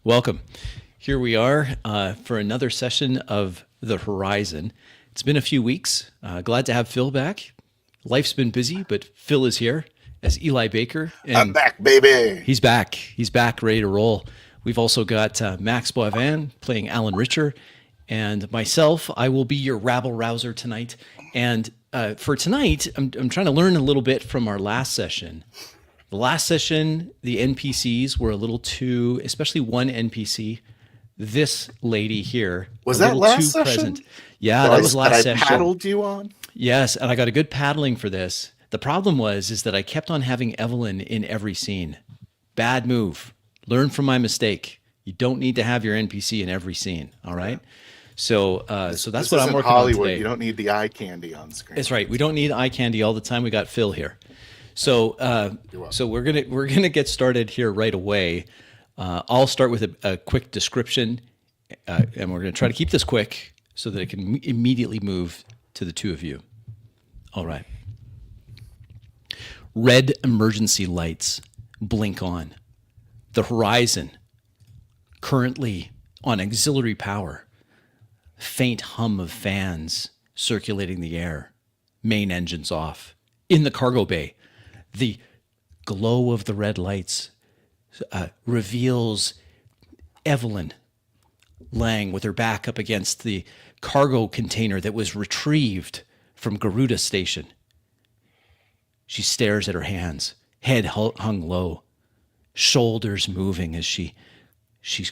Welcome. Here we are for another session of The Horizon. It's been a few weeks. Glad to have Phil back. Life's been busy, but Phil is here as Eli Baker, I'm and back, baby. he's back. He's back, ready to roll. We've also got Max Boivin playing Alan Richer, and myself. I will be your rabble rouser tonight. And for tonight, I'm trying to learn a little bit from our last session. The last session, the NPCs were a little too, especially one NPC, this lady here, a Was that little too last session present. Yeah, that that I was that last I session. paddled you on? Yes, and I got a good paddling for this. The problem is that I kept on having Evelyn in every scene. Bad move. Learn from my mistake. You don't need to have your NPC in every scene. All Yeah. right. So, This so that's this what I'm isn't working on Hollywood. You today. don't need the eye candy on screen. That's right. We don't need eye candy all the time. We got Phil here. So, You're welcome. so we're gonna get started here right away. I'll start with a quick description, and we're gonna try to keep this quick so that it can immediately move to the two of you. All right. Red emergency lights blink on. The horizon, currently on auxiliary power. Faint hum of fans circulating the air. Main engines off. In the cargo bay, the glow of the red lights reveals Evelyn laying with her back up against the cargo container that was retrieved from Garuda Station. She stares at her hands, head hung low, shoulders moving as she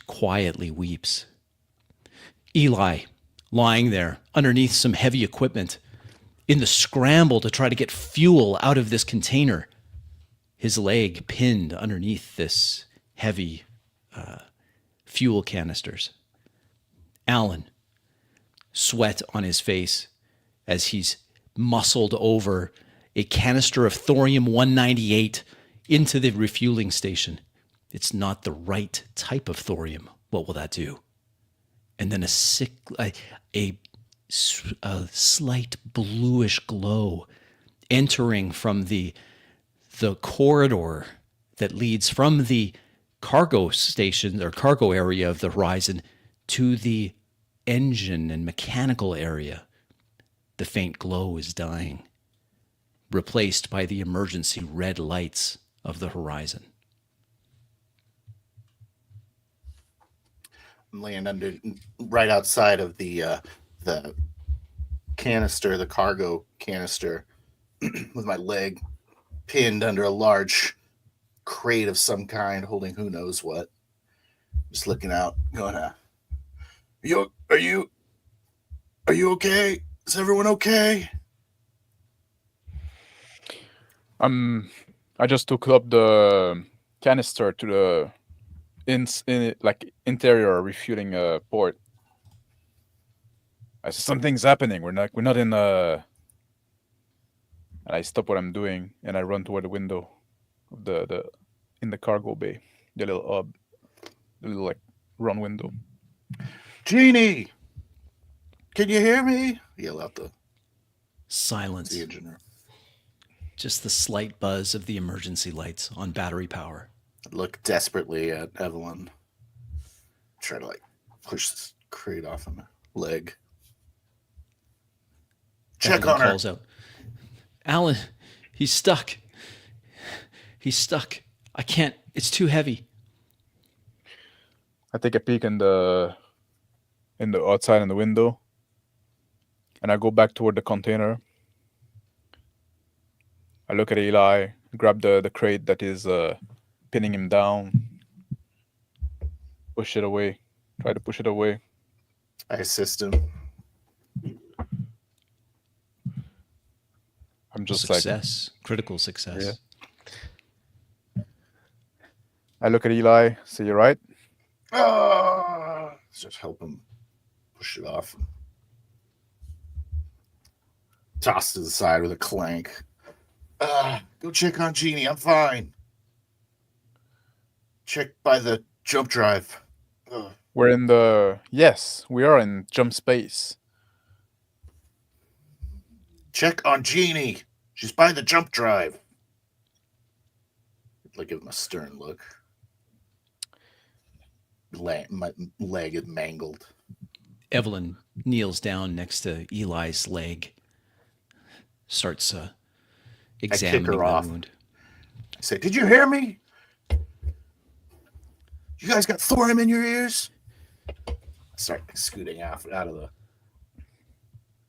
quietly weeps. Eli, lying there underneath some heavy equipment, in the scramble to try to get fuel out of this container, his leg pinned underneath this heavy fuel canisters. Alan, sweat on his face as he's muscled over a canister of thorium 198 into the refueling station. It's not the right type of thorium. What will that do? And then a slight bluish glow entering from the corridor that leads from the cargo station or cargo area of the horizon to the engine and mechanical area. The faint glow is dying, replaced by the emergency red lights of the horizon. I'm laying right outside of the canister, the cargo canister, with my leg pinned under a large crate of some kind, holding who knows what. Just looking out, going, "You are you okay? Is everyone okay?" I just took up the canister to the like interior refueling port. I said, something's happening. We're not in and I stop what I'm doing and I run toward the window of the in the cargo bay, the little the little like run window. Jeannie, can you hear me? Yell out the Silence. engine room. Just the slight buzz of the emergency lights on battery power. I look desperately at Evelyn. Try to push this crate off of my leg. Check Evelyn on her. calls out, Alan, he's stuck. He's stuck. I can't. It's too heavy. I take a peek in the outside in the window, and I go back toward the container. I look at Eli, grab the crate that is pinning him down, push it away, try to push it away. I assist him. I'm just Success. Critical success. I look at Eli, say, "You right?" Just help him push it off. Toss to the side with a clank. Go check on Jeannie. I'm fine. Check by the jump drive. We're in the... Yes, we are in jump space. Check on Jeannie. She's by the jump drive. Give him a stern look. my leg is mangled. Evelyn kneels down next to Eli's leg, starts examining her the off. wound. I say, "Did you hear me? You guys got thorium in your ears?" I start scooting out of the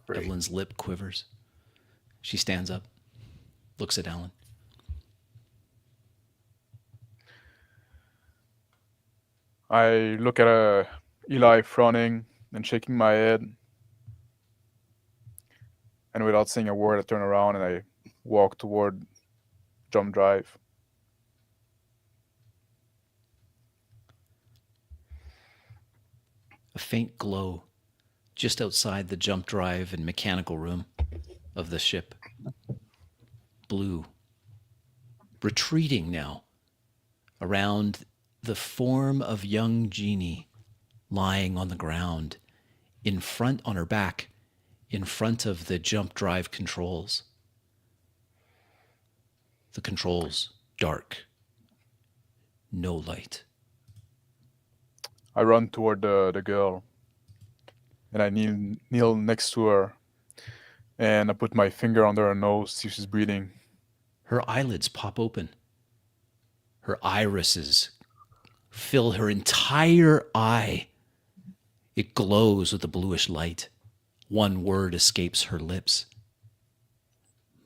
crate. Evelyn's lip quivers. She stands up, looks at Alan. I look at Eli frowning and shaking my head. And without saying a word, I turn around and I walk toward jump drive. A faint glow just outside the jump drive and mechanical room of the ship. Blue. Retreating now around the form of young Jeannie lying on the ground in front, on her back, in front of the jump drive controls. The controls dark. No light. I run toward the girl and I kneel next to her and I put my finger under her nose, see if she's breathing. Her eyelids pop open. Her irises fill her entire eye. It glows with a bluish light. One word escapes her lips.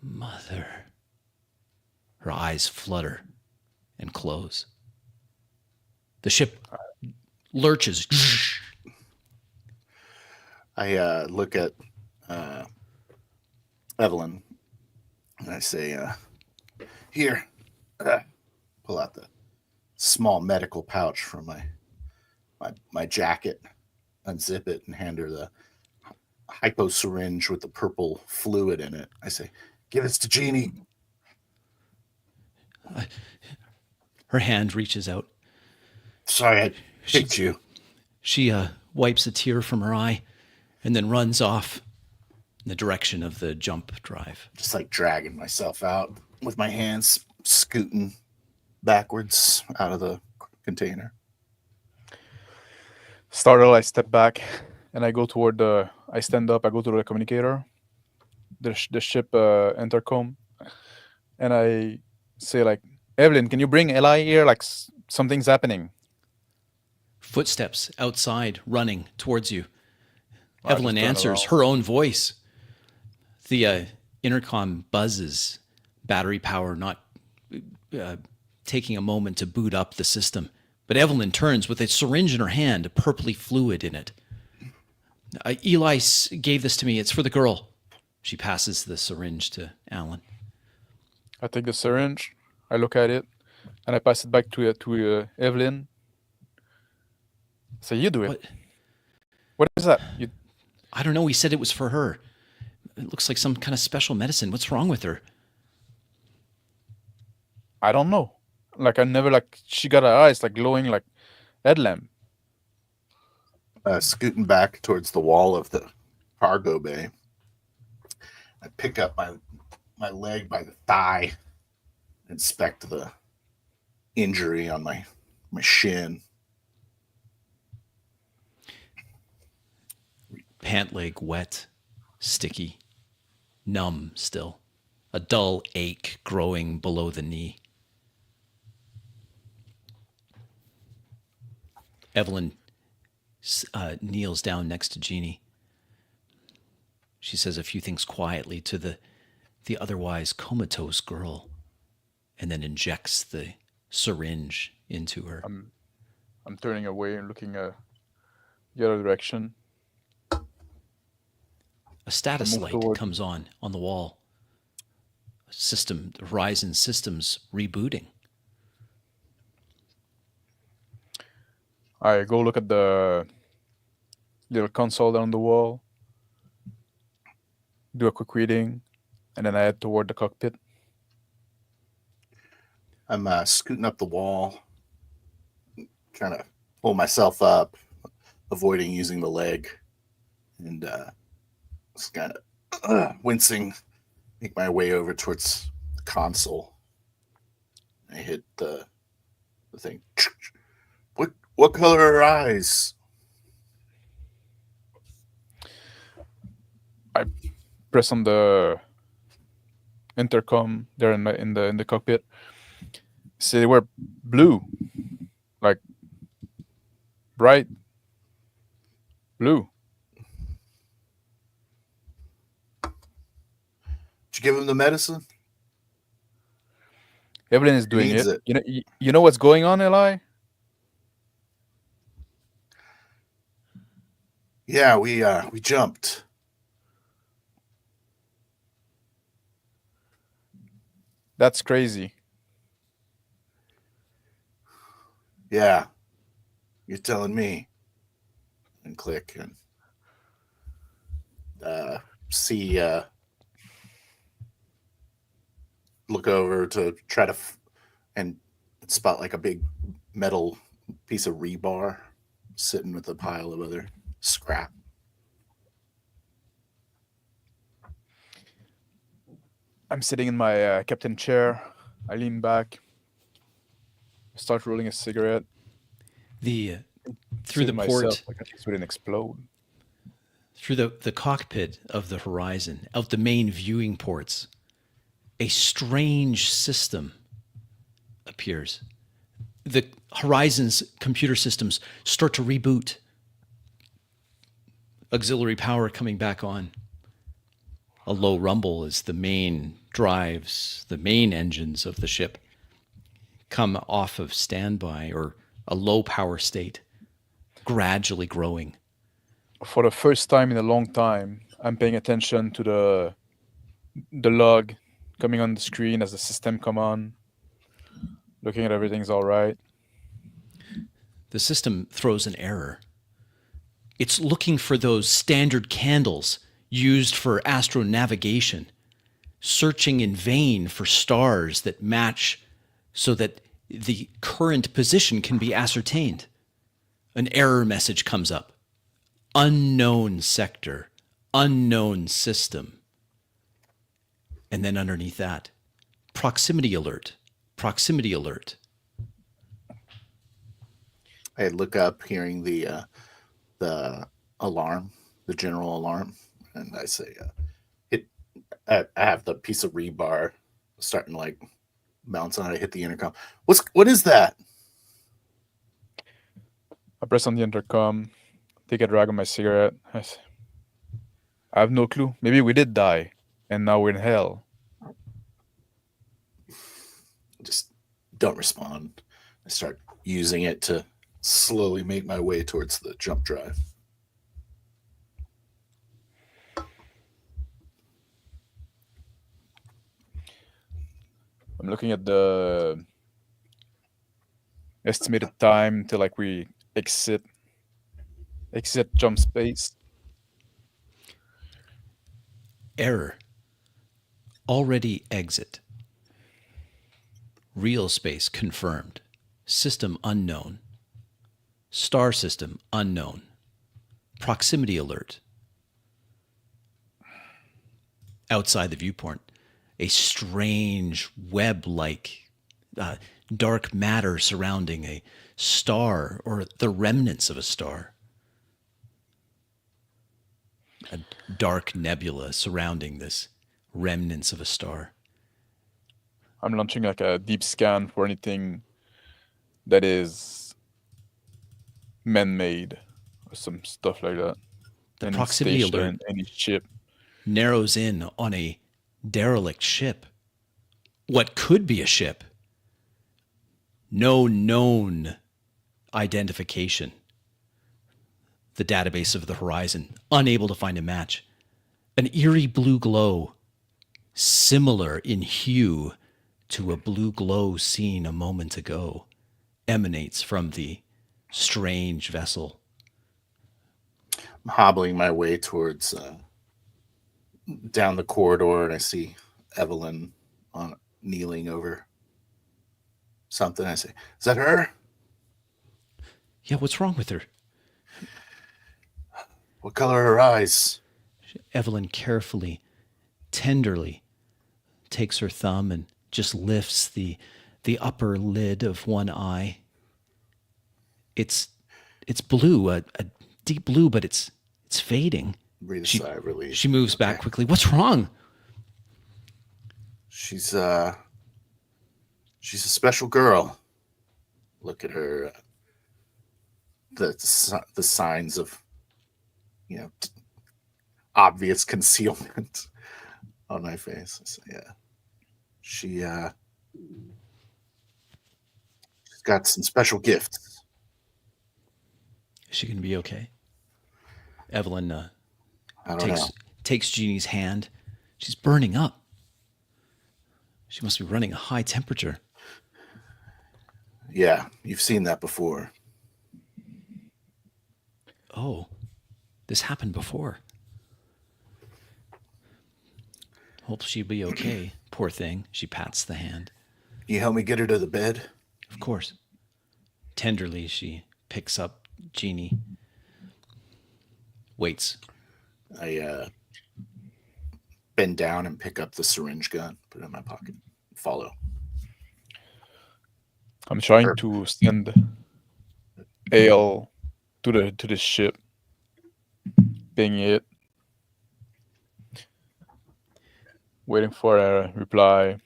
Mother. Her eyes flutter and close. The ship lurches. I look at Evelyn and I say, "Here." Pull out the small medical pouch from my jacket, unzip it, and hand her the hypo syringe with the purple fluid in it. I say, "Give this to Jeannie." Her hand reaches out. "Sorry, I picked you." She wipes a tear from her eye and then runs off in the direction of the jump drive. Just like dragging myself out with my hands scooting backwards out of the container. Startled, I step back and I go toward I stand up, I go to the communicator, the ship intercom, and I say like, "Evelyn, can you bring Eli here? Like something's happening." Footsteps outside, running towards you. I Evelyn just turn answers, around. her own voice. The intercom buzzes, battery power not taking a moment to boot up the system. But Evelyn turns with a syringe in her hand, a purpley fluid in it. Eli gave this to me. It's for the girl. She passes the syringe to Alan. I take the syringe, I look at it, and I pass it back to Evelyn. So you do it. What is that? I don't know. He said it was for her. It looks like some kind of special medicine. What's wrong with her? I don't know. Like I never she got her eyes like glowing like headlamp. Scooting back towards the wall of the cargo bay, I pick up my leg by the thigh, inspect the injury on my shin. Pant leg wet, sticky, numb still. A dull ache growing below the knee. Evelyn kneels down next to Jeannie. She says a few things quietly to the otherwise comatose girl and then injects the syringe into her. I'm turning away and looking the other direction. A status light comes on the wall. The Horizon system's rebooting. I go look at the little console down the wall, do a quick reading, and then I head toward the cockpit. I'm scooting up the wall, trying to pull myself up, avoiding using the leg, and just kind of wincing, make my way over towards the console. I hit the thing. What color are her eyes? I press on the intercom there in the cockpit. Say they were blue, like bright blue. Did you give him the medicine? Evelyn is doing needs it. it. You know what's going on, Eli? Yeah, we jumped. That's crazy. Yeah, you're telling me. And click and see. Look over to try to and spot like a big metal piece of rebar sitting with a pile of other scrap. I'm sitting in my captain chair. I lean back, start rolling a cigarette. Through the Saying to port, myself, like, at least we didn't explode. through the cockpit of the Horizon, of the main viewing ports, a strange system appears. The Horizon's computer systems start to reboot. Auxiliary power coming back on. A low rumble as the main drives, the main engines of the ship come off of standby or a low power state, gradually growing. For the first time in a long time, I'm paying attention to the log coming on the screen as the system come on, looking at everything's all right. The system throws an error. It's looking for those standard candles used for astronavigation, searching in vain for stars that match so that the current position can be ascertained. An error message comes up. Unknown sector, unknown system. And then underneath that, proximity alert, proximity alert. I look up, hearing the alarm, the general alarm, and I say, I have the piece of rebar starting to like bounce on it. I hit the intercom. What is that? I press on the intercom, take a drag on my cigarette. I have no clue. Maybe we did die, and now we're in hell. Just don't respond. I start using it to slowly make my way towards the jump drive. I'm looking at the estimated time till like we exit jump space. Error. Already exit. Real space confirmed. System unknown. Star system unknown. Proximity alert. Outside the viewport, a strange web-like dark matter surrounding a star or the remnants of a star. A dark nebula surrounding this remnants of a star. I'm launching like a deep scan for anything that is man-made or some stuff like that. The Any proximity station, alert any ship. narrows in on a derelict ship. What could be a ship? No known identification. The database of the Horizon, unable to find a match. An eerie blue glow, similar in hue to a blue glow seen a moment ago, emanates from the strange vessel. I'm hobbling my way towards down the corridor, and I see Evelyn kneeling over something. I say, "Is that her?" Yeah, what's wrong with her? What color are her eyes? Evelyn carefully, tenderly takes her thumb and just lifts the upper lid of one eye. it's blue, a deep blue, but it's fading. Breathe a She sigh of relief. she moves back Okay. quickly. What's wrong? She's a special girl. Look at her. The signs of, obvious concealment on my face. So, yeah, she's got some special gifts. Is she gonna be okay? Evelyn I don't takes know. takes Jeannie's hand. She's burning up. She must be running a high temperature. Yeah, you've seen that before. Oh, this happened before. Hope she'll be okay. Poor thing. She pats the hand. Can you help me get her to the bed? Of course. Tenderly, she picks up Jeannie. Waits. I bend down and pick up the syringe gun, put it in my pocket, follow. I'm trying to send Ale to the ship. Ping it. Waiting for a reply.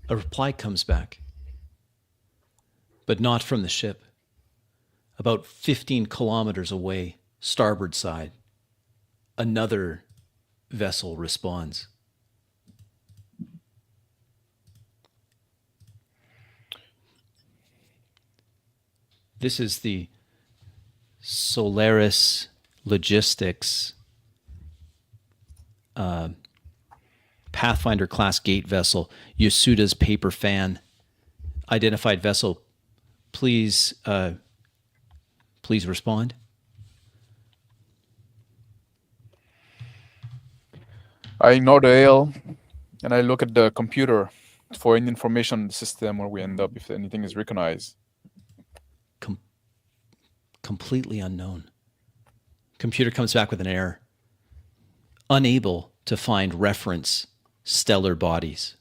A reply comes back, but not from the ship. About 15 kilometers away, starboard side, another vessel responds. This is the Solaris Logistics Pathfinder class gate vessel, Yasuda's paper fan. Identified vessel. Please respond. I ignore the Ale and I look at the computer for any information on the system where we end up if anything is recognized. Completely unknown. Computer comes back with an error. Unable to find reference stellar bodies.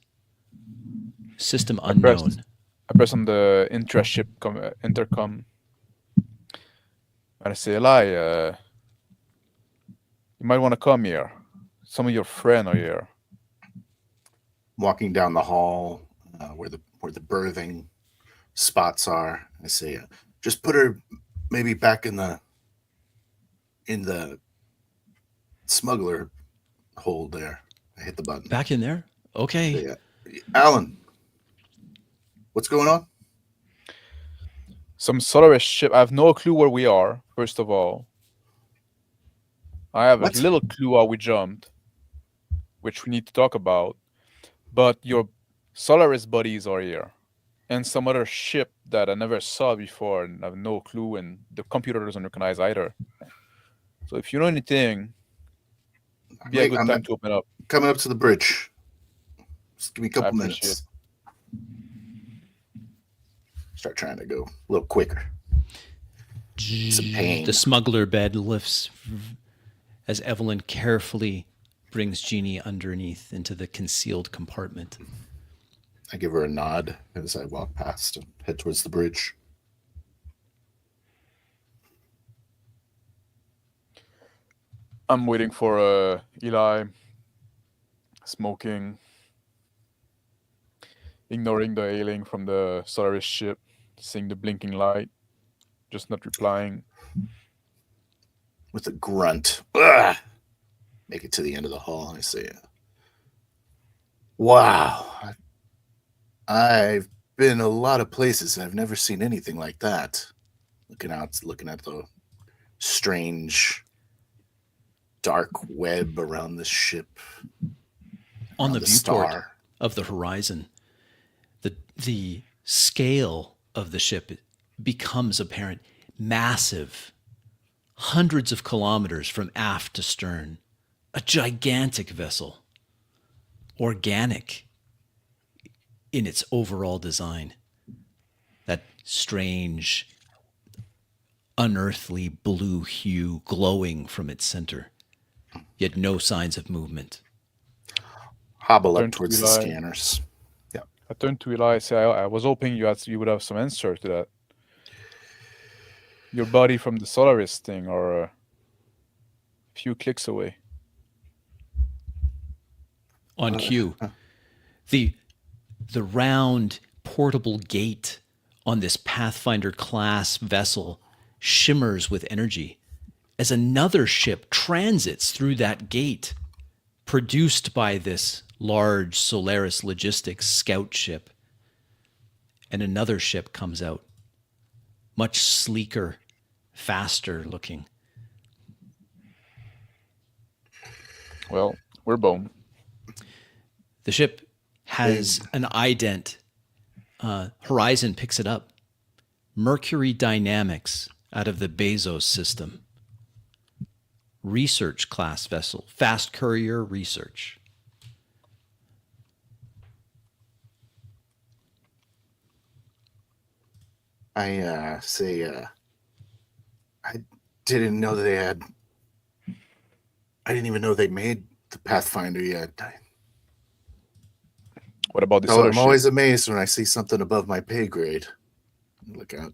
System unknown. I press on the intra-ship intercom. And I say, Eli, you might want to come here. Some of your friends are here. Walking down the hall where the birthing spots are, I say, just put her maybe back in the smuggler hold there. I hit the button. Back in there? Okay. Yeah. Alan, what's going on? Some Solaris ship. I have no clue where we are, first of all. I have What? a little clue how we jumped, which we need to talk about. But your Solaris buddies are here. And some other ship that I never saw before and I have no clue, and the computer doesn't recognize either. So if you know anything, it'd be a good time to open up. Coming up to the bridge. Just give me a couple minutes. Start trying to go a little quicker. Some pain. The smuggler bed lifts as Evelyn carefully brings Jeannie underneath into the concealed compartment. I give her a nod as I walk past and head towards the bridge. I'm waiting for Eli, smoking, ignoring the ailing from the Solaris ship, seeing the blinking light, just not replying. With a grunt, ugh, make it to the end of the hall, and I say, wow, I've been a lot of places. I've never seen anything like that. Looking at the strange dark web around the ship. On the viewport star of the horizon, the scale of the ship becomes apparent. Massive, hundreds of kilometers from aft to stern. A gigantic vessel. Organic in its overall design. That strange, unearthly blue hue glowing from its center. Yet no signs of movement. Hobble up towards the scanners. Yeah. I turn to Eli and say, I was hoping you would have some answer to that. your buddy from the Solaris thing or a few clicks away. On cue. The the round portable gate on this Pathfinder class vessel shimmers with energy as another ship transits through that gate, produced by this large Solaris Logistics scout ship. And another ship comes out, much sleeker, faster looking. Well, we're bone. The ship has an ident. Horizon picks it up. Mercury Dynamics out of the Bezos system. Research class vessel. Fast courier research. I say, I didn't know that they had. I didn't even know they made the Pathfinder yet. What about this So other I'm ship? always amazed when I see something above my pay grade. Look out.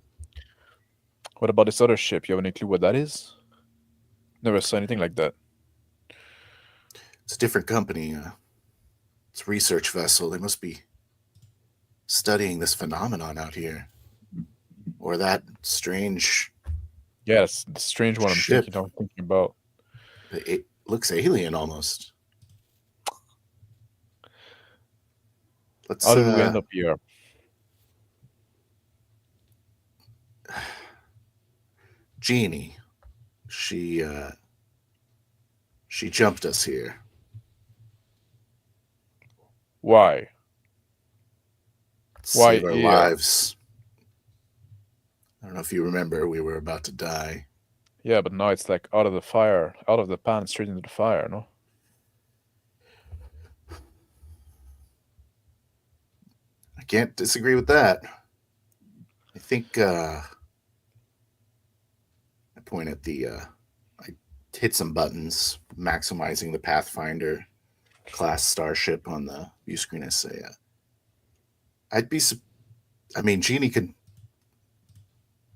What about this other ship? You have any clue what that is? Never saw anything like that. It's a different company. It's a research vessel. They must be studying this phenomenon out here. Or that strange. Yeah, that's the strange one Ship. I'm thinking about. It looks alien almost. Let's. How did we end up here? Jeannie. She jumped us here. Why? Save our here? lives. I don't know if you remember, we were about to die. Yeah, but now it's like out of the fire, out of the pan, straight into the fire, no? I can't disagree with that. I think I point at the I hit some buttons, maximizing the Pathfinder class starship on the view screen. I say, I'd be. I mean, Jeannie could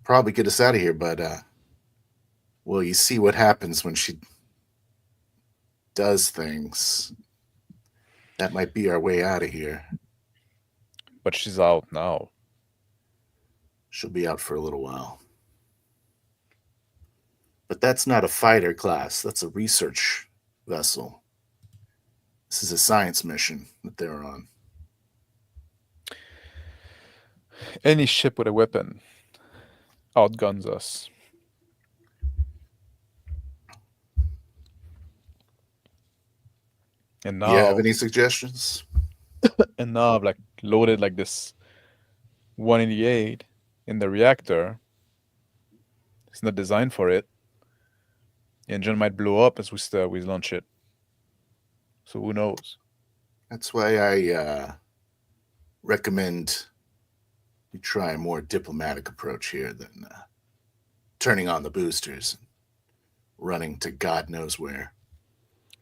probably get us out of here, but well, you see what happens when she does things. That might be our way out of here. But she's out now. She'll be out for a little while. But that's not a fighter class. That's a research vessel. This is a science mission that they're on. Any ship with a weapon outguns us. And now, Do you have any suggestions? and now I've like loaded like this 188 in the reactor. It's not designed for it. The engine might blow up as we launch it. So who knows? That's why I recommend you try a more diplomatic approach here than turning on the boosters and running to God knows where.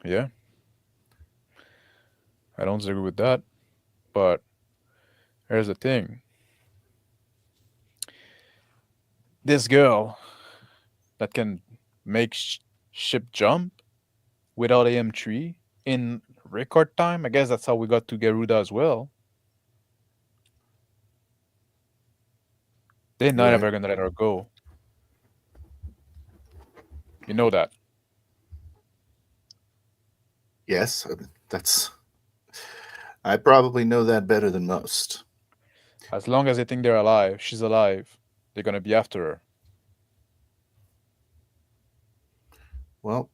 Yeah. I don't agree with that. But here's the thing. This girl that can make ship jump without AM3 in record time, I guess that's how we got to Garuda as well. They're not Right. ever going to let her go. You know that. Yes, I probably know that better than most. As long as they think they're alive, she's alive, they're going to be after her. Well,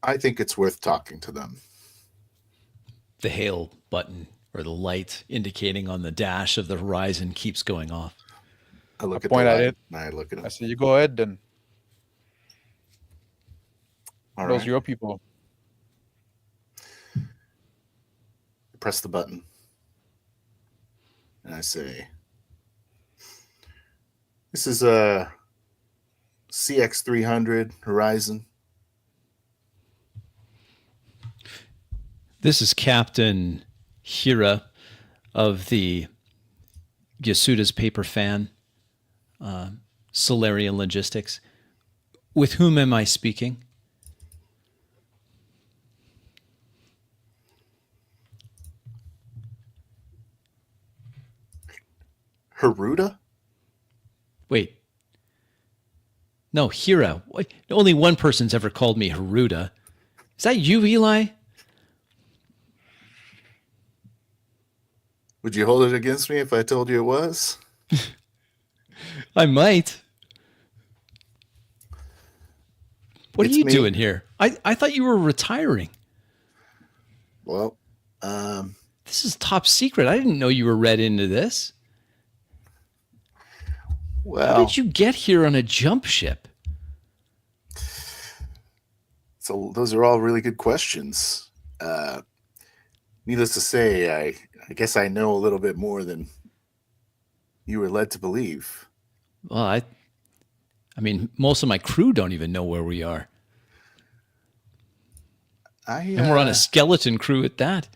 I think it's worth talking to them. The hail button or the light indicating on the dash of the horizon keeps going off. I look I at point the at light it. and I look at I them. say, you go ahead then. All Those right. are your people. Press the button. And I say, this is a CX300 Horizon. This is Captain Hira of the Yasuda's paper fan, Solarian Logistics. With whom am I speaking? Haruda? Wait. No, Hira. What? Only one person's ever called me Haruda. Is that you, Eli? Would you hold it against me if I told you it was? I might. What It's are you me. doing here? I thought you were retiring. Well, This is top secret. I didn't know you were read into this. How well, did you get here on a jump ship? so those are all really good questions. Needless to say, I guess I know a little bit more than you were led to believe. Well, I mean, most of my crew don't even know where we are. And we're on a skeleton crew at that.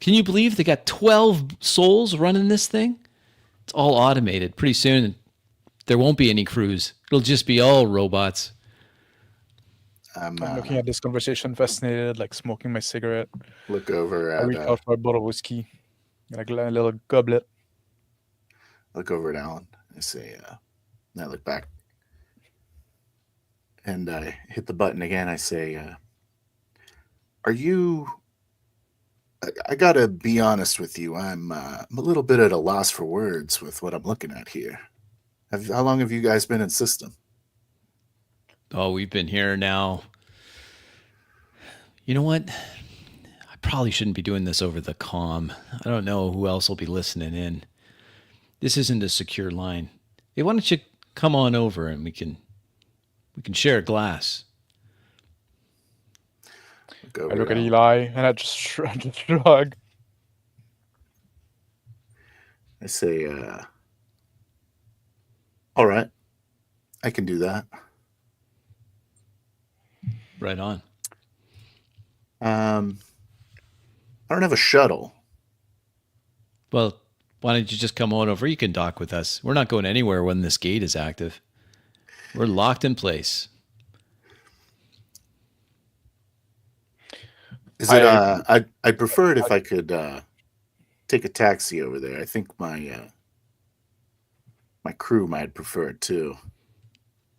Can you believe they got 12 souls running this thing? It's all automated. Pretty soon, there won't be any crews. It'll just be all robots. I'm I'm looking at this conversation fascinated, like smoking my cigarette. look over I reach at out for a bottle of whiskey, like a little goblet. Alan. I say, and I look back, and I hit the button again. I say, "Are you?" I gotta be honest with you. I'm a little bit at a loss for words with what I'm looking at here. How long have you guys been in system? Oh, we've been here now. You know what? I probably shouldn't be doing this over the comm. I don't know who else will be listening in. This isn't a secure line. Hey, why don't you come on over and we can share a glass. I look at Eli and I just shrug. I say, all right, I can do that. Right on. I don't have a shuttle. Well, why don't you just come on over? You can dock with us. We're not going anywhere when this gate is active. We're locked in place. Is it? I'd prefer it if I could take a taxi over there. I think my crew might prefer it too.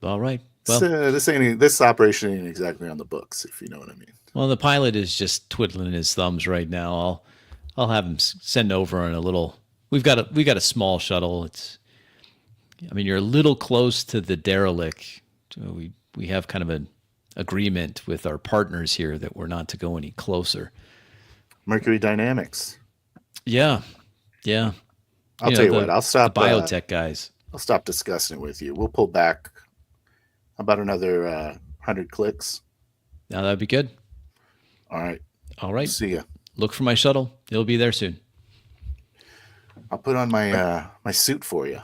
All right. Well, This operation ain't exactly on the books, if you know what I mean. well, the pilot is just twiddling his thumbs right now. I'll have him send over on a little. We got a small shuttle. You're a little close to the derelict. We have kind of an agreement with our partners here that we're not to go any closer. Mercury Dynamics. Yeah. I'll tell you what. I'll stop. The biotech guys. I'll stop discussing it with you. We'll pull back about another 100 clicks. Now that'd be good. All right. See ya. Look for my shuttle. It'll be there soon. I'll put on my my suit for you.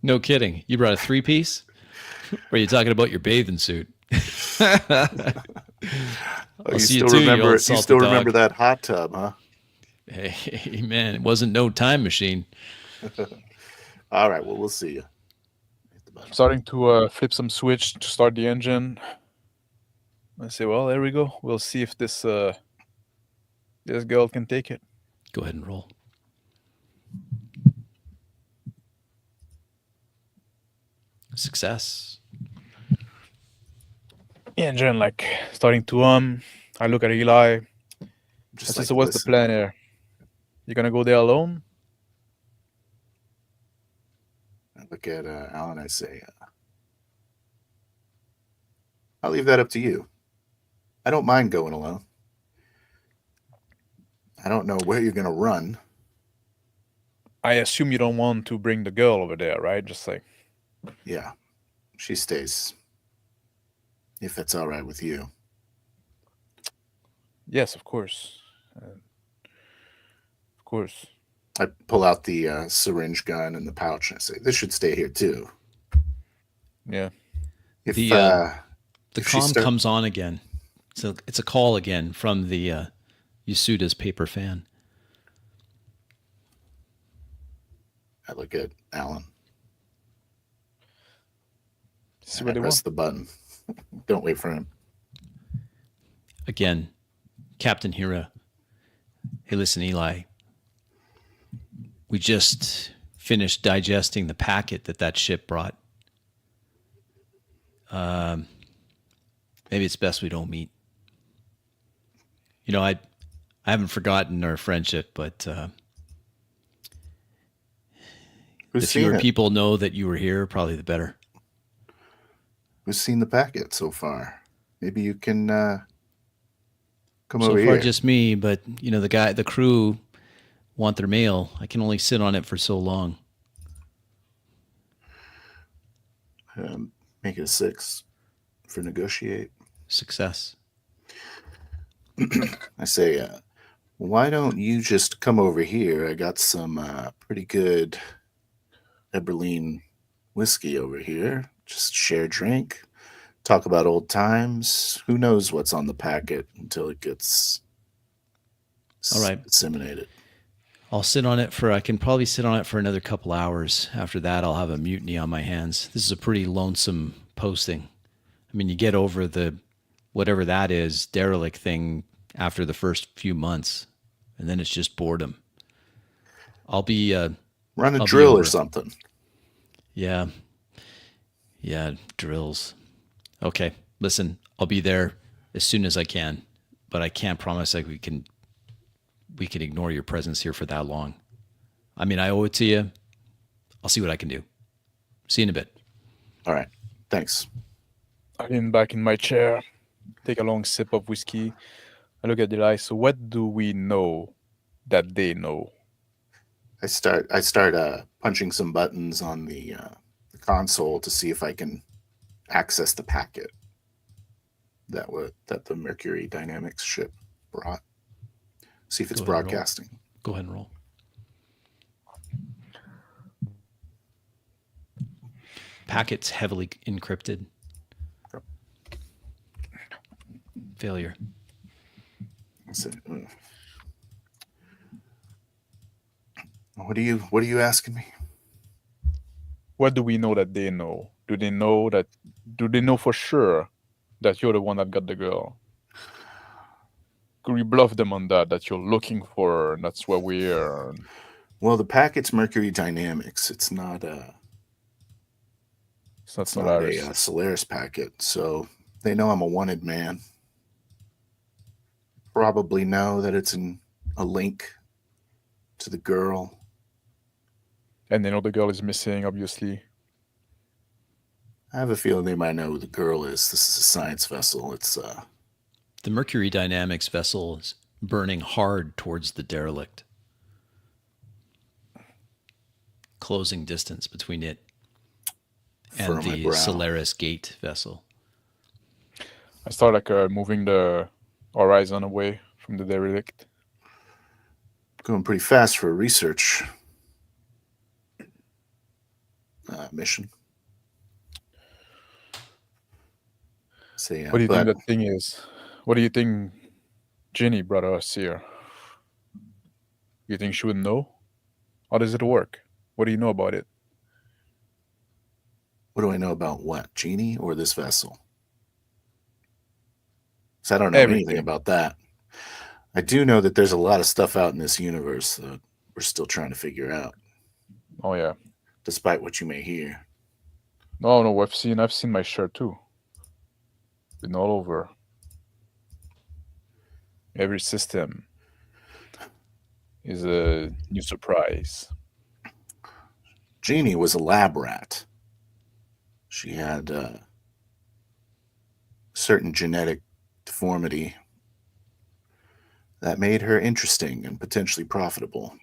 No kidding. You brought a 3-piece? Or are you talking about your bathing suit? You still remember that hot tub, huh? Hey, man, it wasn't no time machine. All right. Well, we'll see you. Starting to flip some switch to start the engine. I say, well, there we go. We'll see if this girl can take it. Go ahead and roll. Success. Engine like starting to I look at Eli. Just I say, so what's the plan here? You gonna go there alone? I look at Alan. I say, I'll leave that up to you. I don't mind going alone. I don't know where you're going to run. I assume you don't want to bring the girl over there, right? Just like... Yeah, she stays. If that's all right with you. Yes, of course. Of course. I pull out the syringe gun and the pouch and I say, this should stay here too. Yeah. If the comm comes on again. So it's a call again from the Yasuda's paper fan. I look at Alan. See And what I they press want. the button. Don't wait for him. Again, Captain Hira. Hey, listen, Eli. We just finished digesting the packet that ship brought. Maybe it's best we don't meet. You know, I haven't forgotten our friendship, but Who's the seen fewer it? people know that you were here, probably the better. Who's seen the packet so far? Maybe you can come So over far, here. just me, but you know, the crew want their mail. I can only sit on it for so long. Make it a 6 for negotiate. Success. I say, why don't you just come over here? I got some pretty good Eberline whiskey over here. Just share a drink, talk about old times. Who knows what's on the packet until it gets All right. disseminated. I'll sit on it for, I can probably sit on it for another couple hours. After that, I'll have a mutiny on my hands. This is a pretty lonesome posting. I mean, you get over the, whatever that is, derelict thing after the first few months, and then it's just boredom. I'll be, Run a I'll be drill or over. something. Yeah. Yeah, drills. Okay. Listen, I'll be there as soon as I can, but I can't promise like we can ignore your presence here for that long. I mean, I owe it to you. I'll see what I can do. See you in a bit. All right. Thanks. I lean back in my chair, take a long sip of whiskey. I look at Eli. So, what do we know that they know? I start punching some buttons on the console to see if I can access the packet that the Mercury Dynamics ship brought. See if it's broadcasting. Go ahead and roll. Packets heavily encrypted. Yep. Failure. What are you asking me? What do we know that they know? Do they know for sure that you're the one that got the girl? Could we bluff them on that you're looking for her and that's where we're... Well, the packet's Mercury Dynamics. It's not Solaris. a Solaris packet, so they know I'm a wanted man. Probably know that it's a link to the girl. And they know the girl is missing, obviously. I have a feeling they might know who the girl is. This is a science vessel. It's The Mercury Dynamics vessel is burning hard towards the derelict. Closing distance between it and the Solaris Gate vessel. I start moving the horizon away from the derelict. Going pretty fast for a research mission. So, yeah, what do you think that thing is? What do you think Ginny brought us here? You think she would know? How does it work? What do you know about it? What do I know about what? Genie or this vessel? So I don't know anything about that. I do know that there's a lot of stuff out in this universe that we're still trying to figure out. Oh yeah. Despite what you may hear. No, I've seen my shirt too. Been all over. Every system is a new surprise. Jeannie was a lab rat. She had certain genetic deformity that made her interesting and potentially profitable.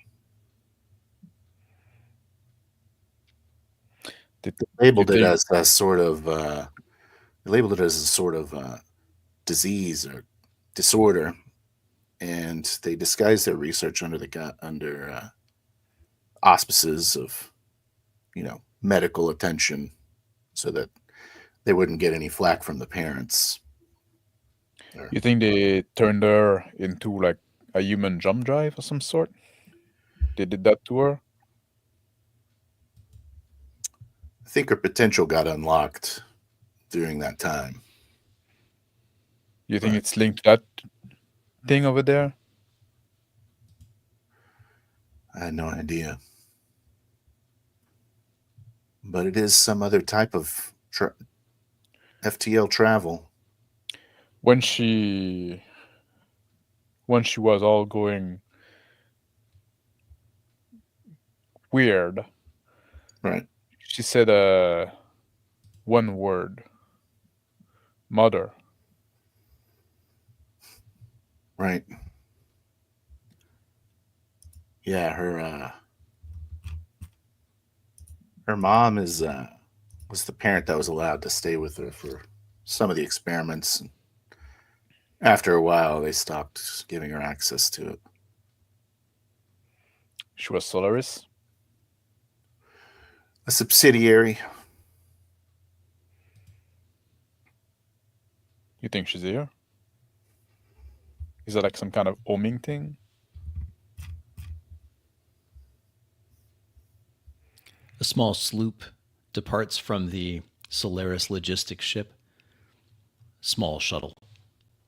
They labeled it as a sort of disease or disorder, and they disguised their research under auspices of, medical attention, so that they wouldn't get any flack from the parents. You think they turned her into like a human jump drive of some sort? They did that to her? think her potential got unlocked during that time. You think But- it's linked to that thing over there? I had no idea. But it is some other type of FTL travel. When she was all going weird, Right. she said one word. Mother. Right. Yeah, her mom was the parent that was allowed to stay with her for some of the experiments. After a while, they stopped giving her access to it. She was Solaris. A subsidiary. You think she's here? Is that like some kind of homing thing? A small sloop departs from the Solaris logistics ship. Small shuttle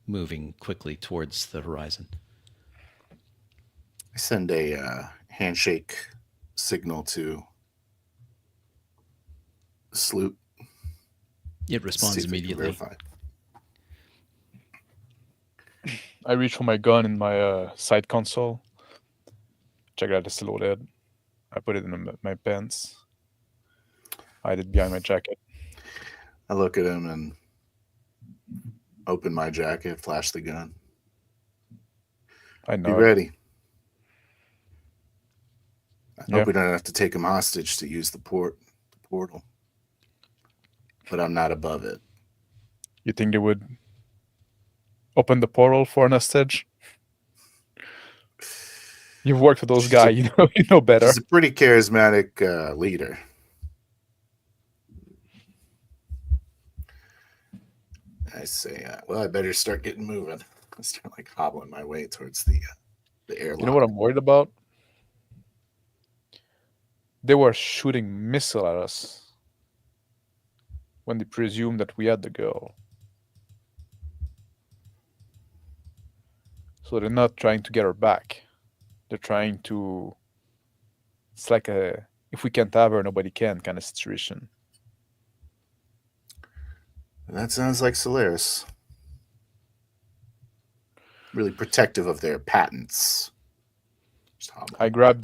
moving quickly towards the horizon. I send a handshake signal to the sloop. It responds See if they can immediately. verify. I reach for my gun in my side console. Check out it's loaded. I put it in my pants. I hide it behind my jacket. I look at him and open my jacket, flash the gun. I Be know. ready. I Yeah. hope we don't have to take him hostage to use the portal. But I'm not above it. You think they would open the portal for an hostage? You've worked with those She's guys, you know better. He's a pretty charismatic leader. I say, well, I better start getting moving. I start like hobbling my way towards the airlock. You know what I'm worried about? They were shooting missile at us when they presumed that we had the girl. So they're not trying to get her back. They're trying to... It's like a if we can't have her, nobody can kind of situation. That sounds like Solaris. Really protective of their patents. Just hobbling. I grabbed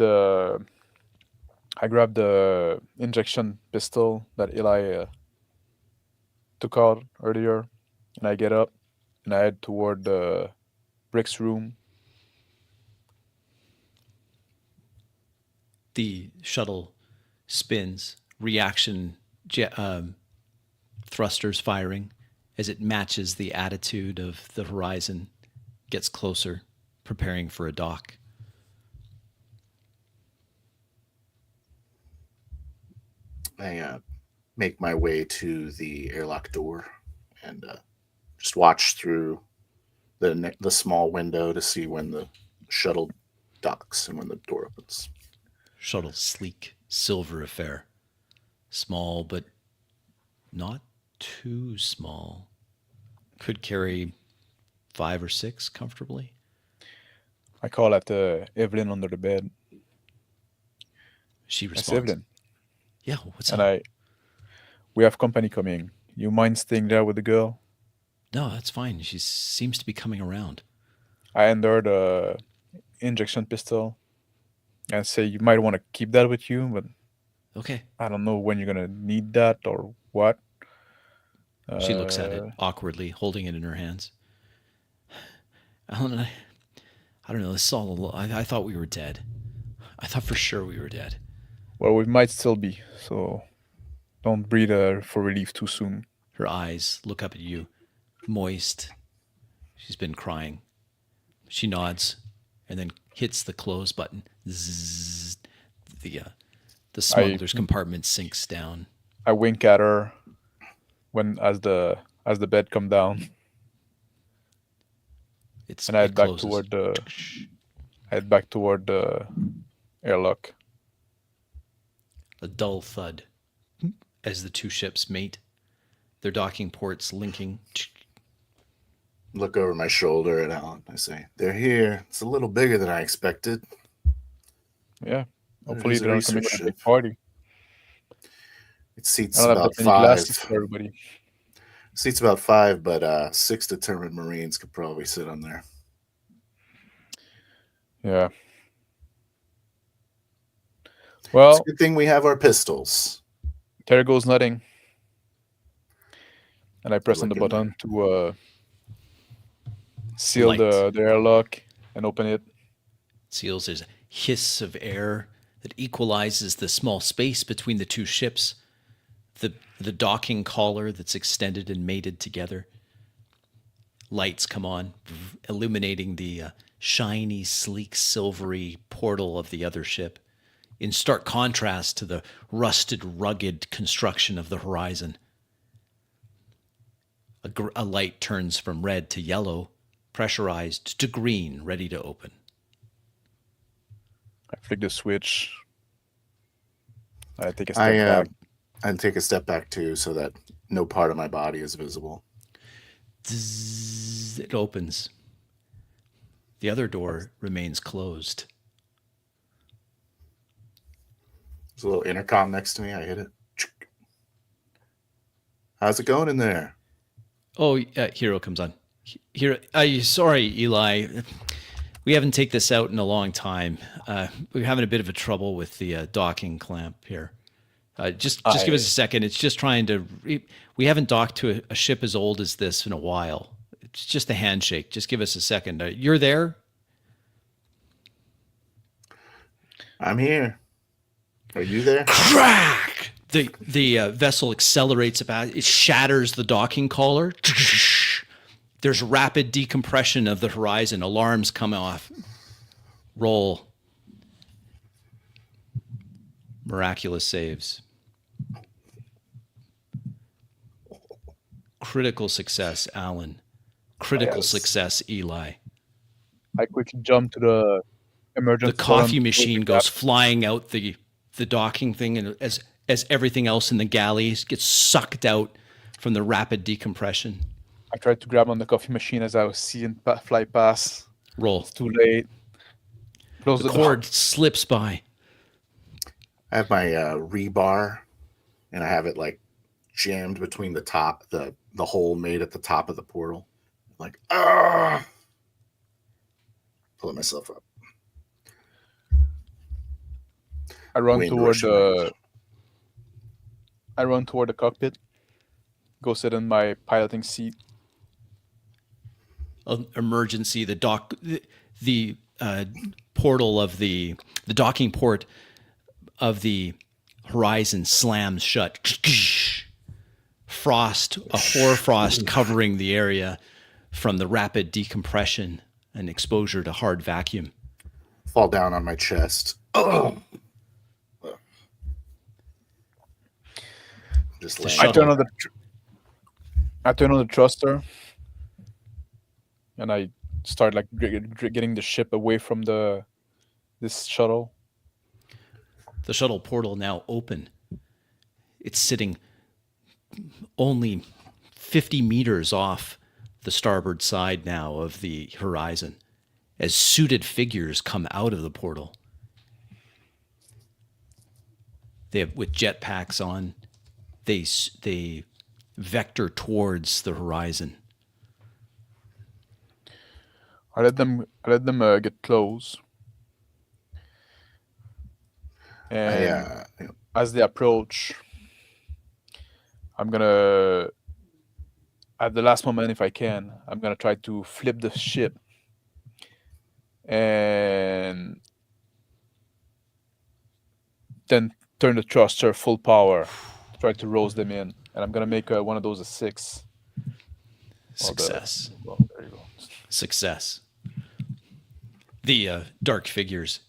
the injection pistol that Eli took out earlier, and I get up and I head toward the Brick's room. The shuttle spins, reaction thrusters firing as it matches the attitude of the horizon, gets closer, preparing for a dock. I make my way to the airlock door and just watch through the small window to see when the shuttle docks and when the door opens. Shuttle, sleek, silver affair. Small, but not too small. Could carry 5 or 6 comfortably. I call at Evelyn under the bed. She That's responds. Evelyn. Yeah, what's And up? we have company coming. You mind staying there with the girl? No, that's fine. She seems to be coming around. I hand her the injection pistol and say you might want to keep that with you, but Okay. I don't know when you're gonna need that or what. She looks at it awkwardly, holding it in her hands. Alan, I don't know. This is all. I thought we were dead. I thought for sure we were dead. Well, we might still be, so don't breathe for relief too soon. Her eyes look up at you, moist. She's been crying. She nods and then hits the close button. Zzz. The smuggler's compartment sinks down. I wink at her as the bed come down, and I head back toward the airlock. A dull thud as the two ships mate, their docking ports linking. Look over my shoulder at Alan. I say, "They're here. It's a little bigger than I expected." Yeah. There Hopefully is a they don't come in research with a big ship. party. It seats I don't have about that many glasses for five. everybody. Seats about 5, but 6 determined Marines could probably sit on there. Yeah. It's Well, a good thing we have our pistols. there goes nothing. And I press on the Look in button to seal Light. the airlock and open it. Seals, there's a hiss of air that equalizes the small space between the two ships, the docking collar that's extended and mated together. Lights come on, illuminating the shiny, sleek, silvery portal of the other ship, in stark contrast to the rusted, rugged construction of the horizon. A light turns from red to yellow, pressurized to green, ready to open. I flick the switch. I take a step back. I take a step back too, so that no part of my body is visible. Zzz, it opens. The other door remains closed. There's a little intercom next to me. I hit it. How's it going in there? Oh, Hero comes on. Hero, sorry, Eli. We haven't taken this out in a long time. We're having a bit of a trouble with the docking clamp here. Just give us a second. It's just trying to. We haven't docked to a ship as old as this in a while. It's just a handshake. Just give us a second. You're there? I'm here. Are you there? Crack! The vessel accelerates about. It shatters the docking collar. There's rapid decompression of the horizon. Alarms come off. Roll. Miraculous saves. Critical success, Alan. Critical Yes. success, Eli. I quickly jump to the emergency. The coffee button, machine goes flying out the docking thing, and as everything else in the galleys gets sucked out from the rapid decompression. I tried to grab on the coffee machine as I was seeing fly past. Roll. It's too late. Close The the cord door. slips by. I have my rebar, and I have it like jammed between the top, the hole made at the top of the portal. Like, pulling myself up. I run Wind toward rushing the. I run toward the cockpit. Go sit in my piloting seat. Emergency. The portal of the docking port of the horizon slams shut. Frost, a hoarfrost covering the area from the rapid decompression and exposure to hard vacuum. Fall down on my chest. Just The laying. I turn shuttle. on the thruster, and I start like getting the ship away from this shuttle. The shuttle portal now open. It's sitting only 50 meters off the starboard side now of the horizon as suited figures come out of the portal. They have, with jetpacks on, they vector towards the horizon. I let them get close, and as they approach, I'm gonna, at the last moment, if I can, I'm gonna try to flip the ship and then turn the thruster full power, try to roast them in, and I'm gonna make one of those a 6. Success. Well, there you go. Success. The dark figures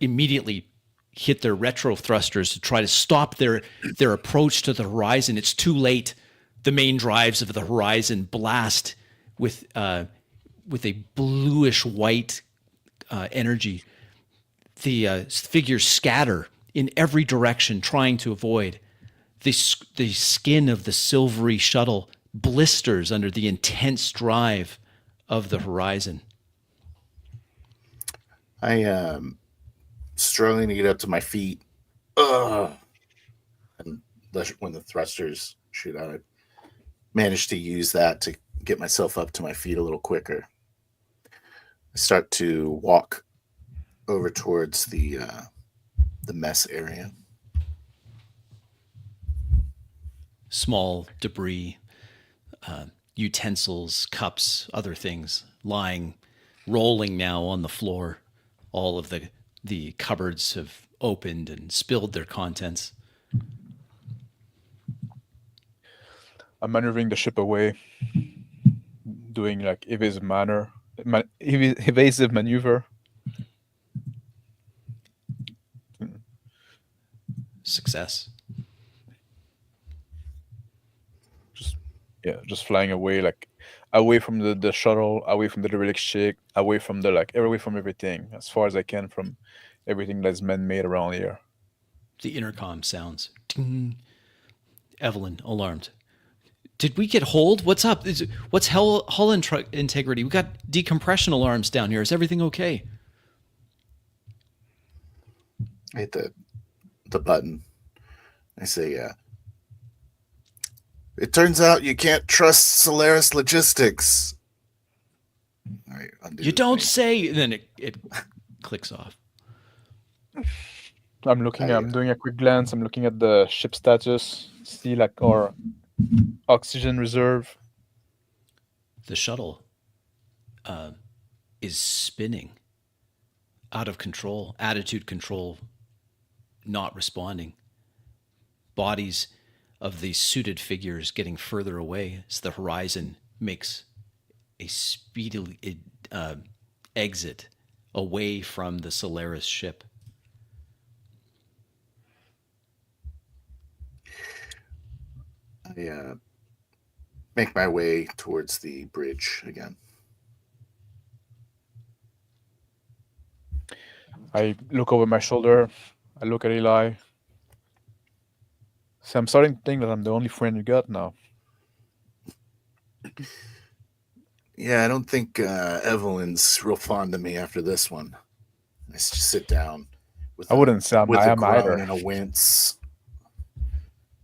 immediately hit their retro thrusters to try to stop their approach to the horizon. It's too late. The main drives of the horizon blast with a bluish white energy. The figures scatter in every direction, trying to avoid. The skin of the silvery shuttle blisters under the intense drive of the horizon. I am struggling to get up to my feet. Ugh. And when the thrusters shoot out, I managed to use that to get myself up to my feet a little quicker. I start to walk over towards the mess area. Small debris, utensils, cups, other things lying, rolling now on the floor. All of the cupboards have opened and spilled their contents. I'm maneuvering the ship away, doing like evasive maneuver. Success. Just flying away, like away from the shuttle, away from the derelict ship, away from away from everything, as far as I can from everything that's man-made around here. The intercom sounds. Ding. Evelyn, alarmed. Did we get hold? What's up? What's hull integrity? We got decompression alarms down here. Is everything okay? I hit the button. I say, it turns out you can't trust Solaris Logistics. You don't say. And then it clicks off. I'm looking. I'm doing a quick glance. I'm looking at the ship status. See like our oxygen reserve. The shuttle is spinning, out of control, attitude control, not responding. Bodies of these suited figures getting further away as the horizon makes a speedy exit away from the Solaris ship. I make my way towards the bridge again. I look over my shoulder. I look at Eli. So I'm starting to think that I'm the only friend you got now. Yeah, I don't think Evelyn's real fond of me after this one. I just sit down with I wouldn't say with I a am groan either. and a wince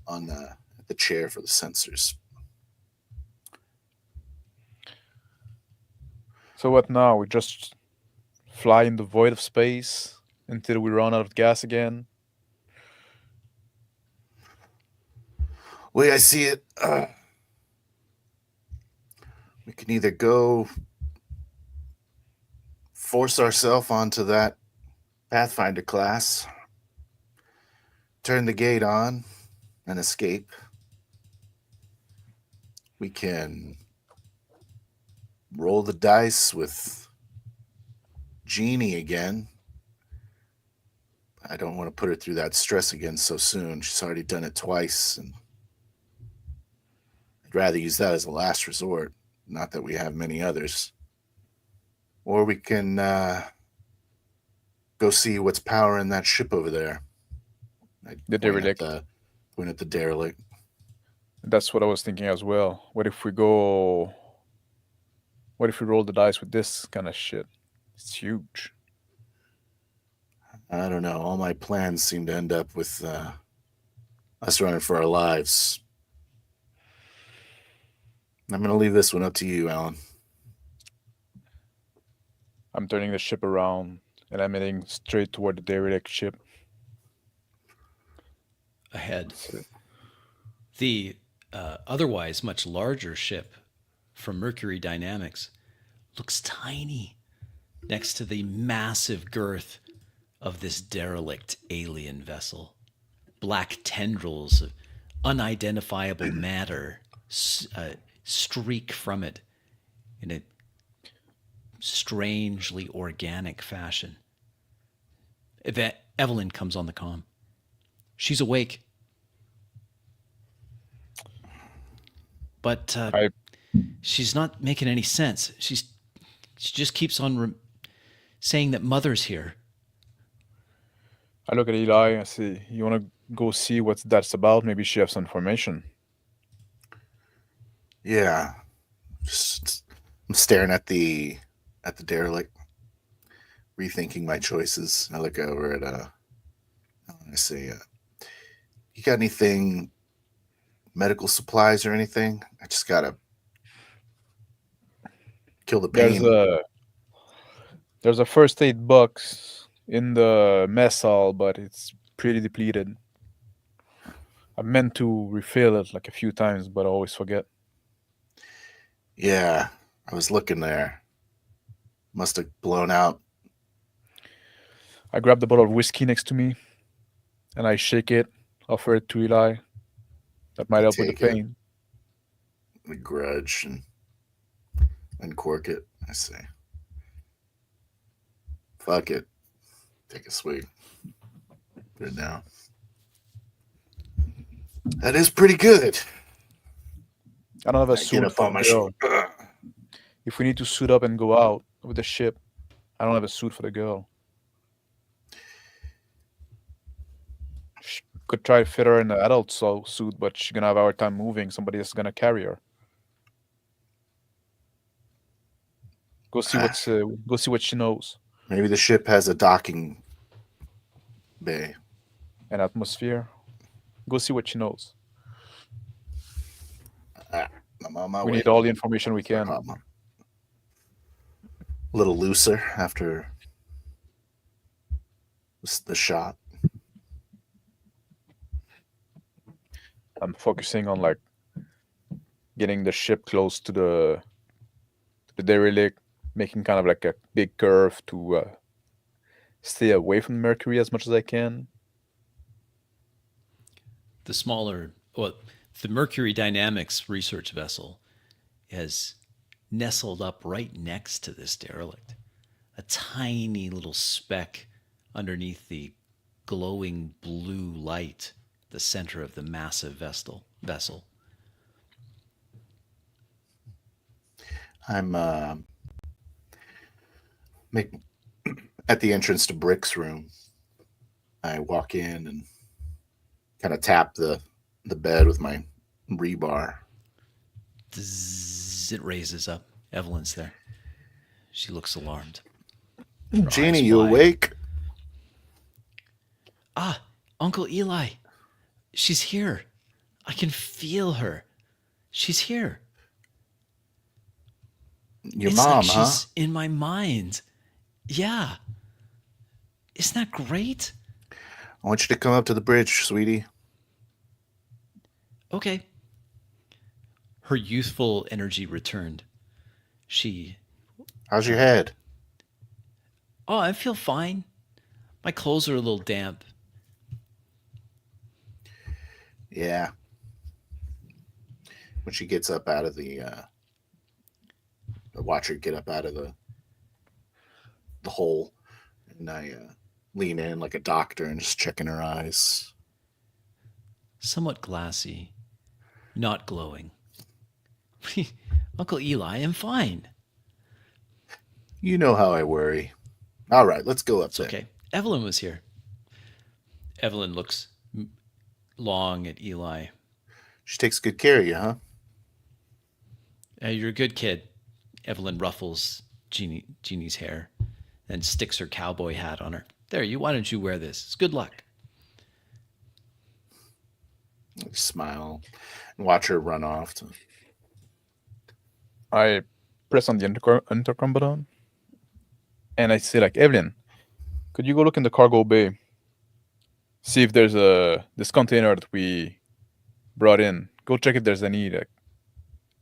on the chair for the sensors. So what now? We just fly in the void of space until we run out of gas again? Way I see it, we can either go force ourselves onto that Pathfinder class, turn the gate on, and escape. We can roll the dice with Jeannie again. I don't want to put her through that stress again so soon. She's already done it twice, and I'd rather use that as a last resort. Not that we have many others. Or we can go see what's powering that ship over there. The derelict. Point at the derelict. That's what I was thinking as well. What if we roll the dice with this kind of shit? It's huge. I don't know. All my plans seem to end up with us running for our lives. I'm going to leave this one up to you, Alan. I'm turning the ship around and I'm heading straight toward the derelict ship. Ahead. The otherwise much larger ship from Mercury Dynamics looks tiny next to the massive girth of this derelict alien vessel. Black tendrils of unidentifiable matter streak from it in a strangely organic fashion. Evelyn comes on the comm. She's awake. But she's not making any sense. She just keeps on saying that Mother's here. I look at Eli. I say, "You want to go see what that's about? Maybe she has some information." Yeah, just I'm staring at the derelict, rethinking my choices. I look over at I say, "You got anything medical supplies or anything? I just gotta kill the There's pain." a first aid box in the mess hall, but it's pretty depleted. I meant to refill it like a few times, but I always forget. Yeah, I was looking there. Must have blown out. I grab the bottle of whiskey next to me and I shake it, offer it to Eli. That might I help with the take it, pain. a grudge, and uncork it. I say, "Fuck it." Take a swig. Put it down. That is pretty good. I don't have a I get suit up for on the my girl. shoulder. If we need to suit up and go out with the ship, I don't have a suit for the girl. Could try to fit her in an adult suit, but she's gonna have a hard time moving. Somebody is gonna carry her. Go see what she knows. Maybe the ship has a docking bay. An atmosphere. Go see what she knows. Ah, I'm on my We way. need all the information we Start can. hopping. A little looser after the shot. I'm focusing on like getting the ship close to the derelict, making kind of like a big curve to stay away from Mercury as much as I can. The smaller, well, the Mercury Dynamics research vessel has nestled up right next to this derelict, a tiny little speck underneath the glowing blue light, the center of the massive vessel. I'm make, at the entrance to Brick's room. I walk in and kind of tap the bed with my rebar. Zzz, it raises up. Evelyn's there. She looks alarmed. Jeannie, you awake? Ah, Uncle Eli. She's here. I can feel her. She's here. Your It's mom, like huh? she's in my mind. Yeah. Isn't that great? I want you to come up to the bridge, sweetie. Okay. Her youthful energy returned. She, How's your head? oh, I feel fine. My clothes are a little damp. Yeah. When she gets up out of I watch her get up out of the hole, and I lean in like a doctor and just checking her eyes. Somewhat glassy, not glowing. Uncle Eli, I'm fine. You know how I worry. All right, let's go up It's there. okay. Evelyn was here. Evelyn looks long at Eli. She takes good care of you, huh? You're a good kid. Evelyn ruffles Jeannie's hair and sticks her cowboy hat on her. There, why don't you wear this? It's good luck. I smile and watch her run off. I press on the intercom button and I say like, Evelyn, could you go look in the cargo bay? See if there's this container that we brought in. Go check if there's any like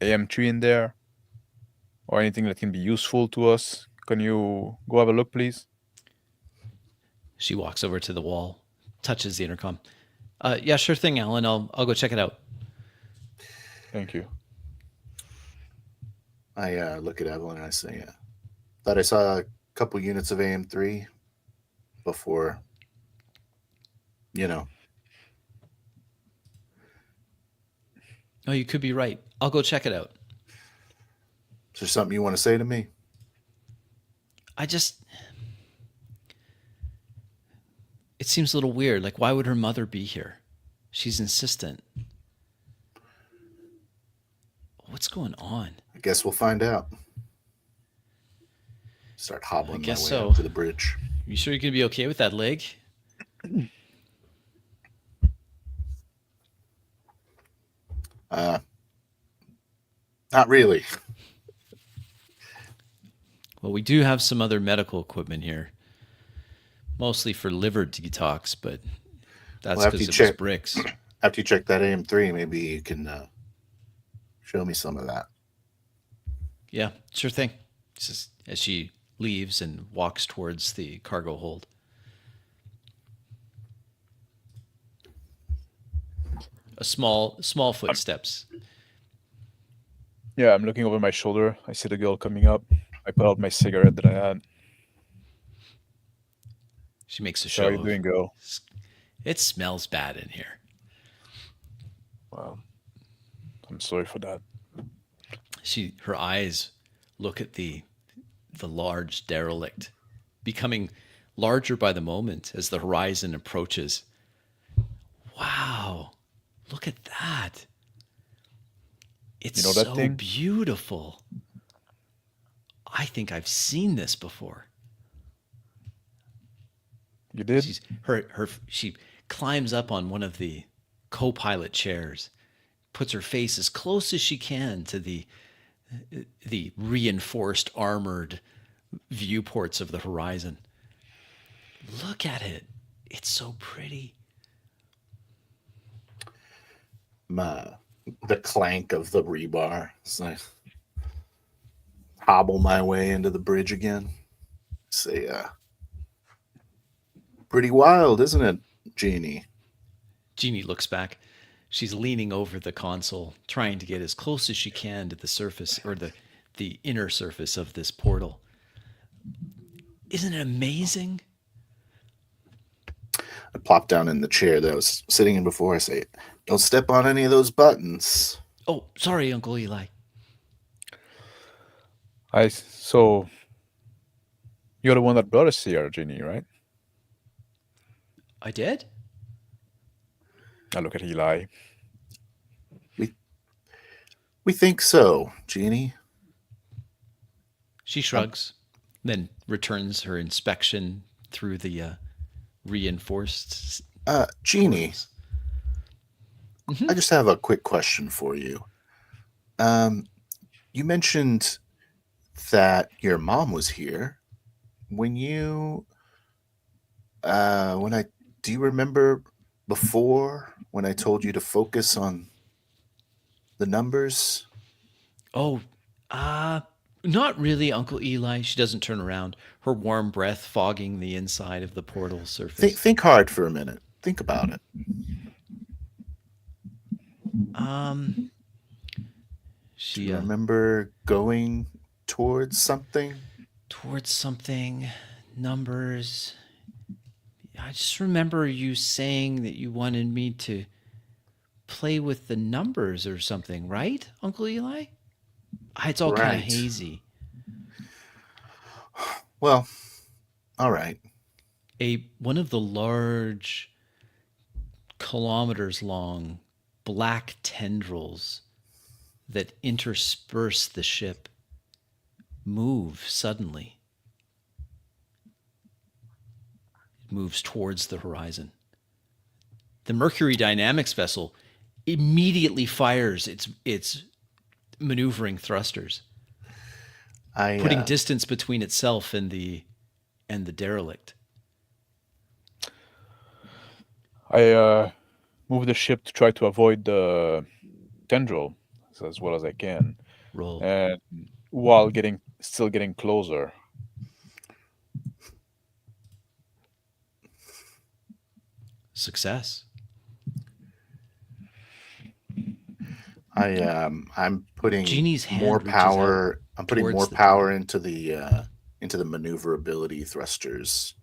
AM3 in there or anything that can be useful to us. Can you go have a look, please? She walks over to the wall, touches the intercom. Yeah, sure thing, Alan. I'll go check it out. Thank you. I look at Evelyn and I say, thought I saw a couple units of AM3 before, you know. Oh, you could be right. I'll go check it out. Is there something you want to say to me? It seems a little weird. Like, why would her mother be here? She's insistent. What's going on? I guess we'll find out. Start I hobbling my way guess so. up to the bridge. You sure you're going to be okay with that leg? Not really. Well, we do have some other medical equipment here. Mostly for liver detox, but that's Well, after because you it was check- bricks. After you check that AM3, maybe you can show me some of that. Yeah, sure thing. Just as she leaves and walks towards the cargo hold. A small footsteps. Yeah, I'm looking over my shoulder. I see the girl coming up. I put out my cigarette that I had. She makes a How show. are you doing, girl? It smells bad in here. Wow. I'm sorry for that. Her eyes look at the large derelict, becoming larger by the moment as the horizon approaches. Wow, look at that. It's You know that so thing? beautiful. I think I've seen this before. You did? She climbs up on one of the co-pilot chairs, puts her face as close as she can to the reinforced armored viewports of the horizon. Look at it. It's so pretty. The clank of the rebar. It's like hobble my way into the bridge again. Say, pretty wild, isn't it, Jeannie? Jeannie looks back. She's leaning over the console, trying to get as close as she can to the surface or the inner surface of this portal. Isn't it amazing? I plop down in the chair that I was sitting in before. I say, don't step on any of those buttons. Oh, sorry, Uncle Eli. So you're the one that brought us here, Ginny, right? I did? I look at Eli. We think so, Jeannie. She shrugs, then returns her inspection through the reinforced. Jeannie, portals. Mhm. I just have a quick question for you. You mentioned that your mom was here. Do you remember before when I told you to focus on the numbers? Oh, not really, Uncle Eli. She doesn't turn around, her warm breath fogging the inside of the portal surface. Think hard for a minute. Think about it. Um, Do she you remember going towards something? towards something, numbers. I just remember you saying that you wanted me to play with the numbers or something, right, Uncle Eli? It's all kind of Right. hazy. Well, all right. One of the large, kilometers long black tendrils that intersperse the ship move suddenly. It moves towards the horizon. The Mercury Dynamics vessel immediately fires its maneuvering thrusters, putting distance between itself and the derelict. I move the ship to try to avoid the tendril as well as I can, Roll. and while still getting closer. Success. I'm putting Jeannie's hand more reaches power. I'm putting towards more the power into the maneuverability thrusters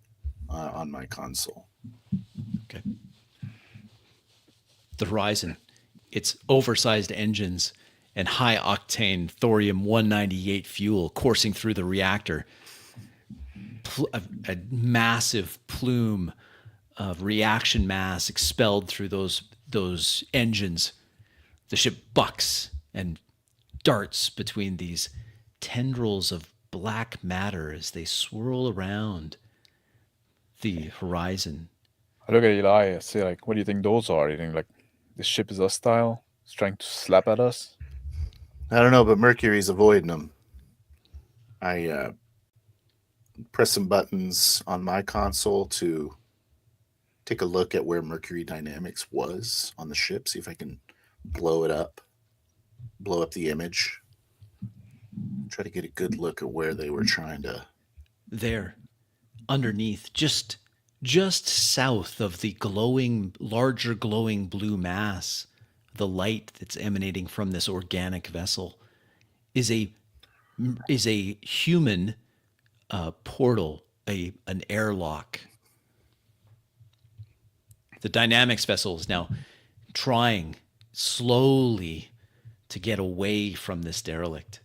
on my console. Okay. The horizon, its oversized engines and high octane thorium 198 fuel coursing through the reactor. A massive plume reaction mass expelled through those engines. The ship bucks and darts between these tendrils of black matter as they swirl around the horizon. I look at Eli. I say, like, what do you think those are? You think like this ship is hostile? It's trying to slap at us? I don't know, but Mercury's avoiding them. I press some buttons on my console to take a look at where Mercury Dynamics was on the ship, see if I can blow it up, blow up the image, try to get a good look at where they were trying to. There, underneath, just south of the larger glowing blue mass, the light that's emanating from this organic vessel, is a human portal, an airlock. The dynamics vessel is now trying slowly to get away from this derelict.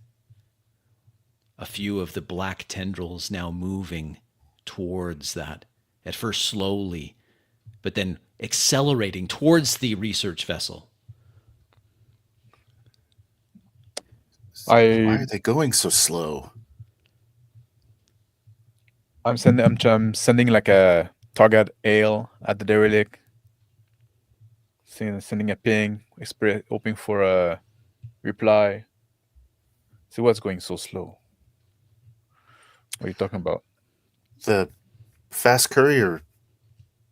A few of the black tendrils now moving towards that, at first slowly, but then accelerating towards the research vessel. Why are they going so slow? I'm sending like a target hail at the derelict. Sending a ping, hoping for a reply. See what's going so slow. What are you talking about? The fast courier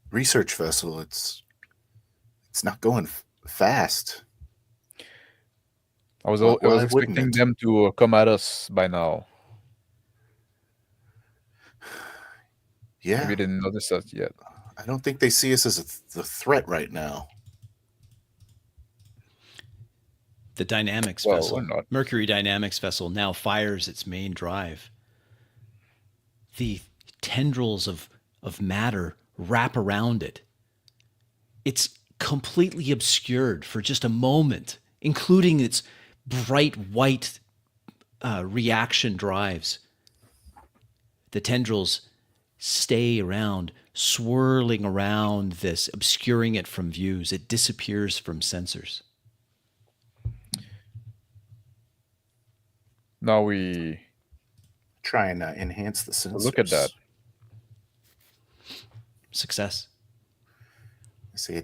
research vessel, it's not going fast. I was Why expecting wouldn't it? them to come at us by now. Yeah, Maybe they didn't notice us yet. I don't think they see us as the threat right now. The dynamics Well, vessel, we're not. Mercury Dynamics vessel, now fires its main drive. The tendrils of matter wrap around it. It's completely obscured for just a moment, including its bright white reaction drives. The tendrils stay around, swirling around this, obscuring it from views. It disappears from sensors. Now we Try and enhance the sensors. look at that. Success. I say,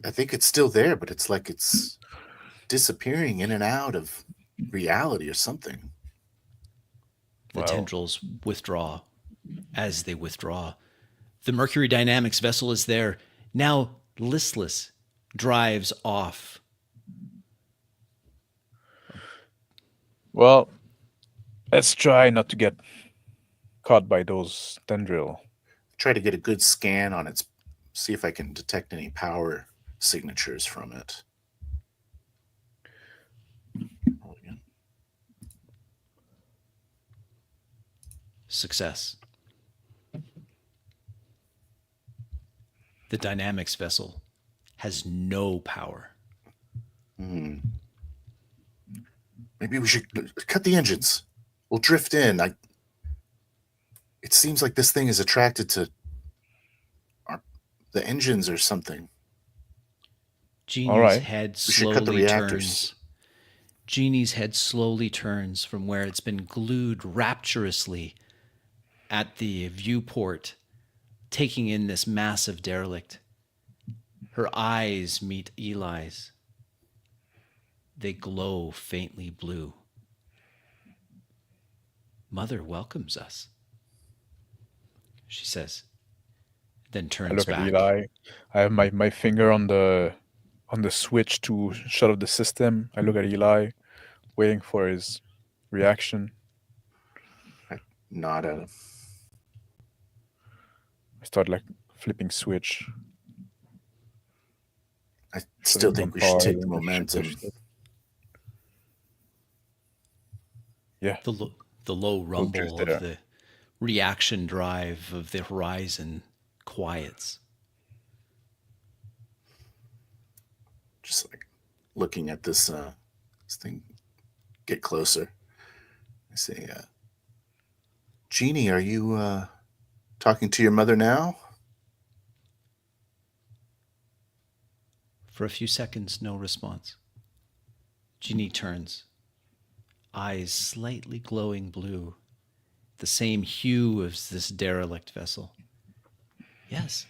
I think it's still there, but it's like it's disappearing in and out of reality or something. The tendrils withdraw. As they withdraw, the Mercury Dynamics vessel is there, now listless, drives off. Well, let's try not to get caught by those tendril. Try to get a good scan on its, see if I can detect any power signatures from it. Roll again. Success. The Dynamics vessel has no power. Maybe we should cut the engines. We'll drift in. It seems like this thing is attracted to the engines or something. Jeannie's head We should cut the slowly reactors. turns. Jeannie's head slowly turns from where it's been glued rapturously at the viewport, taking in this massive derelict. Her eyes meet Eli's. They glow faintly blue. Mother welcomes us, she says, then I turns look back. at Eli. I have my finger on the switch to shut off the system. I look at Eli, waiting for his reaction. I nod at him. I start like flipping switch. I still think we should take the momentum. Yeah. The low rumble drift of the reaction drive of the horizon quiets. Just like looking at this thing get closer. I say, Jeannie, are you talking to your mother now? For a few seconds, no response. Ginny turns, eyes slightly glowing blue, the same hue as this derelict vessel. Yes,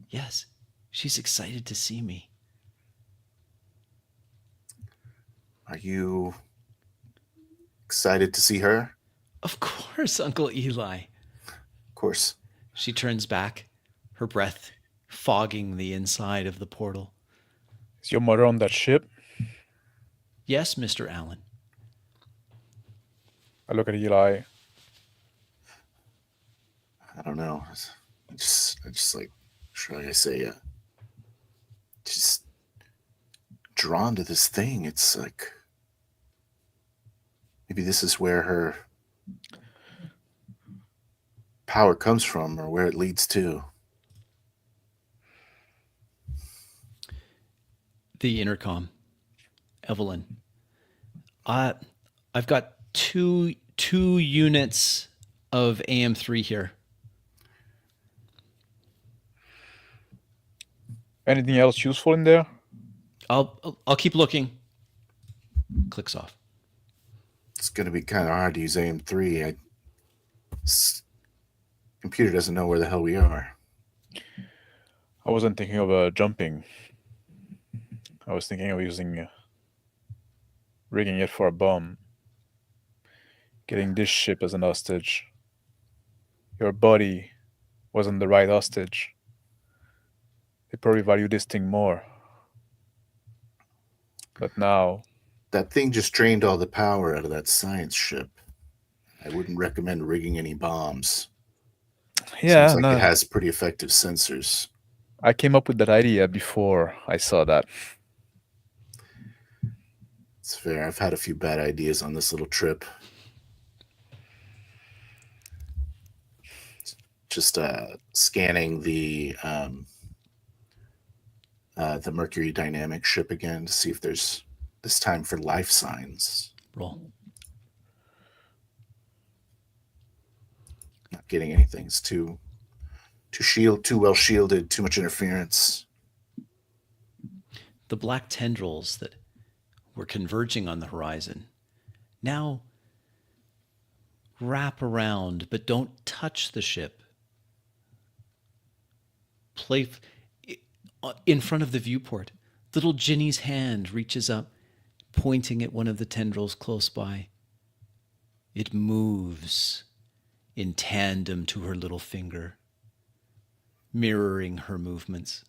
yes, she's excited to see me. Are you excited to see her? Of course, Uncle Eli. Of course. She turns back, her breath fogging the inside of the portal. Is your mother on that ship? Yes, Mr. Allen. I look at Eli. I don't know. I just like, should I say, just drawn to this thing. It's like, maybe this is where her power comes from or where it leads to. The intercom. Evelyn. I've got two units of AM3 here. Anything else useful in there? I'll keep looking. Clicks off. It's going to be kind of hard to use AM3. Computer doesn't know where the hell we are. I wasn't thinking of jumping. I was thinking of using rigging it for a bomb. Getting this ship as an hostage. Your body wasn't the right hostage. They probably value this thing more. But now, That thing just drained all the power out of that science ship. I wouldn't recommend rigging any bombs. yeah, Seems like no, it has pretty effective sensors. I came up with that idea before I saw that. It's fair. I've had a few bad ideas on this little trip. Just scanning the Mercury dynamic ship again to see if there's this time for life signs. Roll. Not getting anything. It's too well shielded, too much interference. The black tendrils that were converging on the horizon now wrap around but don't touch the ship. Play in front of the viewport. Little Ginny's hand reaches up, pointing at one of the tendrils close by. It moves in tandem to her little finger, mirroring her movements.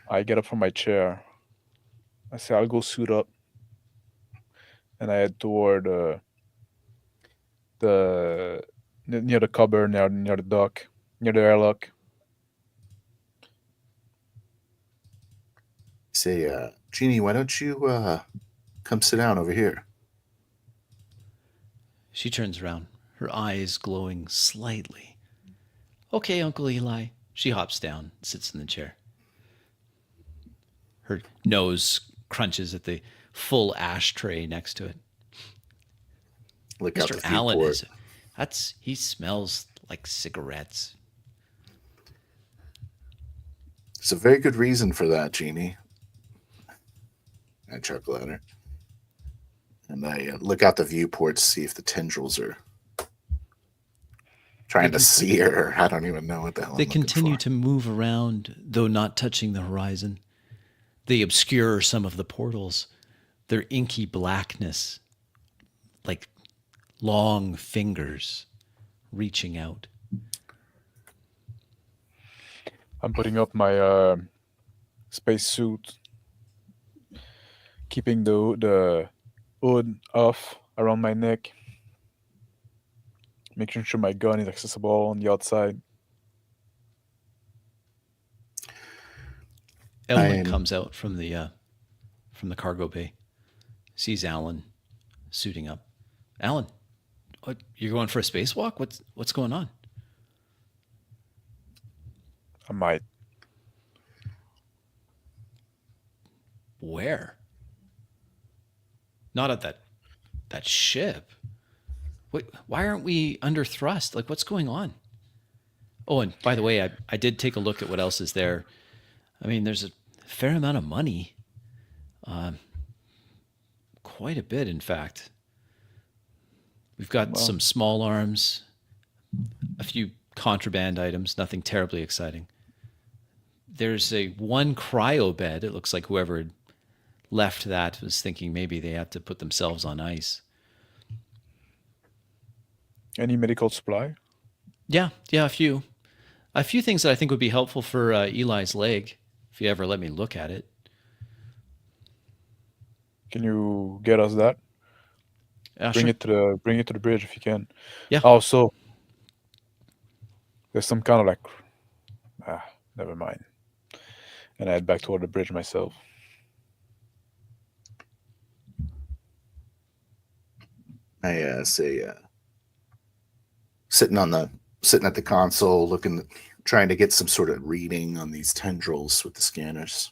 I get up from my chair. I say, I'll go suit up. And I head toward near the cupboard, near the dock, near the airlock. Say, Jeannie, why don't you come sit down over here? She turns around, her eyes glowing slightly. Okay, Uncle Eli. She hops down, sits in the chair. Her nose crunches at the full ashtray next to it. Look out the Mr. Allen viewport. he smells like cigarettes. There's a very good reason for that, Jeannie. I chuckle at her. And I look out the viewport to see if the tendrils are trying to see her. I don't even know what the hell They I'm looking continue for. to move around, though not touching the horizon. They obscure some of the portals, their inky blackness, like long fingers reaching out. I'm putting up my space suit, keeping the hood off around my neck, making sure my gun is accessible on the outside. Evelyn comes out from the cargo bay, sees Alan suiting up. Alan, what, you're going for a spacewalk? What's going on? I might. Where? Not at that ship. Wait, why aren't we under thrust? Like, what's going on? Oh, and by the way, I did take a look at what else is there. I mean, there's a fair amount of money, quite a bit, in fact. We've got Well, some small arms, a few contraband items, nothing terribly exciting. There's a one cryo bed. It looks like whoever had left that was thinking maybe they had to put themselves on ice. any medical supply? Yeah, a few. A few things that I think would be helpful for Eli's leg, if you ever let me look at it. Can you get us that? Sure. Bring it to the bridge if you can. Yeah. Also, there's some kind of like never mind. And I head back toward the bridge myself. I say, sitting at the console, trying to get some sort of reading on these tendrils with the scanners.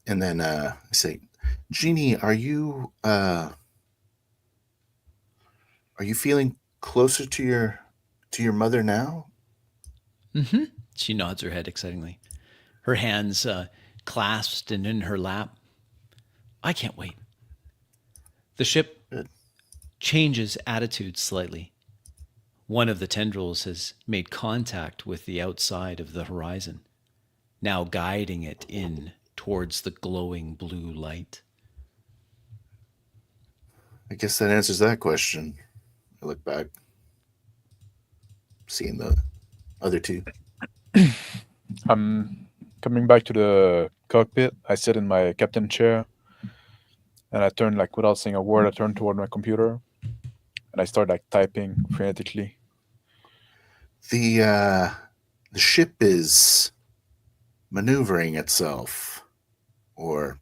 And then I say, Jeannie, are you feeling closer to your mother now? Mm-hmm. She nods her head excitingly. Her hands clasped and in her lap. I can't wait. The ship Good. changes attitude slightly. One of the tendrils has made contact with the outside of the horizon, now guiding it in towards the glowing blue light. I guess that answers that question. I look back, seeing the other two. I'm coming back to the cockpit. I sit in my captain chair, and I turn like without saying a word. I turn toward my computer, and I start like typing frenetically. The ship is maneuvering itself, or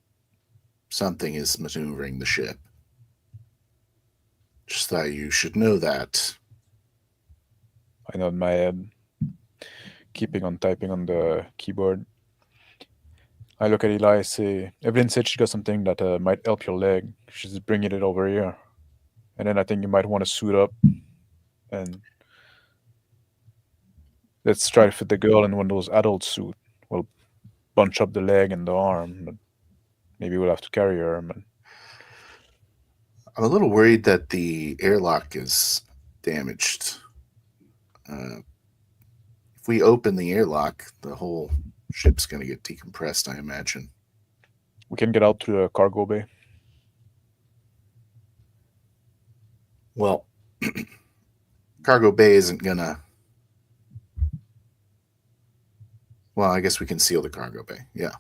something is maneuvering the ship. Just thought you should know that. I nod my head, keeping on typing on the keyboard. I look at Eli. I say, Evelyn said she got something that might help your leg. She's bringing it over here, and then I think you might want to suit up and let's try to fit the girl in one of those adult suit. We'll bunch up the leg and the arm, but maybe we'll have to carry her. But I'm a little worried that the airlock is damaged. If we open the airlock, the whole ship's going to get decompressed, I imagine. we can get out to the cargo bay. Well, cargo bay isn't going to... Well, I guess we can seal the cargo bay. Yeah.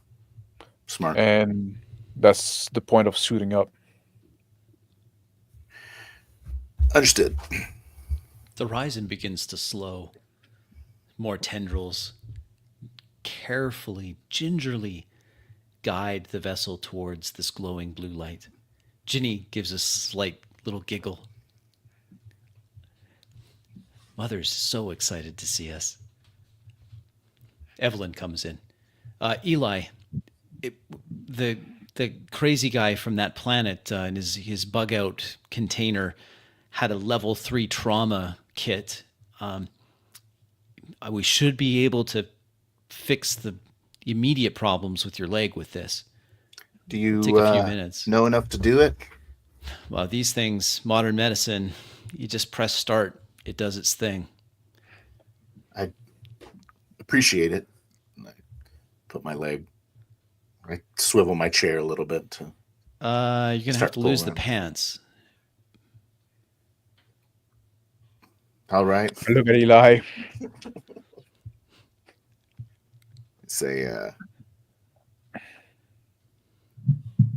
Smart. And that's the point of suiting up. Understood. The horizon begins to slow. More tendrils carefully, gingerly guide the vessel towards this glowing blue light. Ginny gives a slight little giggle. Mother's so excited to see us. Evelyn comes in. Eli, the crazy guy from that planet in his bug out container had a level 3 trauma kit. We should be able to fix the immediate problems with your leg with this. Do you Take a few minutes. know enough to do it? Well, these things, modern medicine, you just press start, it does its thing. I appreciate it. I put my leg... I swivel my chair a little bit to... You're gonna have to lose the pants. All right. I look at Eli. Say,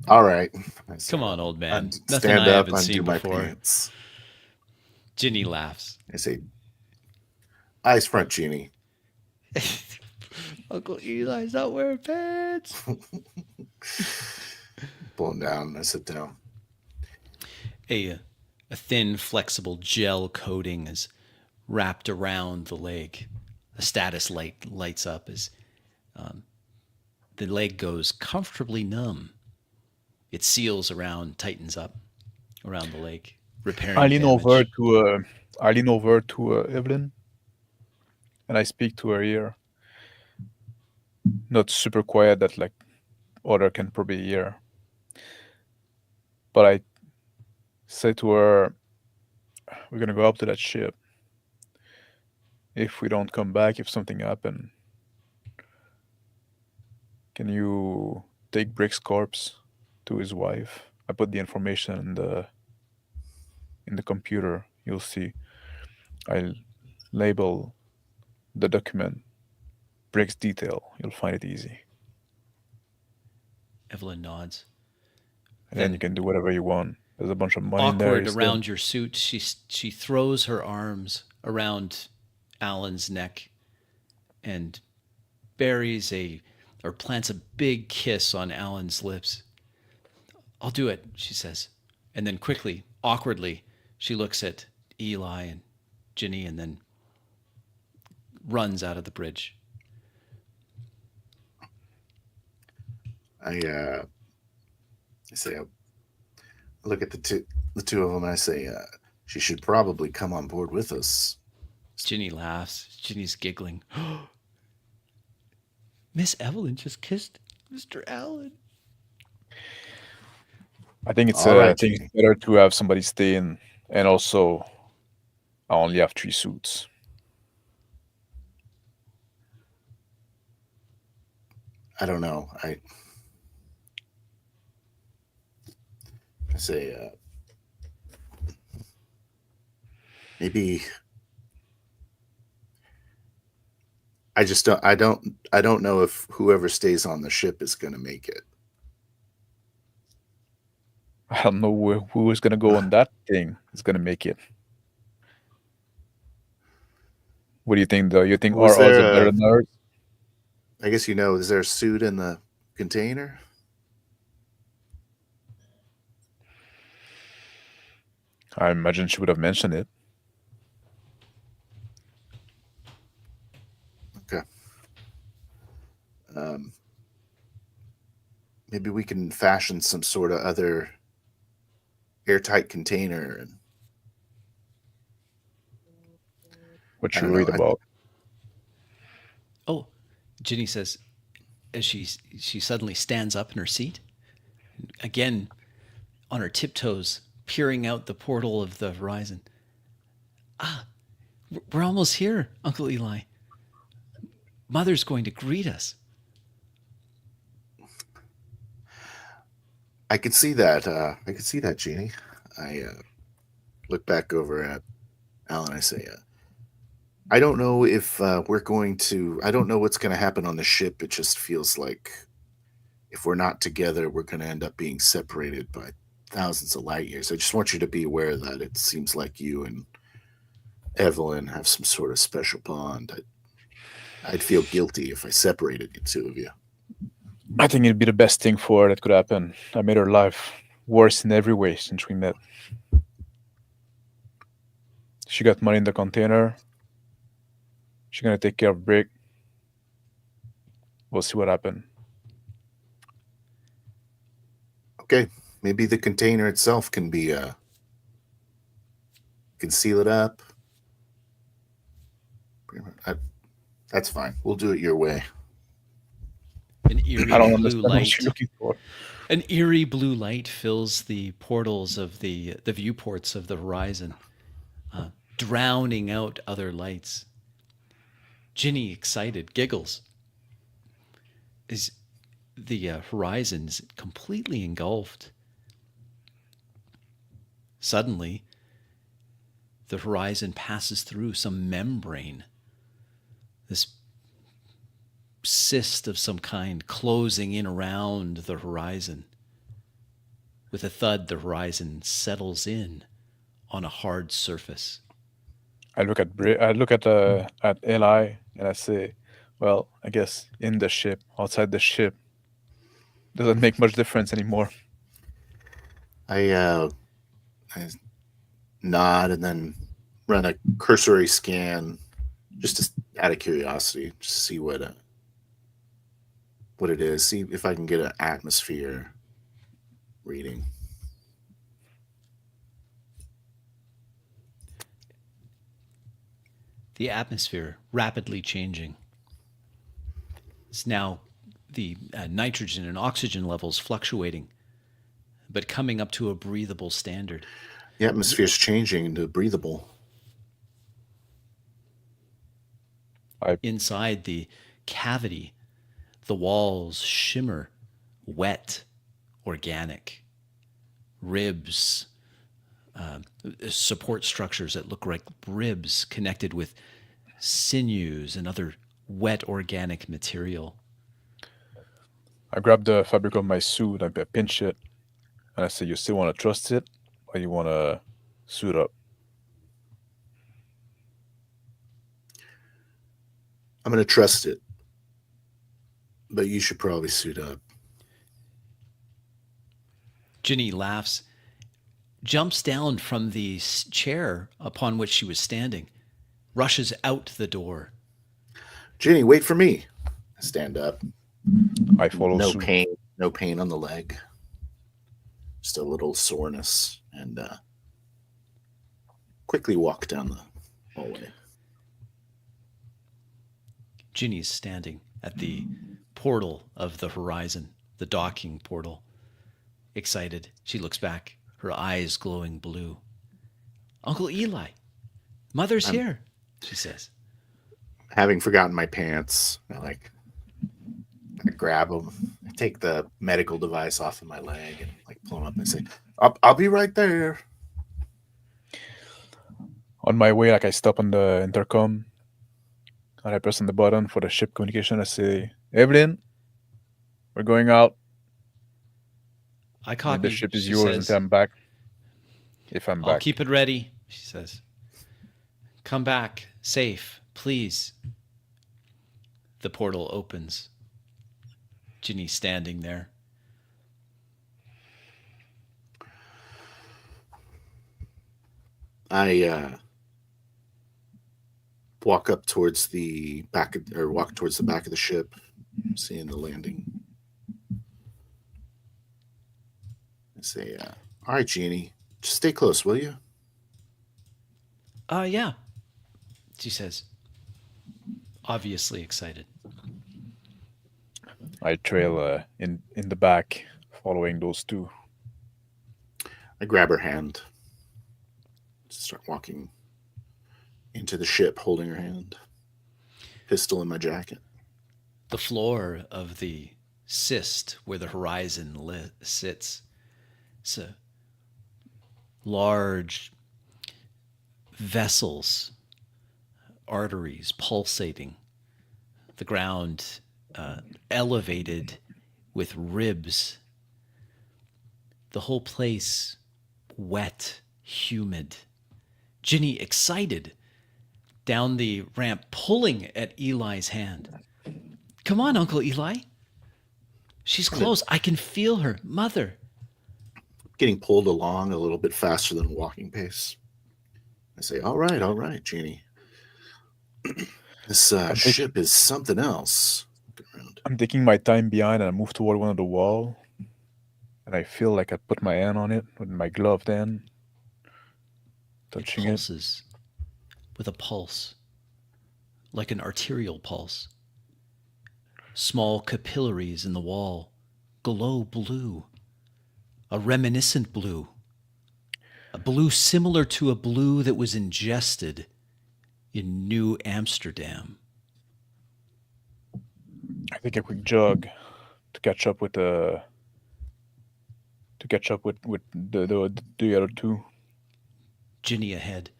all right. Come on, old man. Nothing Stand I up, haven't seen undo my before. pants. Ginny laughs. I say, eyes front, Genie. Uncle Eli's not wearing pants. Pull him down. I sit down. A thin, flexible gel coating is wrapped around the leg. A status light lights up as the leg goes comfortably numb. It seals around, tightens up around the leg, repairing I lean damage. over to Evelyn, and I speak to her ear. not super quiet that like other can probably hear. But I say to her, we're gonna go up to that ship. If we don't come back, if something happen, can you take Brick's corpse to his wife? I put the information in the computer. You'll see. I'll label the document Brick's detail. You'll find it easy. Evelyn nods. And then you Then, can do whatever you want. There's a bunch of money in there. awkward You said. around your suit, she throws her arms around Alan's neck and buries a or plants a big kiss on Alan's lips. I'll do it, she says. And then quickly, awkwardly, she looks at Eli and Ginny and then runs out of the bridge. I say, I look at the two of them, and I say, she should probably come on board with us. Ginny laughs. Ginny's giggling. Miss Evelyn just kissed Mr. Allen. I think it's All right, I think it's better to have somebody stay in, and also I only have 3 suits. I don't know. I say, maybe I just don't. I don't know if whoever stays on the ship is going to make it. I don't know who is gonna go on that thing is gonna make it. What do you think though? You think Was our odds there are better a? than ours? I guess you know. Is there a suit in the container? I imagine she would have mentioned it. Okay. Um, maybe we can fashion some sort of other airtight container, and What I you don't know. worried about? Oh, Ginny says as she suddenly stands up in her seat, again on her tiptoes, peering out the portal of the horizon. Ah, we're almost here, Uncle Eli. Mother's going to greet us. I could see that. I could see that, Jeannie. I look back over at Alan. I say, I don't know if we're going to. I don't know what's going to happen on the ship. It just feels like if we're not together, we're going to end up being separated by thousands of light years. I just want you to be aware that it seems like you and Evelyn have some sort of special bond. I'd feel guilty if I separated the two of you. I think it'd be the best thing for her that could happen. I made her life worse in every way since we met. She got money in the container. She's gonna take care of Brick. We'll see what happens. Okay, maybe the container itself can be can seal it up. That's fine. We'll do it your way. An eerie I don't blue understand what light. you're looking for. An eerie blue light fills the portals of the viewports of the horizon, drowning out other lights. Ginny, excited, giggles. Is the horizon is completely engulfed. Suddenly, the horizon passes through some membrane. This cyst of some kind closing in around the horizon. With a thud, the horizon settles in on a hard surface. I look at I look at Eli and I say, well, I guess in the ship, outside the ship, doesn't make much difference anymore. I nod and then run a cursory scan, just out of curiosity, just see what it is. See if I can get an atmosphere reading. The atmosphere rapidly changing. It's now nitrogen and oxygen levels fluctuating, but coming up to a breathable standard. The atmosphere's changing into breathable. Inside the cavity, the walls shimmer, wet, organic. Ribs, support structures that look like ribs connected with sinews and other wet organic material. I grab the fabric of my suit, I pinch it, and I say, "You still want to trust it, or you want to suit up?" I'm going to trust it, but you should probably suit up. Ginny laughs, jumps down from the chair upon which she was standing, rushes out the door. Ginny, wait for me. I stand up. I follow No suit. pain. No pain on the leg. Just a little soreness, and quickly walk down the hallway. Ginny's standing at the portal of the horizon, the docking portal. Excited, she looks back, her eyes glowing blue. Uncle Eli, Mother's here, she says. Having forgotten my pants, I grab them, I take the medical device off of my leg, and pull them up and say, "I'll be right there." On my way, I stop on the intercom, and I press on the button for the ship communication. I say, "Evelyn, we're going out. I copy. The ship is she yours says, until I'm back. If I'm I'll back." keep it ready, she says. Come back, safe, please. The portal opens. Ginny standing there. I walk towards the back of the ship, seeing the landing. I say, "All right, Jeannie, just stay close, will you?" Yeah, she says, obviously excited. I trail in the back, following those two. I grab her hand, start walking into the ship, holding her hand, pistol in my jacket. The floor of the cyst where the horizon sits, it's a large vessels, arteries pulsating, the ground elevated with ribs, the whole place wet, humid. Ginny excited down the ramp, pulling at Eli's hand. Come on, Uncle Eli. She's close. I can feel her. Mother. Getting pulled along a little bit faster than a walking pace. I say, all right, Jeannie. This ship is something else. I'm taking my time behind, and I move toward one of the wall, and I feel like I put my hand on it with my gloved hand, touching it. Pulses with a pulse, like an arterial pulse. Small capillaries in the wall glow blue, a reminiscent blue, a blue similar to a blue that was ingested in New Amsterdam. I take a quick jog to catch up with the other two. Ginny ahead,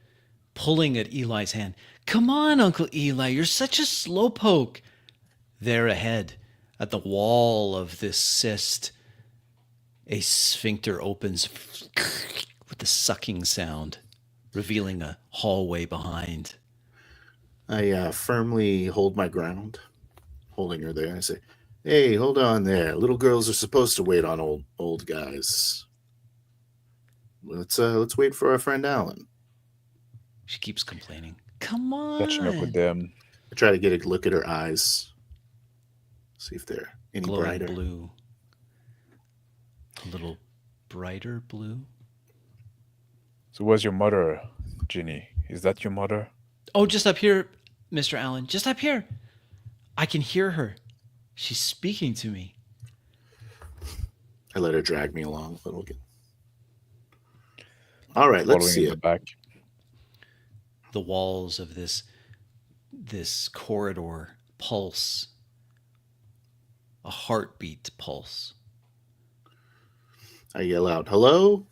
pulling at Eli's hand. Come on, Uncle Eli, you're such a slowpoke. There ahead, at the wall of this cyst, a sphincter opens with a sucking sound, revealing a hallway behind. I firmly hold my ground, holding her there. I say, "Hey, hold on there. Little girls are supposed to wait on old guys. Let's wait for our friend Alan." She keeps complaining. Come on. Catching up with them. I try to get a look at her eyes. See if they're any glowing brighter. Blue. A little brighter blue. So where's your mother, Ginny? Is that your mother? Oh, just up here, Mr. Allen. Just up here. I can hear her. She's speaking to me. I let her drag me along a little bit. All right, let's Following see in the it. back. The walls of this corridor pulse, a heartbeat pulse. I yell out, "Hello!"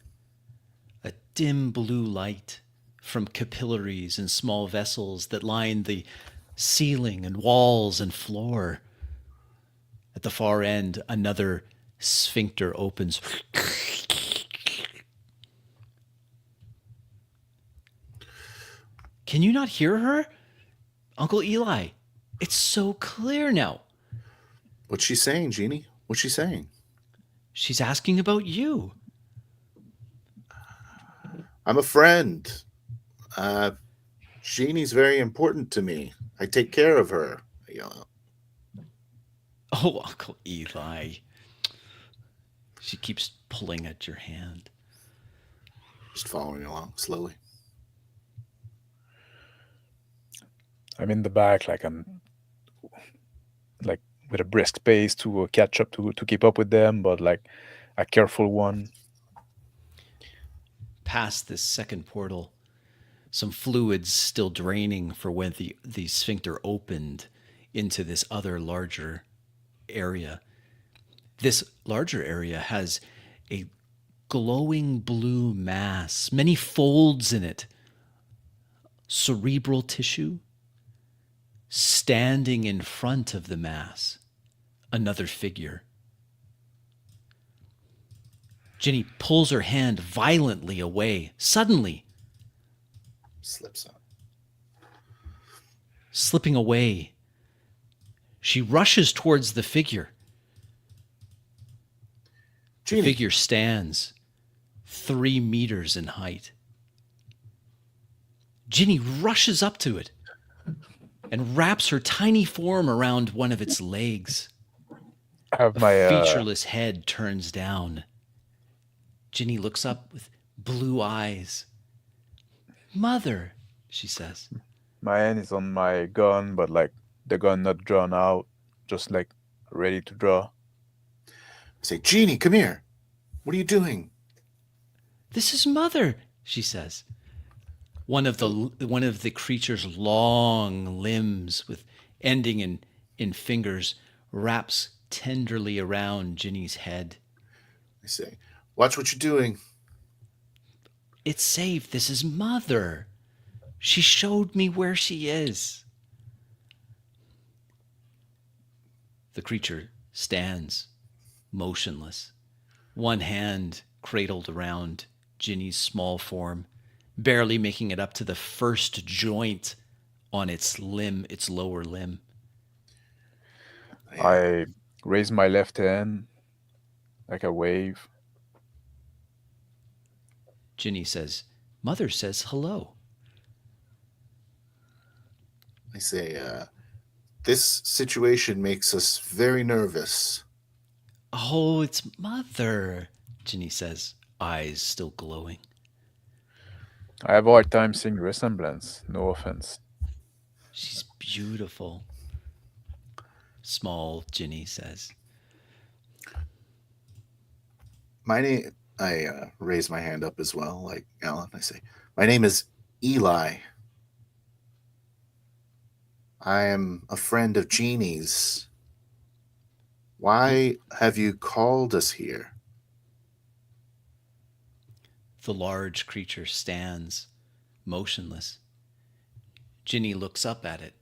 A dim blue light from capillaries and small vessels that line the ceiling and walls and floor. At the far end, another sphincter opens. Can you not hear her? Uncle Eli, it's so clear now. What's she saying, Jeannie? What's she saying? She's asking about you. I'm a friend. Uh, Jeannie's very important to me. I take care of her. I yell out. Oh, Uncle Eli. She keeps pulling at your hand. Just following along slowly. I'm in the back, like I'm like with a brisk pace to catch up to keep up with them, but like a careful one. Past this second portal, some fluids still draining for when the sphincter opened into this other larger area. This larger area has a glowing blue mass, many folds in it, cerebral tissue. Standing in front of the mass, another figure. Ginny pulls her hand violently away, suddenly. Slips on. Slipping away, she rushes towards the figure. The Jeannie. figure stands 3 meters in height. Ginny rushes up to it and wraps her tiny form around one of its legs. I have A my featureless head turns down. Ginny looks up with blue eyes. Mother, she says. my hand is on my gun, but like the gun not drawn out, just like ready to draw. I say, Jeannie, come here. What are you doing? This is Mother, she says. One of the creature's long limbs with ending in fingers wraps tenderly around Ginny's head. I say, watch what you're doing. It's safe. This is Mother. She showed me where she is. The creature stands, motionless, one hand cradled around Ginny's small form, barely making it up to the first joint on its limb, its lower limb. I raise my left hand like a wave. Ginny says, Mother says hello. I say, this situation makes us very nervous. Oh, it's Mother, Ginny says, eyes still glowing. I have a hard time seeing resemblance. No offense. She's beautiful, small Ginny says. My name, I raise my hand up as well, like Alan. I say, my name is Eli. I am a friend of Jeannie's. Why have you called us here? The large creature stands, motionless. Ginny looks up at it,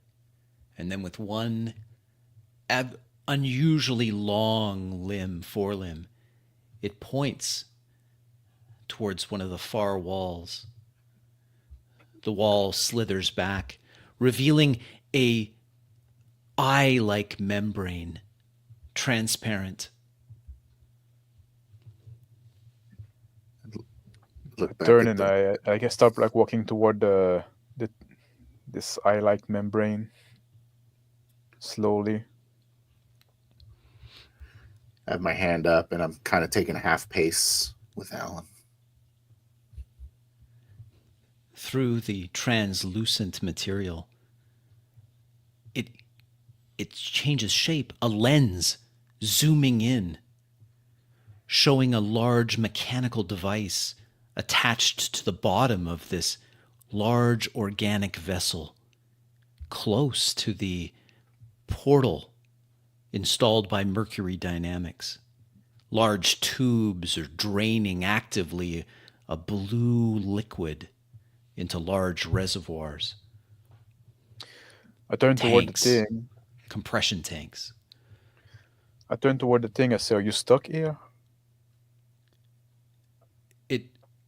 and then with one unusually long forelimb, it points towards one of the far walls. The wall slithers back, revealing a eye-like membrane, transparent. Look back Turn at and the, I can start like walking toward the this eye-like membrane slowly. I have my hand up, and I'm kind of taking a half pace with Alan. Through the translucent material, it it changes shape, a lens zooming in, showing a large mechanical device attached to the bottom of this large organic vessel, close to the portal installed by Mercury Dynamics. Large tubes are draining actively a blue liquid into large reservoirs. I turn toward the Tanks, thing. compression tanks. I turn toward the thing. I say, "Are you stuck here?"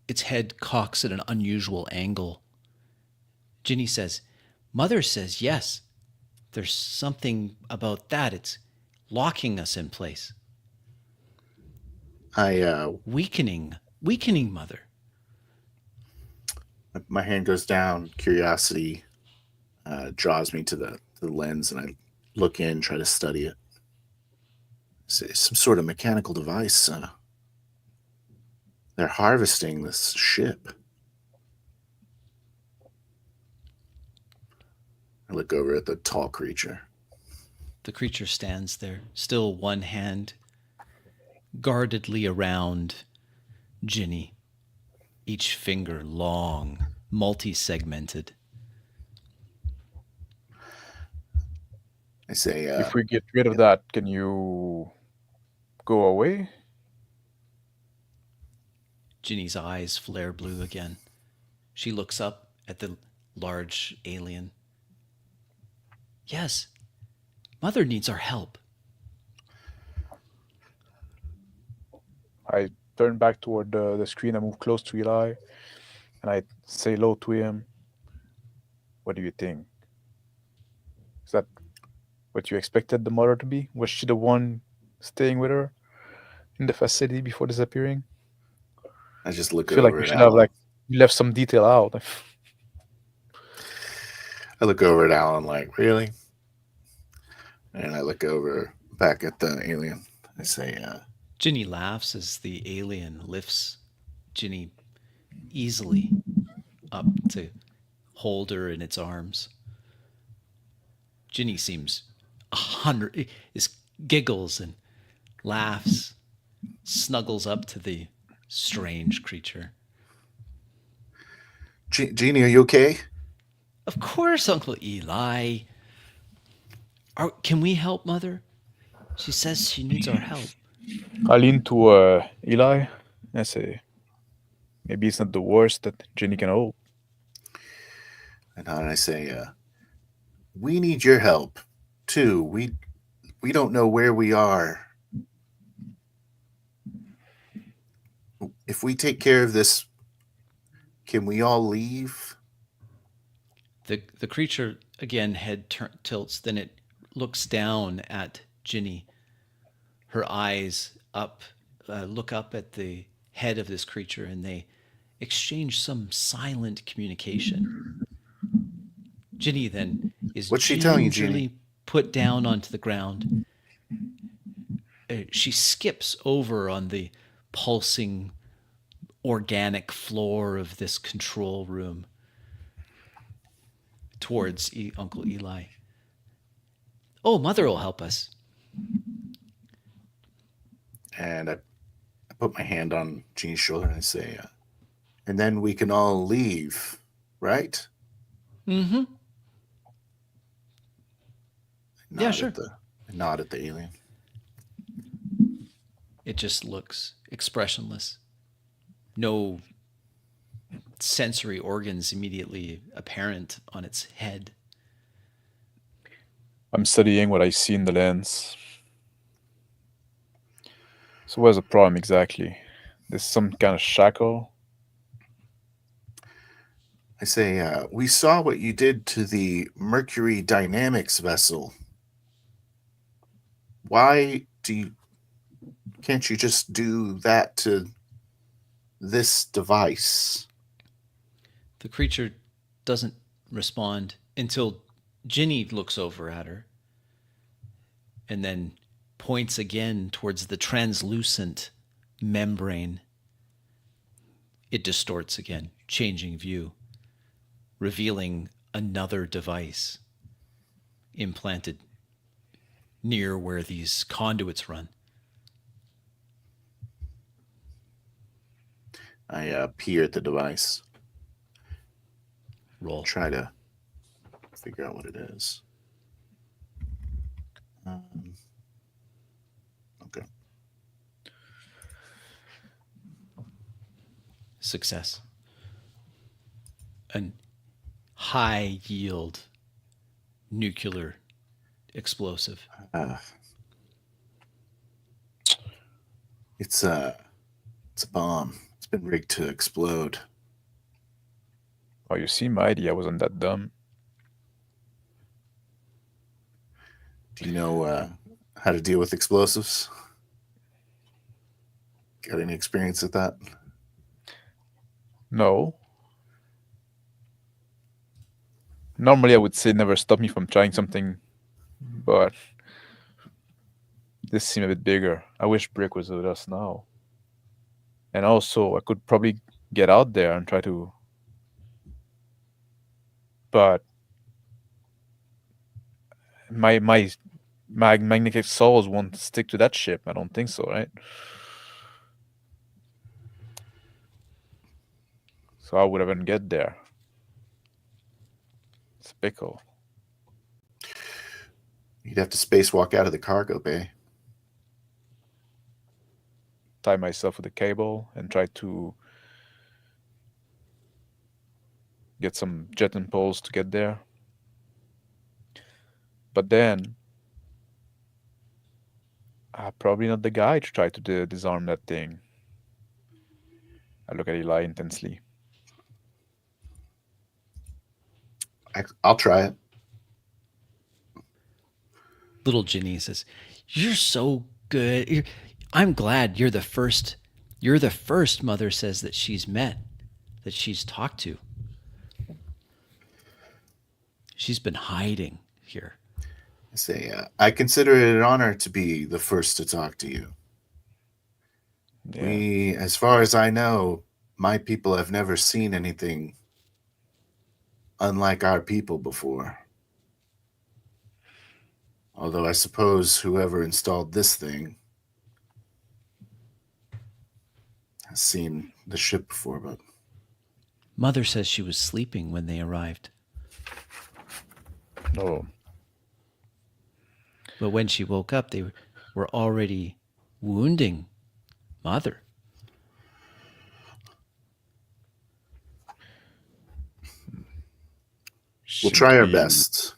Its head cocks at an unusual angle. Ginny says, Mother says yes. There's something about that. It's locking us in place. Weakening, Mother. My hand goes down. Curiosity draws me to the lens, and I look in, try to study it. It's some sort of mechanical device. They're harvesting this ship. I look over at the tall creature. The creature stands there, still one hand guardedly around Ginny, each finger long, multi-segmented. I say, If we get rid of that, can you go away? Ginny's eyes flare blue again. She looks up at the large alien. Yes, Mother needs our help. I turn back toward the screen. I move close to Eli, and I say low to him. What do you think? Is that what you expected the mother to be? Was she the one staying with her in the facility before disappearing? I just look I feel like over you at should have Alan. left some detail out. I look over at Alan like, really? And I look over back at the alien. I say, Ginny laughs as the alien lifts Ginny easily up to hold her in its arms. Ginny seems 100, giggles and laughs, snuggles up to the strange creature. Jeannie, are you okay? Of course, Uncle Eli. Can we help Mother? She says she needs our help. I lean to Eli. I say, maybe it's not the worst that Jenny can hope. And I say, we need your help too. We don't know where we are. If we take care of this, can we all leave? The creature again head tilts, then it looks down at Ginny. Her eyes look up at the head of this creature, and they exchange some silent communication. Ginny then is What's she telling you, gingerly Ginny? put down onto the ground. She skips over on the pulsing organic floor of this control room towards Uncle Eli. Oh, Mother will help us. And I put my hand on Jean's shoulder and I say, and then we can all leave, right? Mm-hmm. Yeah, sure. I nod at the alien. It just looks expressionless. No sensory organs immediately apparent on its head. I'm studying what I see in the lens. So what's the problem exactly? There's some kind of shackle? I say, we saw what you did to the Mercury Dynamics vessel. Why can't you just do that to this device? The creature doesn't respond until Ginny looks over at her and then points again towards the translucent membrane. It distorts again, changing view, revealing another device implanted near where these conduits run. I peer at the device, Roll. try to figure out what it is. Okay. Success. An high yield nuclear explosive. It's a bomb. It's been rigged to explode. Oh, you see, my idea wasn't that dumb. Do you know how to deal with explosives? Got any experience with that? No. Normally, I would say never stop me from trying something, but this seemed a bit bigger. I wish Brick was with us now. And also, I could probably get out there and try to. But my magnetic souls won't stick to that ship. I don't think so, right? So I would even get there. It's a pickle. You'd have to spacewalk out of the cargo bay. Tie myself with a cable and try to get some jet impulse to get there. But then I'm probably not the guy to try to disarm that thing. I look at Eli intensely. I'll try it. Little Ginny says, "You're so good. I'm glad you're the first. You're the first Mother says that she's met, that she's talked to. She's been hiding here." I say, I consider it an honor to be the first to talk to you. Yeah. As far as I know, my people have never seen anything unlike our people before. Although I suppose whoever installed this thing has seen the ship before, but Mother says she was sleeping when they arrived. Oh. But when she woke up, they were already wounding Mother. we'll try our best.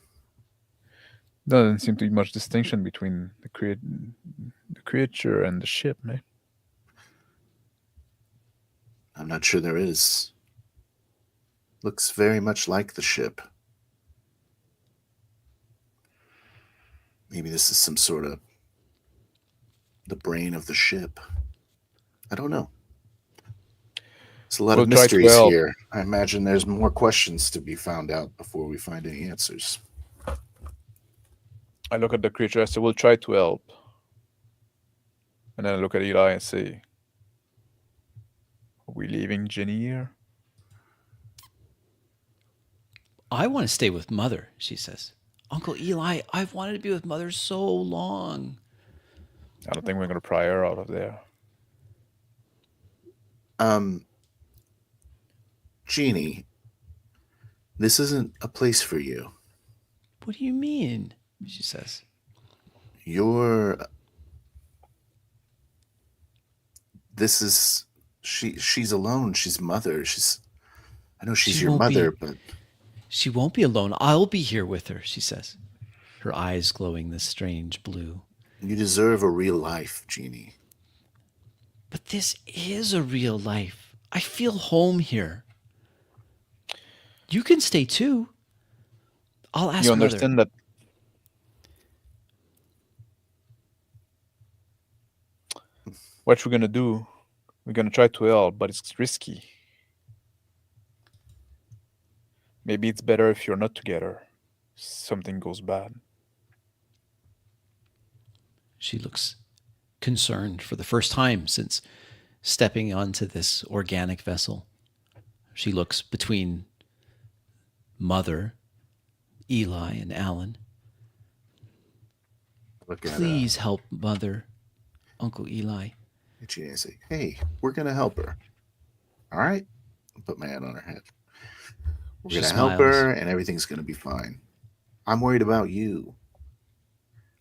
Doesn't seem to be much distinction between the creature and the ship, eh? I'm not sure there is. Looks very much like the ship. Maybe this is some sort of the brain of the ship. I don't know. There's a lot of We'll try to mysteries help. here. I imagine there's more questions to be found out before we find any answers. I look at the creature, I say, we'll try to help. And then I look at Eli and say, are we leaving Jenny here? "I want to stay with Mother," she says. "Uncle Eli, I've wanted to be with Mother so long." I don't think we're going to pry her out of there. Jeannie, this isn't a place for you. "What do you mean?" she says. She's alone. She's Mother. I know she's She your won't be- mother, but "She won't be alone. I'll be here with her," she says, her eyes glowing this strange blue. you deserve a real life, Jeannie. "But this is a real life. I feel home here. You can stay too. I'll ask You Mother." understand that what we're going to do, we're going to try to help, but it's risky. Maybe it's better if you're not together. Something goes bad. She looks concerned for the first time since stepping onto this organic vessel. She looks between Mother, Eli, and Alan. Look at Please help Mother, Uncle Eli. Genie and say, "Hey, we're gonna help her. All right." Put my hand on her head. We're She gonna help smiles. her, and everything's gonna be fine. I'm worried about you.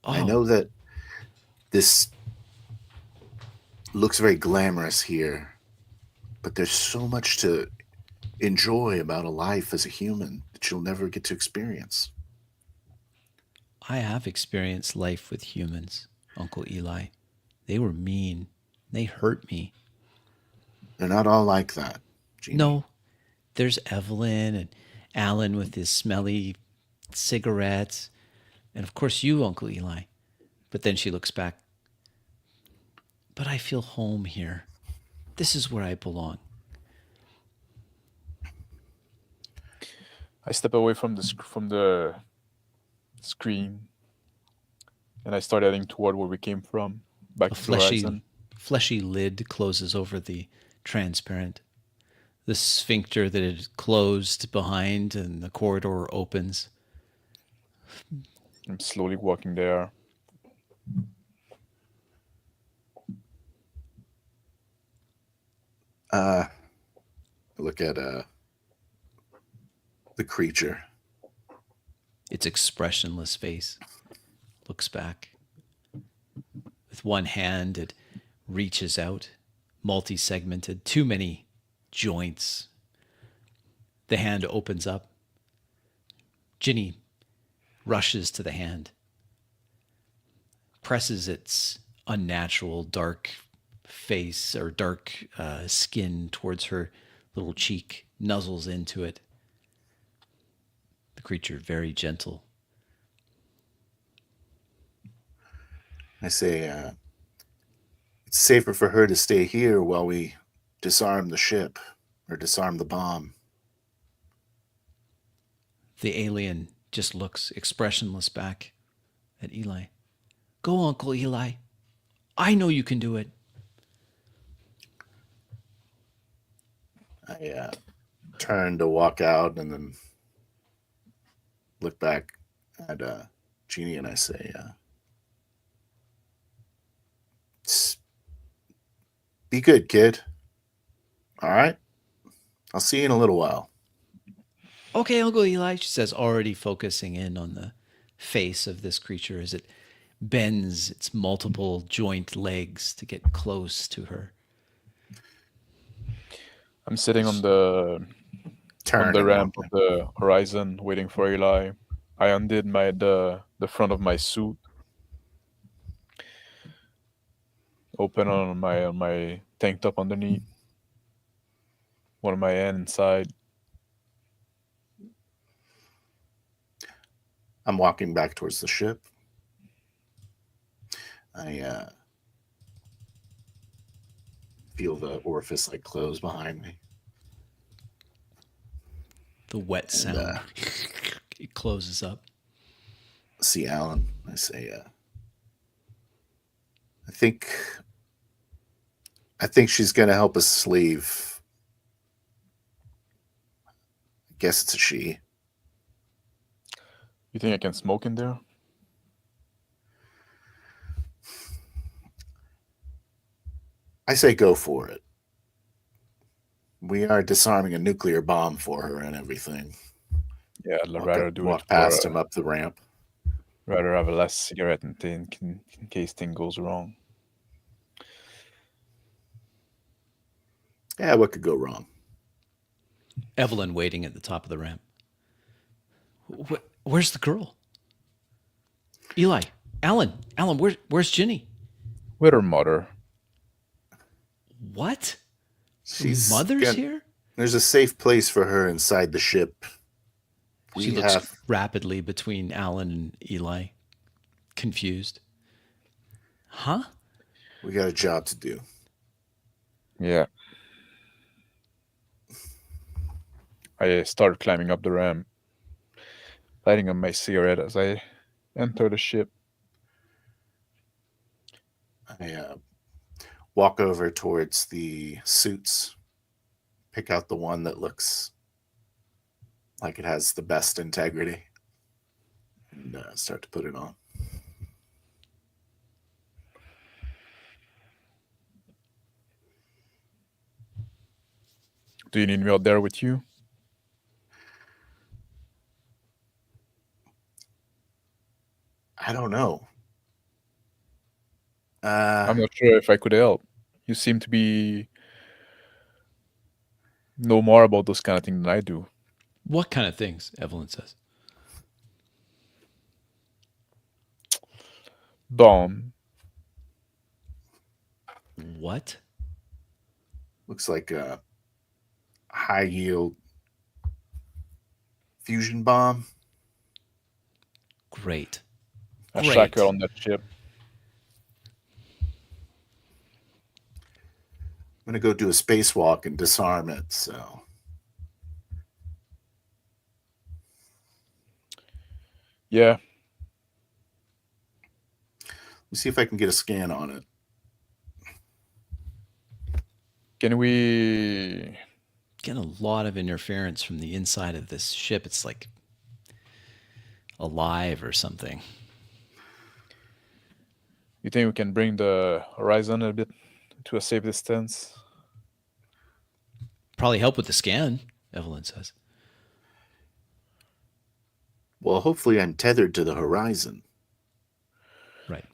I Oh, know that this looks very glamorous here, but there's so much to enjoy about a life as a human that you'll never get to experience. I have experienced life with humans, Uncle Eli. They were mean. They hurt me. They're not all like that, Genie. No, there's Evelyn and Alan with his smelly cigarettes, and of course you, Uncle Eli. But then she looks back. But I feel home here. This is where I belong. I step away from the screen, and I start heading toward where we came from, back A to the horizon. fleshy lid closes over the transparent. The sphincter that had closed behind and the corridor opens. I'm slowly walking there. Uh, Look at the creature. Its expressionless face looks back. With one hand, it reaches out, multi segmented, too many joints. The hand opens up. Ginny rushes to the hand, presses its unnatural dark face or dark skin towards her little cheek, nuzzles into it. The creature very gentle. I say, it's safer for her to stay here while we disarm the ship or disarm the bomb. The alien just looks expressionless back at Eli. Go, Uncle Eli. I know you can do it. I turn to walk out and then look back at Genie and I say, be good, kid. All right? I'll see you in a little while. Okay, Uncle Eli, she says, already focusing in on the face of this creature as it bends its multiple joint legs to get close to her. I'm sitting on the Turn and ramp walk of the horizon, waiting for Eli. I undid the front of my suit, open on my tank top underneath, one of my hand inside. I'm walking back towards the ship. I feel the orifice like close behind me. The wet sound. It closes up. See Alan. I say, I think she's gonna help us leave. I guess it's a she. You think I can smoke in there? I say go for it. We are disarming a nuclear bomb for her and everything. Yeah, I'd rather do it Walk for past him up the ramp. rather have a last cigarette in case thing goes wrong. Yeah, what could go wrong? Evelyn waiting at the top of the ramp. Where's the girl? Eli, Alan, where's Ginny? With her mother. What? She's Mother's got- here? There's a safe place for her inside the ship. She looks rapidly between Alan and Eli, confused. Huh? We got a job to do. Yeah. I start climbing up the ramp, lighting up my cigarette as I enter the ship. I walk over towards the suits, pick out the one that looks like it has the best integrity, and start to put it on. Do you need me out there with you? I don't know. I'm not sure if I could help. You seem to be know more about those kind of things than I do. What kind of things? Evelyn says. Bomb. What? Looks like a high yield fusion bomb. Great. A Great. shackle on that ship. I'm gonna go do a spacewalk and disarm it. So Yeah. let me see if I can get a scan on it. Can we? Getting a lot of interference from the inside of this ship. It's like alive or something. You think we can bring the horizon a bit to a safe distance? Probably help with the scan, Evelyn says. Well, hopefully I'm tethered to the horizon. Right.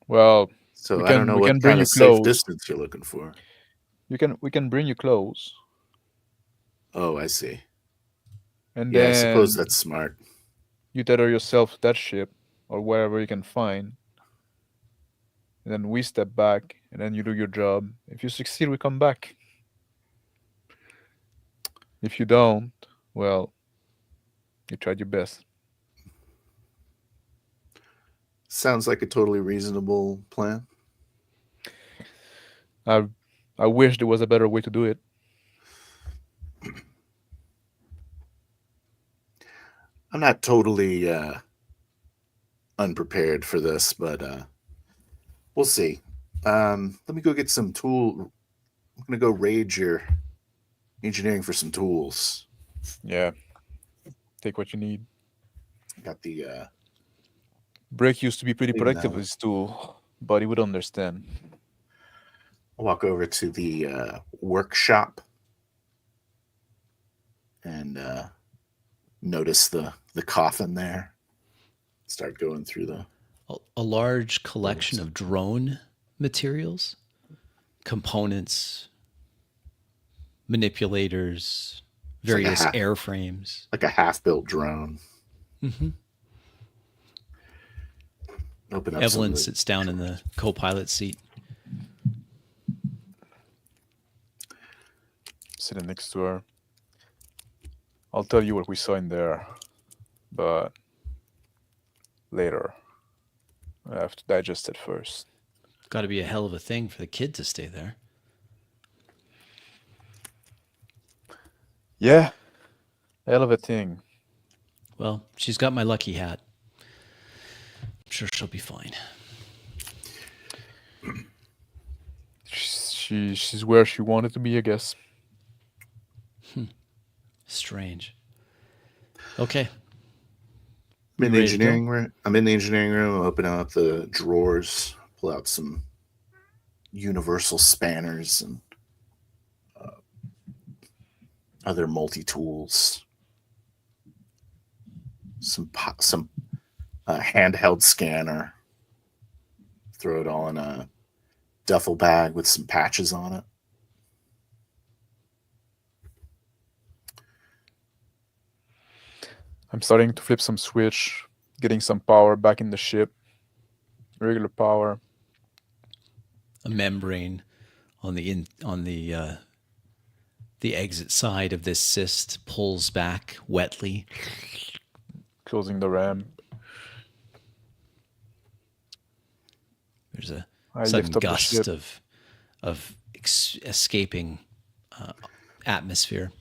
Well, So I don't know we can what bring kind you of safe close. distance you're looking for. We can bring you close, Oh, I see. and Yeah, I suppose then that's smart. you tether yourself to that ship or wherever you can find, and then we step back, and then you do your job. If you succeed, we come back. If you don't, well, you tried your best. Sounds like a totally reasonable plan. I I wish there was a better way to do it. I'm not totally unprepared for this, but we'll see. Let me go get some tool. I'm gonna go raid your engineering for some tools. Yeah, take what you need. Got the Brick used to be pretty Even productive though- with his tool, but he would understand. I'll walk over to the workshop and notice the coffin there. Start going through the A large collection of drone materials, components, manipulators, It's like a various half- airframes. like a half-built drone. Mm-hmm. Open up Evelyn some of the, sits down in the co-pilot seat. Sitting next to her. I'll tell you what we saw in there, but later. I have to digest it first. Got to be a hell of a thing for the kid to stay there. Yeah, hell of a thing. Well, she's got my lucky hat. I'm sure she'll be fine. She's where she wanted to be, I guess. Strange. Okay. I'm in the ready to go? engineering room. I'm in the engineering room. I'm opening up the drawers, pull out some universal spanners and other multi-tools. Some handheld scanner. Throw it all in a duffel bag with some patches on it. I'm starting to flip some switch, getting some power back in the ship. Regular power. A membrane on the the exit side of this cyst pulls back wetly. Closing the RAM. There's a I sudden lift up the gust ship. of escaping atmosphere.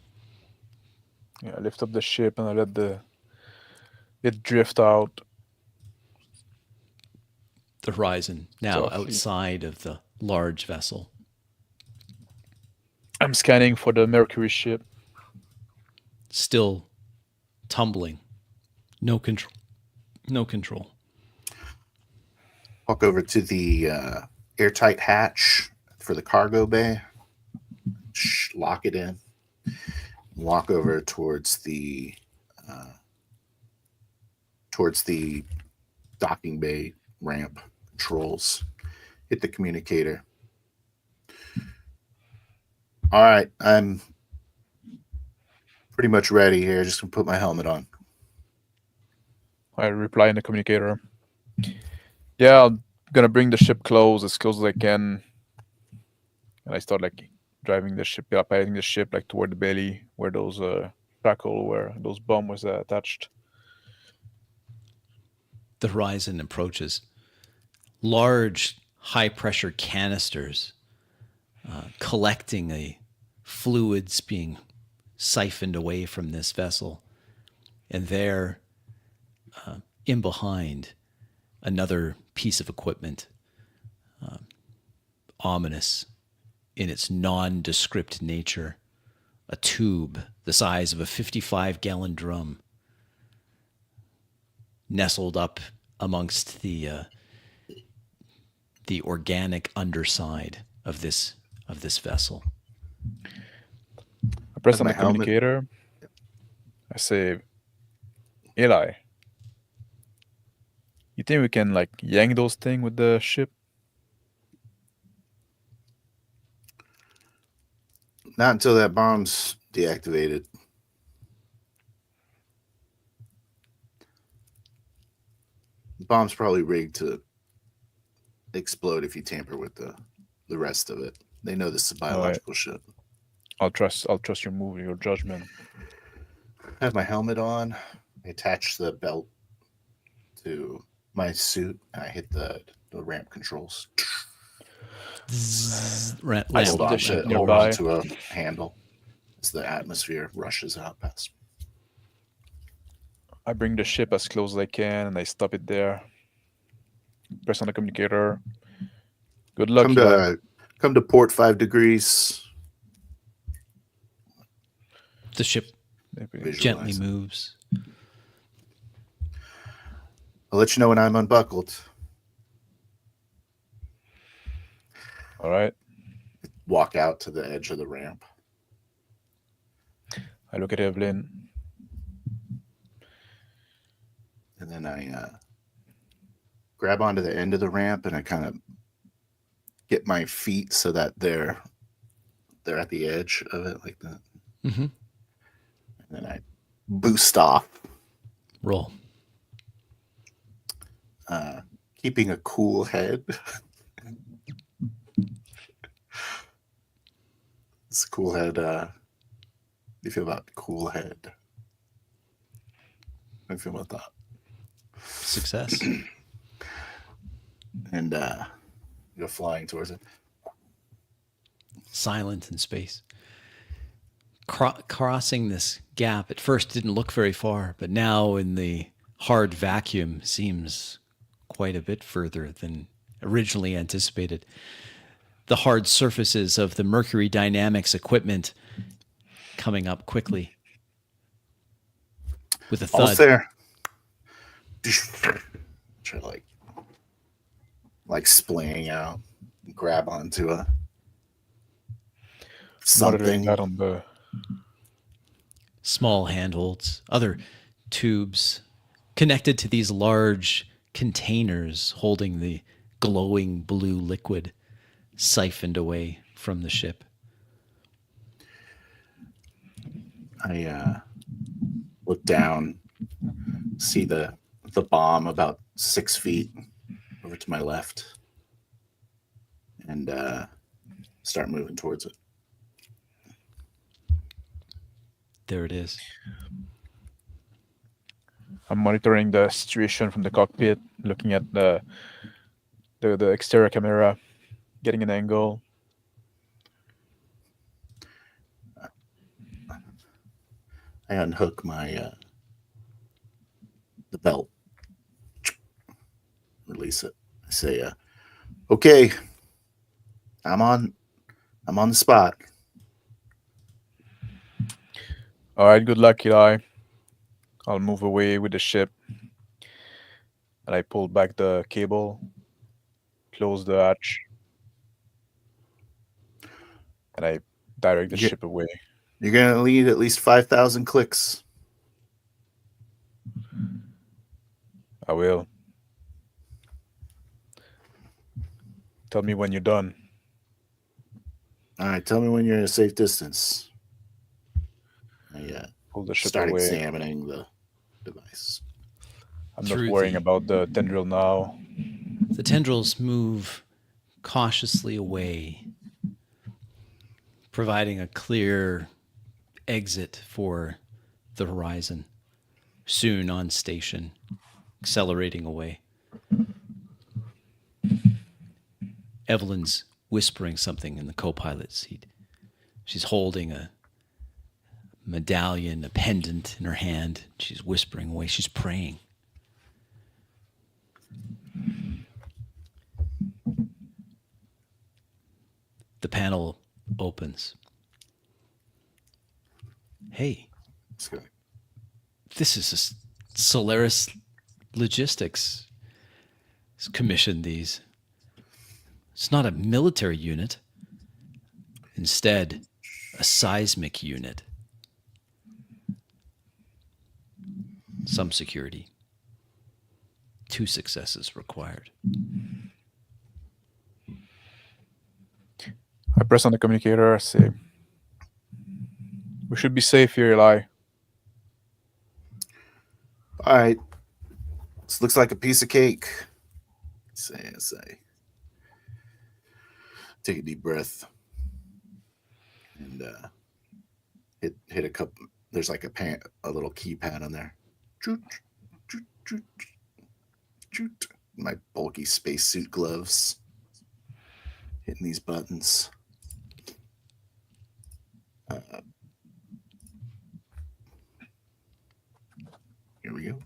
Yeah, I lift up the ship and I let it drift out. The horizon now Softly. outside of the large vessel. I'm scanning for the Mercury ship. Still tumbling. No control. No control. Walk over to the airtight hatch for the cargo bay. Lock it in. walk over uh, towards the docking bay ramp controls. Hit the communicator. All right, I'm pretty much ready here. Just gonna put my helmet on. I reply in the communicator. Yeah, I'm gonna bring the ship as close as I can, and I start like driving the ship, piloting the ship like toward the belly where those shackle, where those bomb was attached. The horizon approaches. Large, high pressure canisters collecting a fluids being siphoned away from this vessel. And there, in behind, another piece of equipment, ominous in its nondescript nature, a tube the size of a 55-gallon drum, nestled up amongst the organic underside of this vessel. I press Has on my the helmet- communicator. I say, Eli, you think we can like yank those thing with the ship? Not until that bomb's deactivated. The bomb's probably rigged to explode if you tamper with the rest of it. They know this is a All right. biological ship. I'll trust your move, your judgment. I have my helmet on. I attach the belt to my suit, and I hit the ramp controls. Lamp I Hold see the on, ship hold nearby. on to a handle as the atmosphere rushes out past. I bring the ship as close as I can and I stop it there. Press on the communicator. Good luck, Eli. Come to port 5 degrees. The ship Maybe. gently Visualize. moves. I'll let you know when I'm unbuckled. All right. Walk out to the edge of the ramp. I look at Evelyn. And then I grab onto the end of the ramp and I kind of get my feet so that they're at the edge of it like that. Mm-hmm. And then I boost off, Roll. keeping a cool head. It's a cool head. How do you feel about cool head? How do you feel about that? Success. And go flying towards it. Silent in space. Crossing this gap at first didn't look very far, but now in the hard vacuum seems quite a bit further than originally anticipated. The hard surfaces of the mercury dynamics equipment coming up quickly with a thud. Almost there. Try like splaying out, grab onto a Monitoring something. that on the. Small handholds, other tubes connected to these large containers holding the glowing blue liquid siphoned away from the ship. I look down, see the bomb about 6 feet over to my left, and start moving towards it. There it is. I'm monitoring the situation from the cockpit, looking at the exterior camera, getting an angle. I unhook my the belt, release it. I say, "Okay, I'm on the spot." All right, good luck, Eli. I'll move away with the ship. And I pull back the cable, close the hatch, and I direct the Yeah. ship away. You're going to need at least 5,000 clicks. I will. Tell me when you're done. All right, tell me when you're in a safe distance. Pull the ship Start away. examining the device. I'm not Through worrying the- about the tendril now. The tendrils move cautiously away, providing a clear exit for the horizon. Soon on station, accelerating away. Evelyn's whispering something in the co-pilot seat. She's holding a medallion, a pendant in her hand. She's whispering away. She's praying. The panel opens. Hey, It's good. this is Solaris Logistics. It's commissioned these. It's not a military unit. Instead, a seismic unit. Some security. 2 successes required. I press on the communicator. I say, we should be safe here, Eli. All right. This looks like a piece of cake. Say. Take a deep breath. And hit a couple. There's like a little keypad on there. Choot, choot, choot, choot. My bulky spacesuit gloves. Hitting these buttons. Here we go.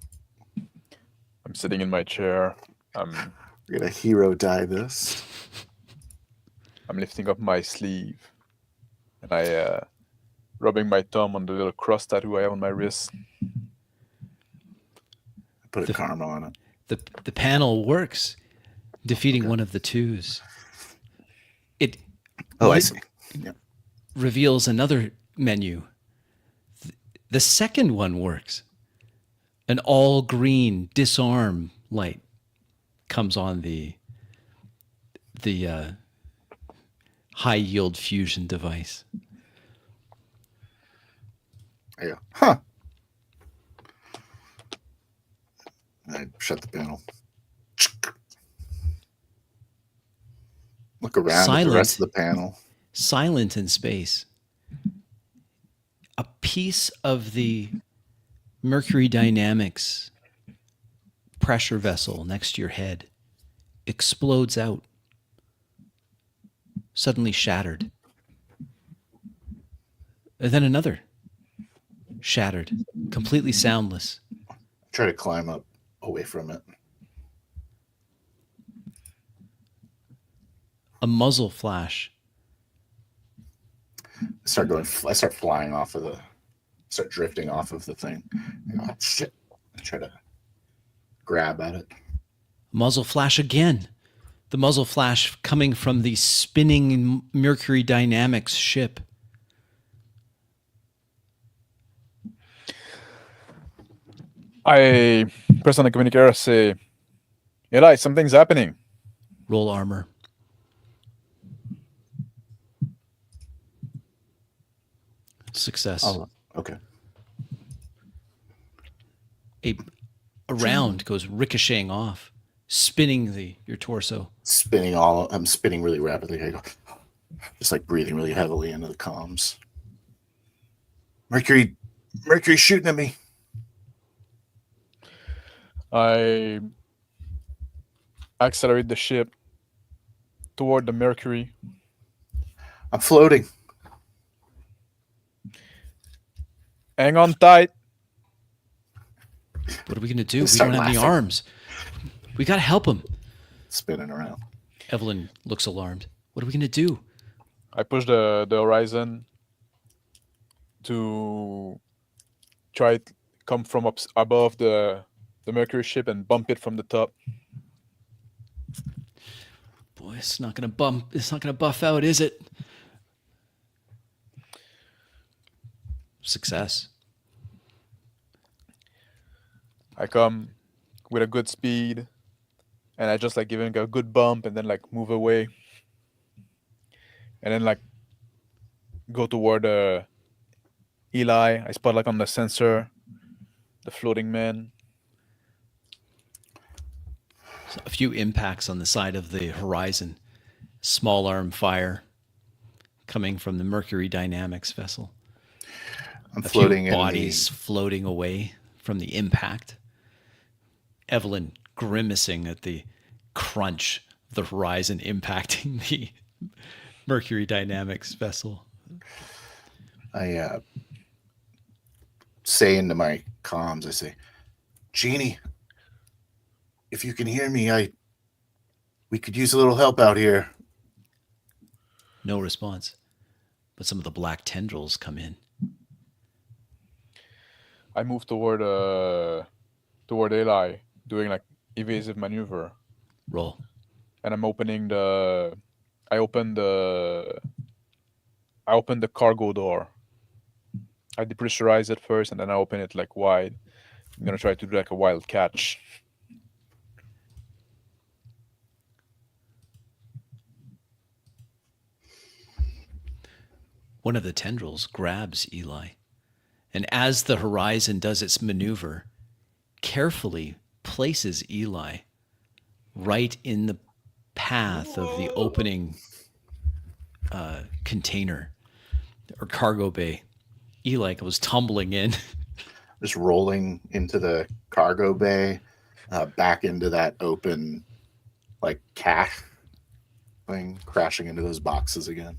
I'm sitting in my chair. I'm We're gonna hero die this. lifting up my sleeve, and I rubbing my thumb on the little cross tattoo I have on my wrist. Put a karma on it. The panel works, defeating one of the 2s. It I see. Yeah. reveals another menu. The second one works. An all green disarm light comes on the high yield fusion device. Yeah. Huh. I shut the panel. Look around at the rest of the panel. Silent in space. A piece of the Mercury Dynamics pressure vessel next to your head explodes out, suddenly shattered. And then another, shattered, completely soundless. Try to climb up away from it. A muzzle flash. I start flying off of start drifting off of the thing. Oh, shit. I try to grab at it. Muzzle flash again. The muzzle flash coming from the spinning Mercury Dynamics ship. I press on the communicator. Say, Eli, something's happening. Roll armor. Success. Oh, okay. A round goes ricocheting off, spinning your torso. I'm spinning really rapidly. I go, just like breathing really heavily into the comms. Mercury's shooting at me. I accelerate the ship toward the Mercury. I'm floating. Hang on tight. What are we going to do? We Start don't have any laughing. arms. We got to help him. Spinning around. Evelyn looks alarmed. What are we going to do? I push the horizon to try to come from above the Mercury ship and bump it from the top. Boy, it's not going to buff out, is it? success. I come with a good speed, and I just like give him a good bump, and then like move away, and then like go toward Eli. I spot like on the sensor, the floating man. So a few impacts on the side of the horizon. Small arm fire coming from the Mercury Dynamics vessel. I'm A floating few in bodies floating away from the impact. Evelyn grimacing at the crunch of the horizon impacting the Mercury Dynamics vessel. I say into my comms, I say, Jeannie, if you can hear me, we could use a little help out here. No response. But some of the black tendrils come in. I move toward Eli, doing like evasive maneuver, Roll. and I'm opening the. I open the cargo door. I depressurize it first, and then I open it like wide. I'm gonna try to do like a wild catch. One of the tendrils grabs Eli, and as the horizon does its maneuver, carefully places Eli right in the path of the opening container or cargo bay. Eli goes tumbling in. Just rolling into the cargo bay, back into that open, like cache thing, crashing into those boxes again.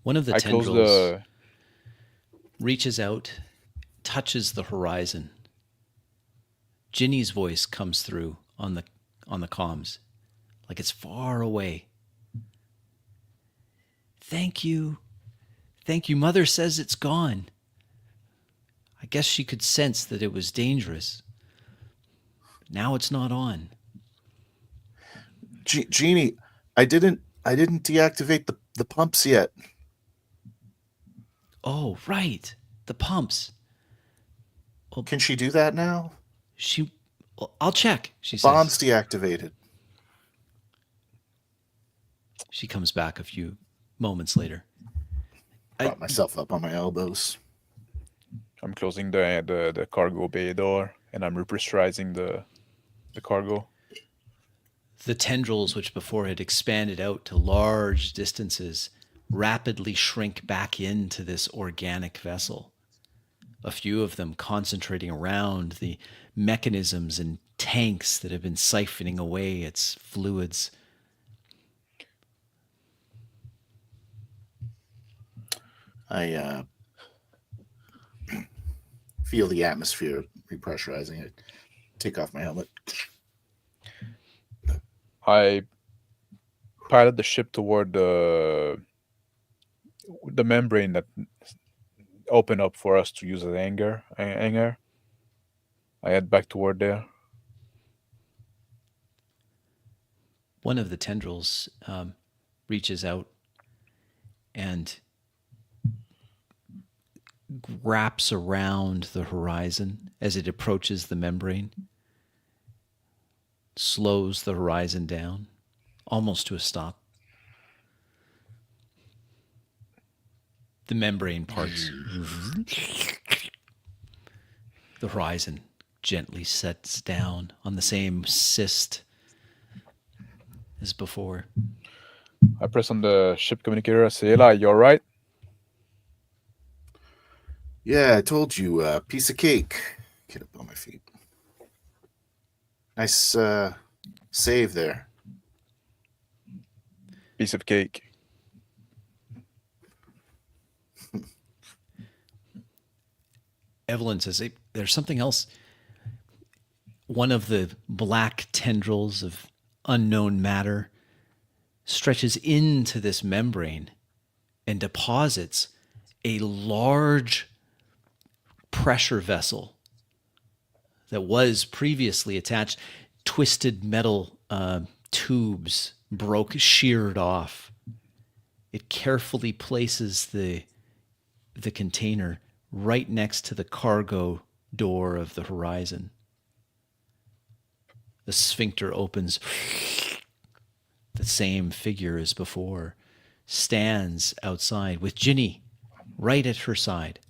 One of the I close tendrils reaches out, touches the horizon. Ginny's voice comes through on the comms, like it's far away. Thank you. Thank you. Mother says it's gone. I guess she could sense that it was dangerous. Now it's not on. Jeannie, I didn't deactivate the pumps yet. Oh, right. The pumps. Can she do that now? I'll check, she says. Bomb's deactivated. She comes back a few moments later. Brought myself up on my elbows. I'm closing the cargo bay door, and I'm repressurizing the cargo. The tendrils, which before had expanded out to large distances, rapidly shrink back into this organic vessel. A few of them concentrating around the mechanisms and tanks that have been siphoning away its fluids. I feel the atmosphere repressurizing it. Take off my helmet. I pilot the ship toward the membrane that opened up for us to use as hangar. I head back toward there. One of the tendrils reaches out and wraps around the horizon as it approaches the membrane, slows the horizon down, almost to a stop. The membrane parts. The horizon gently sets down on the same cyst as before. I press on the ship communicator. I say, Eli, you all right? Yeah, I told you, piece of cake. Get up on my feet. Nice save there. Piece of cake. Evelyn says, hey, there's something else. One of the black tendrils of unknown matter stretches into this membrane and deposits a large pressure vessel that was previously attached. Twisted metal tubes sheared off. It carefully places the container right next to the cargo door of the Horizon. The sphincter opens. The same figure as before stands outside with Ginny right at her side,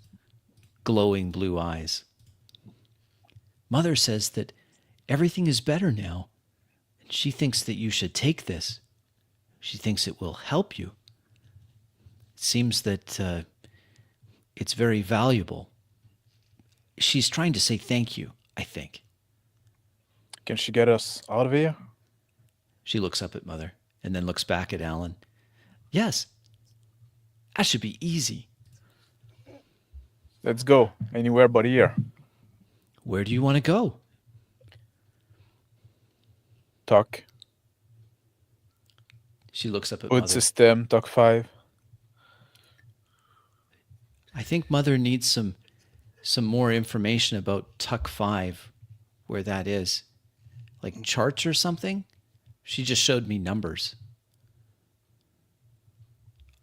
glowing blue eyes. Mother says that everything is better now, and she thinks that you should take this. She thinks it will help you. It seems that it's very valuable. She's trying to say thank you, I think. Can she get us out of here? She looks up at Mother and then looks back at Alan. Yes, that should be easy. Let's go. Anywhere but here. Where do you want to go? Talk. She looks up at Hood Mother. system, Talk 5. I think Mother needs some more information about Tuck 5, where that is. Like charts or something? She just showed me numbers.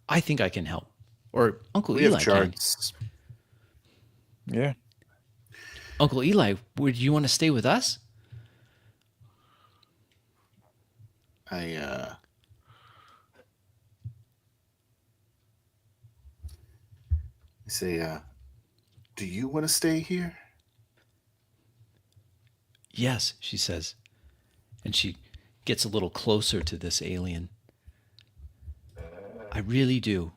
I think I can help. Or Uncle We Eli have charts. Yeah. Uncle Eli, would you want to stay with us? I say, do you want to stay here? Yes, she says. And she gets a little closer to this alien. I really do.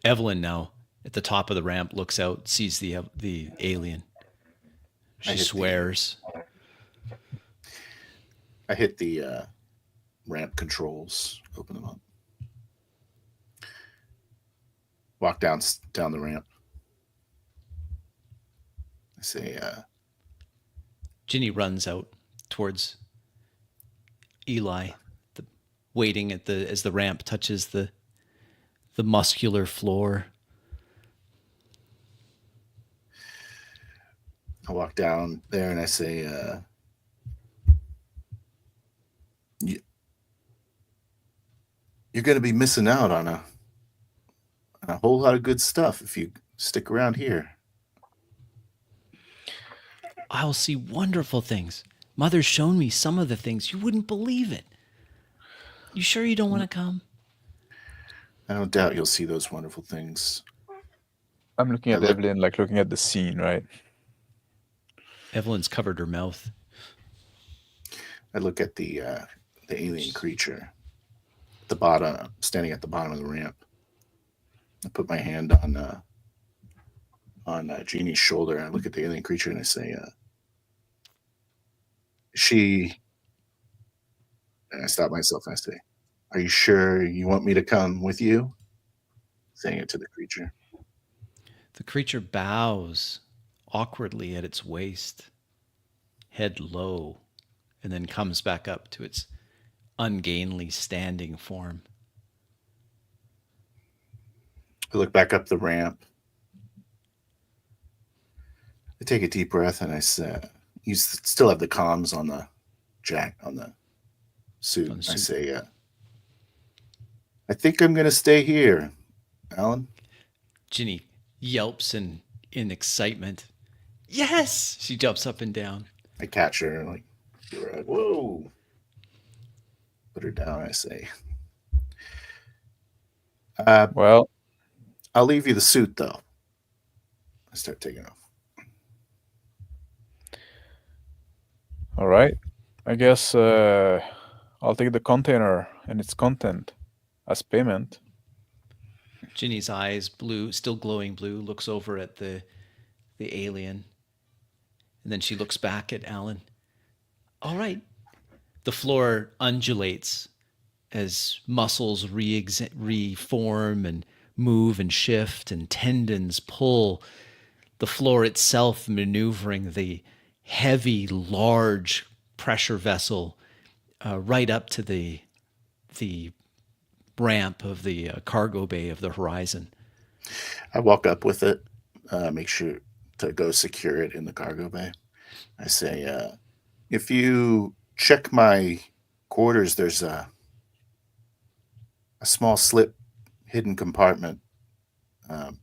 Evelyn now at the top of the ramp looks out, sees the alien. She swears. I hit the ramp controls, open them up. Walk down the ramp. I say, Ginny runs out towards Eli, waiting at as the ramp touches the muscular floor. I walk down there and I say, you're going to be missing out on a whole lot of good stuff if you stick around here. I'll see wonderful things. Mother's shown me some of the things. You wouldn't believe it. You sure you don't want to come? I don't doubt you'll see those wonderful things. I'm looking at Evelyn, like looking at the scene, right? Evelyn's covered her mouth. I look at the alien creature at the bottom, standing at the bottom of the ramp. I put my hand on Jeannie's shoulder, and I look at the alien creature and I say, and I stop myself and I say, are you sure you want me to come with you? Saying it to the creature. The creature bows awkwardly at its waist, head low, and then comes back up to its ungainly standing form. I look back up the ramp. I take a deep breath and I say, you still have the comms on the suit. I say, I think I'm going to stay here, Alan. Ginny yelps in excitement. Yes! She jumps up and down. I catch her and whoa. Put her down. I say, well, I'll leave you the suit though. I start taking off. All right. I guess I'll take the container and its content as payment. Ginny's eyes, blue, still glowing blue, looks over at the alien. And then she looks back at Alan. All right. The floor undulates as muscles reform and move and shift, and tendons pull. The floor itself maneuvering the heavy, large pressure vessel right up to the ramp of the cargo bay of the Horizon. I walk up with it, make sure to go secure it in the cargo bay. I say, if you check my quarters, there's a a small slip, hidden compartment. Um,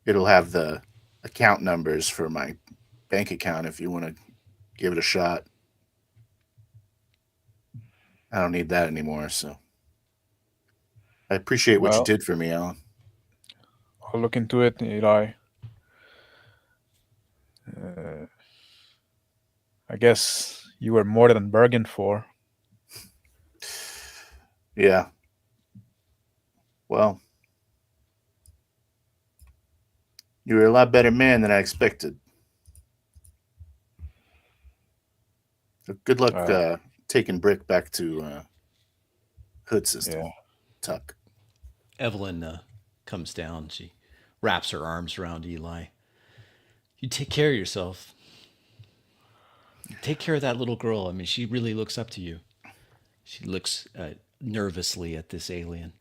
it'll have the account numbers for my bank account if you want to give it a shot. I don't need that anymore, so I appreciate what you Well, did for me, Alan. I'll look into it, Eli. Uh, I guess you were more than bargained for. Yeah. Well, you were a lot better man than I expected. Good luck Uh, taking Brick back to Hood yeah. system, Tuck. Evelyn comes down. She wraps her arms around Eli. You take care of yourself. Take care of that little girl. I mean, she really looks up to you. She looks nervously at this alien.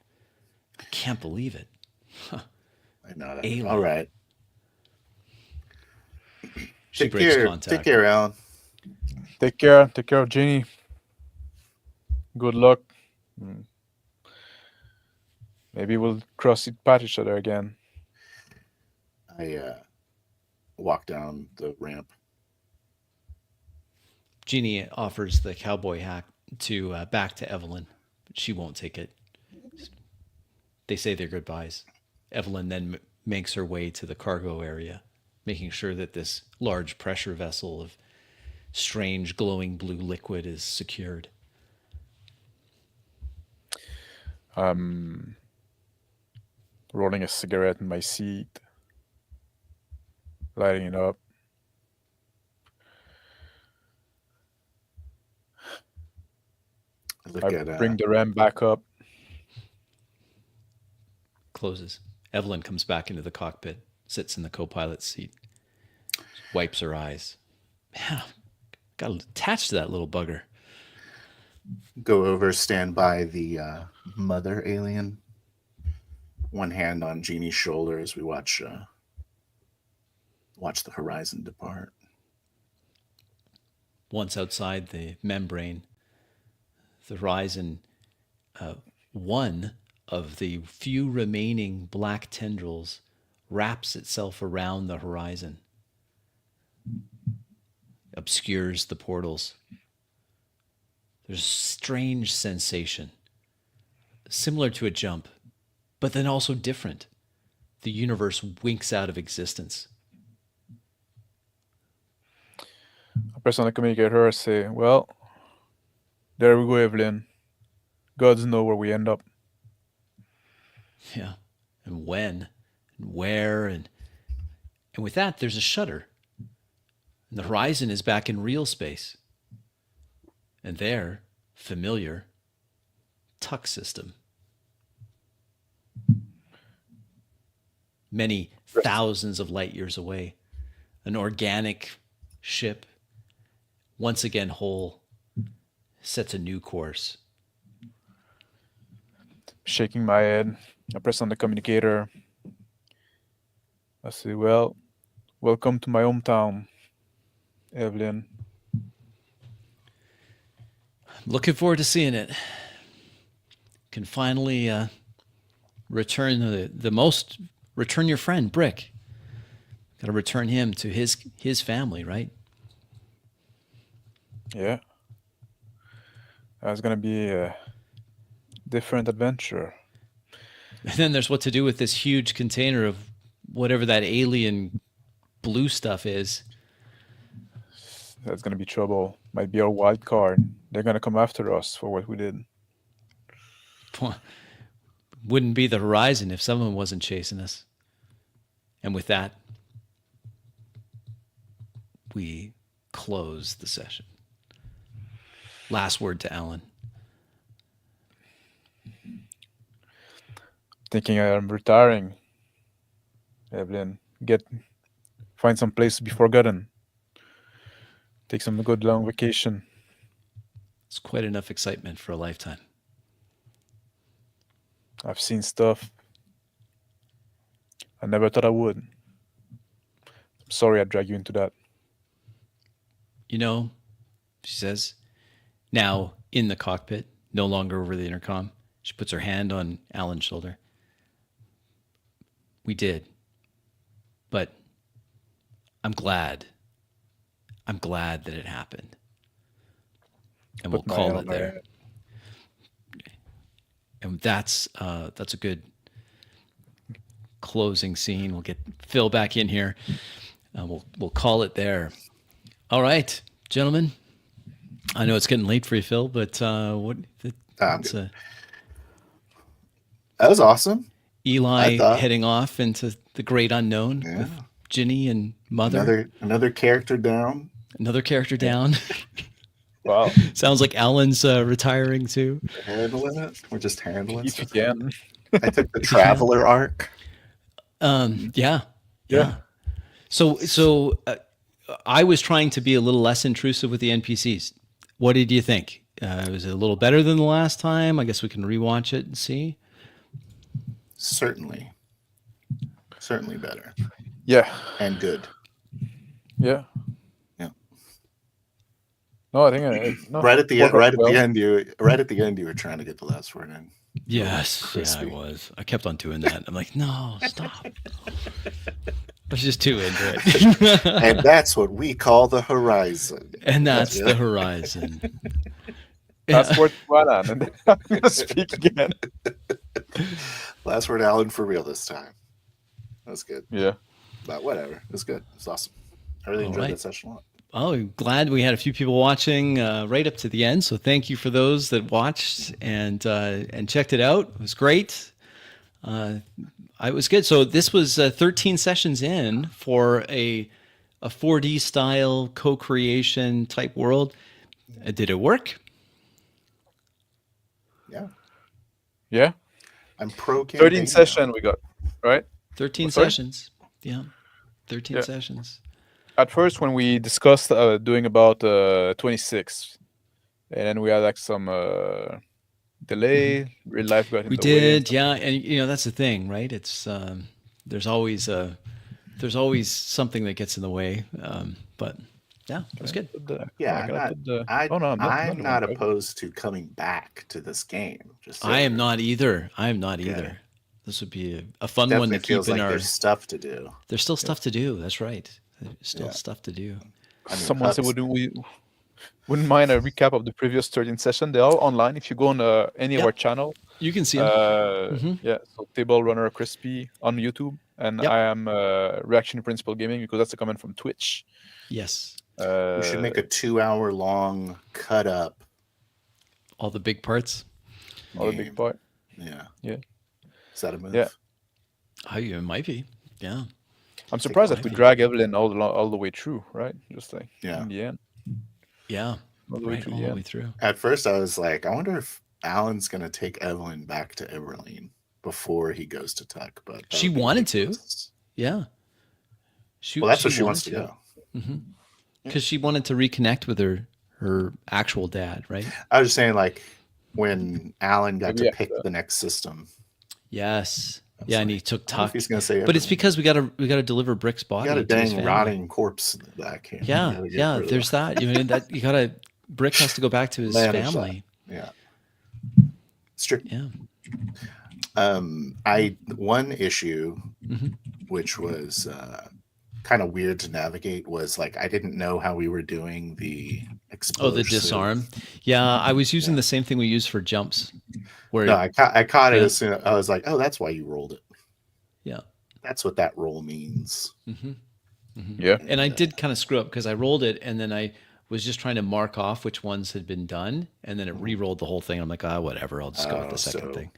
I can't believe it. I know that. All Alien. right. She breaks Take contact. care, Alan. Take care. Take care of Jeannie. Good luck. Mm, maybe we'll cross it path each other again. I walk down the ramp. Jeannie offers the cowboy hat to back to Evelyn, but she won't take it. They say their goodbyes. Evelyn then makes her way to the cargo area, making sure that this large pressure vessel of strange glowing blue liquid is secured. I'm rolling a cigarette in my seat, lighting it up. I look I at bring the ramp back up. Closes. Evelyn comes back into the cockpit, sits in the co-pilot's seat, wipes her eyes. Yeah, got attached to that little bugger. go over, stand by the mother alien. One hand on Jeannie's shoulder as we watch the horizon depart. Once outside the membrane, the horizon, one of the few remaining black tendrils wraps itself around the horizon, obscures the portals. There's a strange sensation, similar to a jump, but then also different. The universe winks out of existence. I press on the communicator. I say, "Well, there we go, Evelyn. Gods know where we end up." Yeah. And when and where and with that there's a shutter. And the horizon is back in real space. And there, familiar, tuck system. Many thousands of light years away. An organic ship, once again whole, sets a new course. Shaking my head, I press on the communicator. I say, "Well, welcome to my hometown, Evelyn." Looking forward to seeing it. Can finally return return your friend Brick. Got to return him to his family, right? Yeah. That's gonna be a different adventure. And then there's what to do with this huge container of whatever that alien blue stuff is. That's gonna be trouble. Might be our wild card. They're gonna come after us for what we did. Wouldn't be the horizon if someone wasn't chasing us. And with that, we close the session. Last word to Alan. Thinking I'm retiring. Evelyn, find some place to be forgotten. Take some good long vacation. It's quite enough excitement for a lifetime. I've seen stuff I never thought I would. I'm sorry I dragged you into that. You know, she says, now in the cockpit, no longer over the intercom, She puts her hand on Alan's shoulder. We did. But I'm glad. I'm glad that it happened. And we'll Put my call hand it on my there. head. And that's a good closing scene. We'll get Phil back in here. We'll call it there. All right, gentlemen. I know it's getting late for you, Phil, but it's That was awesome. Eli I thought. heading off into the great unknown Yeah. with Ginny and Mother. Another character down. Another character down. Wow. Sounds like Alan's retiring too. Handling it. We're just handling If you stuff. can. I took the Traveler arc. Yeah. So I was trying to be a little less intrusive with the NPCs. What did you think? Was it a little better than the last time? I guess we can rewatch it and see. Certainly better Yeah. and good. Yeah. Yeah. No, I think no, Right at the worked out right at well. the end, you were trying to get the last word in. Yes, yeah, I Crispy. was. I kept on doing that. I'm like, no, stop. I was just too into it. And that's what we call the horizon. And that's the horizon. Last word to Alan, and then I'm gonna speak again. Last word, Alan, for real this time. That's good. Yeah. But whatever. It was good. It's awesome. I really enjoyed right. that session a lot. Oh, glad we had a few people watching right up to the end. So thank you for those that watched and checked it out. It was great. It was good. So this was 13 sessions in for a 4D style co-creation type world. Did it work? Yeah. Yeah. I'm pro 13 session we got, right? 13 Sorry? sessions. Yeah. 13 Yeah. sessions. At first, when we discussed doing about 26, and then we had like some delay, real life got in We the way. did, yeah, and that's the thing, right? It's there's always something that gets in the way, but yeah, it was good. Yeah, I'm not opposed to coming back to this game. Just so I am not either. This would be a fun one to keep feels in like our. There's stuff to do. There's still stuff to do. That's right. There's still stuff to do. I mean, Someone said we wouldn't mind a recap of the previous 13 session. They're all online. If you go on any of our channel, You can see them. yeah, so Table Runner Crispy on YouTube, and Yep. I am Reaction Principle Gaming because that's a comment from Twitch. Yes, we should make a 2-hour long cut up. all the big parts. All the big part. Yeah. Yeah. Is that a move? Yeah. It might be. Yeah. I'm surprised that we drag Evelyn all the way through, right? Just like in the end. Yeah. All the way Right, through all the the end. way through. At first, I was like, I wonder if Alan's going to take Evelyn back to Everleen before he goes to Tuck. But She wanted to. Yeah. Well, that's where she wants to go. Because she wanted to reconnect with her actual dad, right? I was just saying, like, when Alan got Maybe to pick the next system. Yes. Yeah, and he took I don't know if Tuck. he's going to say But it's Everleen. because we gotta deliver Brick's body. You got a to his dang family. rotting corpse back here. Yeah. There's that. You gotta. Brick has to go back to his Manage family. Yeah. Strict. Yeah. One issue, which was kind of weird to navigate, was like I didn't know how we were doing the explosive. Oh, the disarm. Yeah, I was using the same thing we use for jumps. Where No, I caught it as soon. I was like, oh, that's why you rolled it. Yeah. That's what that roll means. Yeah. And I did kind of screw up because I rolled it and then I was just trying to mark off which ones had been done, and then it re-rolled the whole thing. I'm like, whatever, I'll just go with the second thing.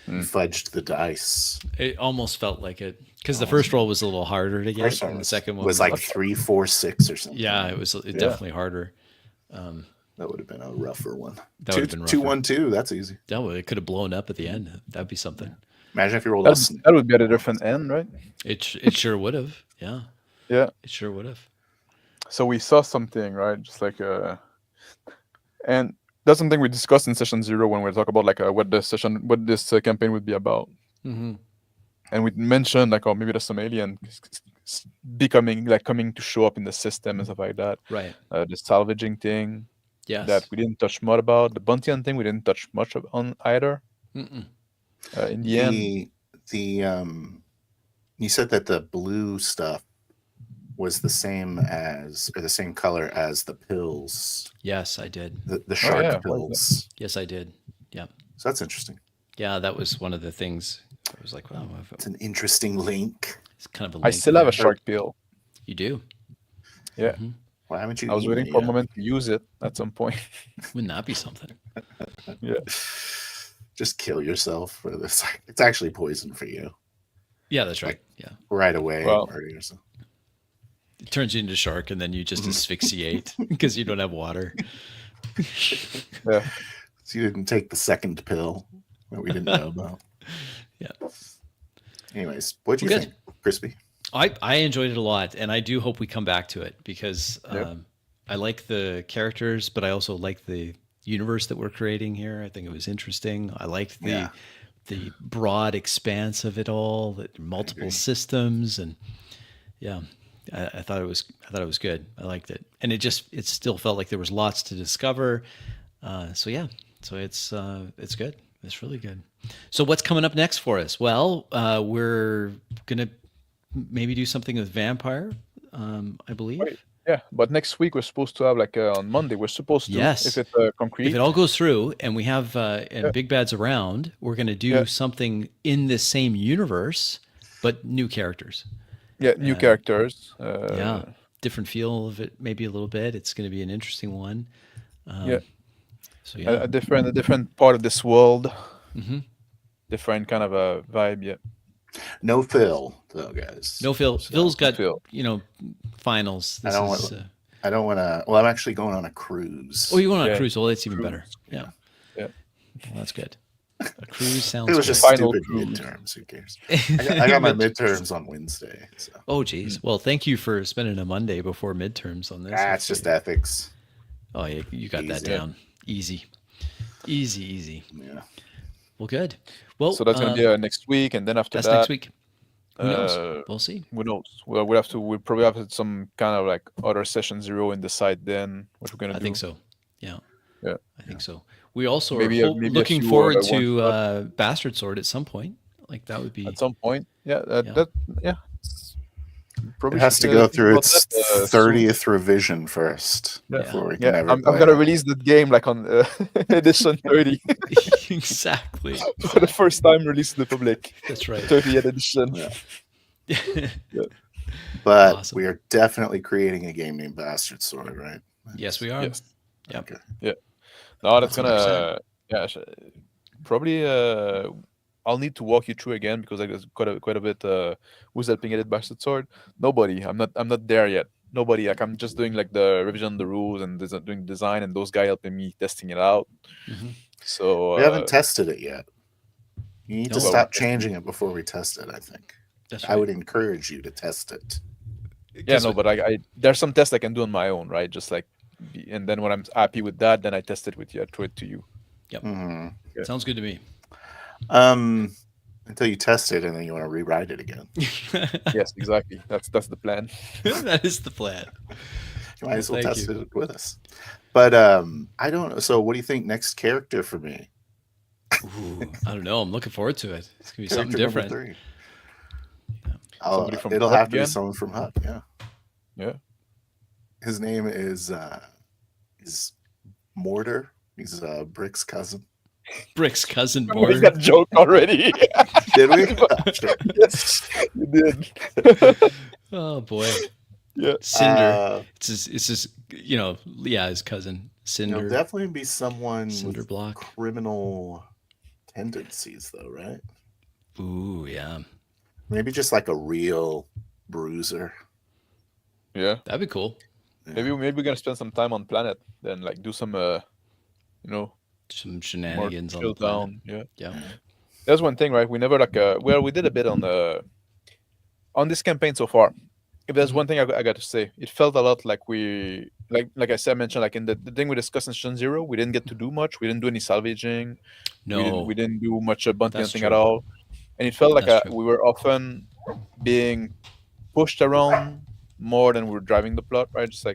You fudged the dice. It almost felt like it because the first roll was a little harder to get, and the second one was like 3, 4, 6 or something. Yeah, it was definitely harder. That would have been a rougher one. That would have been rougher. 2, 1, 2. That's easy. It could have blown up at the end. That'd be something. Imagine if you rolled us. That would be at a different end, right? It sure would have. Yeah. Yeah. It sure would have. So we saw something, right? Just like and that's something we discussed in session 0 when we talk about like what this campaign would be about. Mm-hmm. And we mentioned like, oh, maybe there's some alien becoming like coming to show up in the system and stuff like that. Right. The salvaging thing. Yes. That we didn't touch much about. The bounty hunting we didn't touch much on either. Mm-mm. In the end. The you said that the blue stuff was the same as, or the same color as the pills, Yes, I did. the Oh shark yeah, why is that? pills. Yes, I did. Yeah. So that's interesting. Yeah, that was one of the things. I was like, wow, It's an interesting link. it's kind of a I link still have there. a shark pill. You do? Yeah, Mhm. Why haven't you I was eaten waiting it for a yet? moment to use it at some point. Wouldn't that be something? Yeah. Just kill yourself for this. It's actually poison for you Yeah, that's right. Yeah. right away. Well- Murder yourself. It turns you into shark and then you just Mhm. asphyxiate because you don't have water. Yeah. So you didn't take the second pill that we didn't know about. Yeah. Anyways, what'd you Well, good. think, Crispy? I enjoyed it a lot, and I do hope we come back to it because Yep. I like the characters, but I also like the universe that we're creating here. I think it was interesting. I liked Yeah. the broad expanse of it all, the multiple agree. systems, and yeah, I thought it was good. I liked it, and it still felt like there was lots to discover. So yeah, so it's good. It's really good. So what's coming up next for us? Well, we're gonna maybe do something with vampire, I believe. Wait. Yeah, but next week we're supposed to have on Monday. We're supposed to, Yes. if it's concrete. If it all goes through and we have and Big Bad's around, we're going to do Yeah. something in the same universe, but new characters. Yeah, new characters. Yeah, different feel of it, maybe a little bit. It's going to be an interesting one. Yeah. So yeah, A different part of this world. Mhm. Different kind of a vibe. Yeah. No Phil, though, guys. no Phil. Phil's got Phil. finals. This don't is. want- I don't want to. Well, I'm actually going on a cruise. Oh, you went on a Yeah. cruise? Well, that's even better. Cruise, Yeah. Yeah. Well, that's good. A cruise sounds. It was good. just Final stupid cruise. midterms. Who cares? I got my midterms on Wednesday. So Oh, geez. Well, thank you for spending a Monday before midterms on this. it's just ethics. Oh, yeah, you got that Easy. down. Easy. Easy. Yeah. Well, good. Well, So that's gonna be next week, and then after that's that, next week. Who knows? uh, We'll see. who knows? Well, we'll probably have some kind of other session 0 and decide then what we're gonna I do. think so. Yeah. Yeah. I think so. We also Maybe are a- maybe a looking few, forward one to shot. Bastard Sword at some point. Like that would be. At some point. Yeah. Yeah. Probably It has should, to go think through about its that, soon. 30th revision first Yeah. before we can Yeah, ever I'm play gonna it. release that game on edition 30 Exactly. for the first time released to the public. That's right. 30th edition. Yeah. But Awesome. we are definitely creating a game named Bastard Sword, right? Yes, we are. Yes. Yep. Okay. No, that's 100%. gonna probably I'll need to walk you through again because there's quite a bit who's helping edit Bastard Sword. Nobody. I'm not there yet. Nobody. I'm just doing the revision of the rules and doing design, and those guys helping me testing it out. Mhm. So We haven't tested it yet. You need No, to well, stop changing it before we test it, I think. That's I would encourage you to test it. yeah, no, but I there's some tests I can do on my own, right? Just and then when I'm happy with that, then I test it with you. I throw it to you. Mhm. Yeah. Sounds good to me. Until you test it and then you want to rewrite it again. Yes, exactly. That's the plan. That is the plan. You might as well Thank test you. it with us. But I don't know. So what do you think next character for me? Ooh, I don't know. I'm looking forward to it. It's gonna be something Character number different. 3. Somebody from It'll Huck have to be again? someone from Huck, yeah. Yeah. His name is Mortar. He's Brick's cousin. Brick's cousin We board. got joke already. Did we? Yes, you did. Oh boy. Yeah. Cinder. It's his his cousin. It'll Cinder. definitely be someone Cinder with block. criminal tendencies, though, right? Ooh, yeah. Maybe just like a real bruiser. Yeah. That'd be cool. Yeah. Maybe we're gonna spend some time on planet, then do some Some more shenanigans on chill the planet. down. Yeah. Yeah. That's one thing, right? We never we did a bit on this campaign so far. If there's one thing I got to say, it felt a lot like we like I said mentioned in the thing we discussed in Session 0, we didn't get to do much. We didn't do any salvaging. No. We didn't do much bounty That's hunting at true. all. And it felt like That's true. we were often being pushed around more than we were driving the plot, right? Just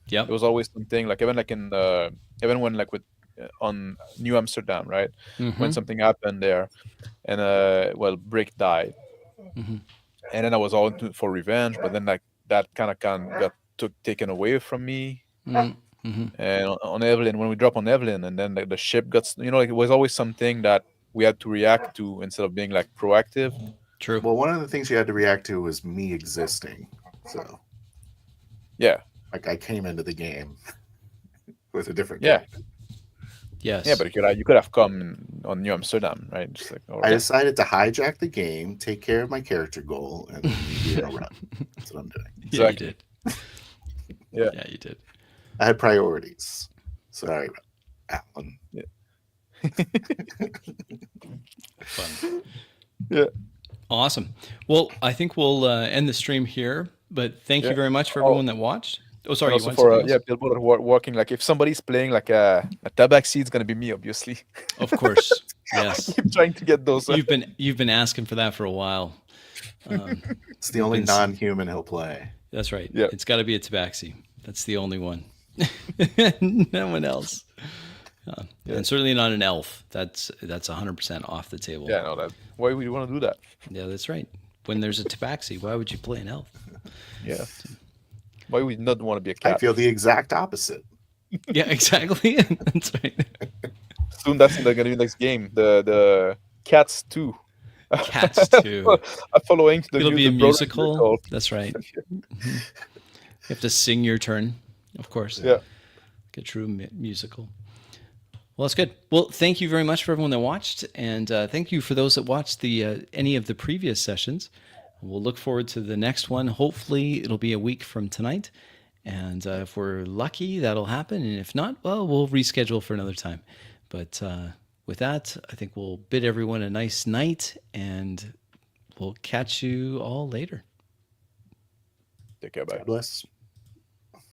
Yep. it was always something even when with on New Amsterdam, right? When Mm-hmm. something happened there, and well, Brick died, Mm-hmm. and then I was all for revenge, but then like that kind of got taken away from me. Mm-hmm. And on Evelyn, when we drop on Evelyn, and then like the ship got, like it was always something that we had to react to instead of being like proactive. True. Well, one of the things you had to react to was me existing. So, Yeah, like, I came into the game with a different yeah, character. Yes. yeah. But you could have come on New Amsterdam, right? Just like, I or, decided to hijack the game, take care of my character goal, and then leave you in a rut. That's what I'm doing. Yeah, you Exactly. did. Yeah. Yeah, you did. I had priorities. Sorry, Alan. Fun. Yeah. Awesome. Well, I think we'll end the stream here. But thank you Yeah. very much for Oh, everyone that watched. Oh, sorry, and you also want for something else? people that are working, like if somebody's playing like a tabaxi, it's gonna be me, obviously. Of course. I Yes. keep trying to get those. You've been asking for that for a while. It's the only non-human he'll play. That's right. Yeah. It's got to be a tabaxi. That's the only one. No one else. Yeah. And certainly not an elf. That's 100% off the table. Yeah, no, that why would you want to do that? Yeah, that's right. When there's a tabaxi, why would you play an elf? Yeah. Why would you not want to be a I cat? feel the exact opposite. Yeah, exactly. That's right. Soon that's gonna be the next game. The Cats 2. Cats too. Following the It'll be a the Brothers musical. musical. That's right. You have to sing your turn, of course. Yeah. Like a true musical. Well, that's good. Well, thank you very much for everyone that watched, and thank you for those that watched the any of the previous sessions. We'll look forward to the next one. Hopefully, it'll be a week from tonight, and if we're lucky, that'll happen. And if not, well, we'll reschedule for another time. But with that, I think we'll bid everyone a nice night, and we'll catch you all later. Take care, bye. God bless.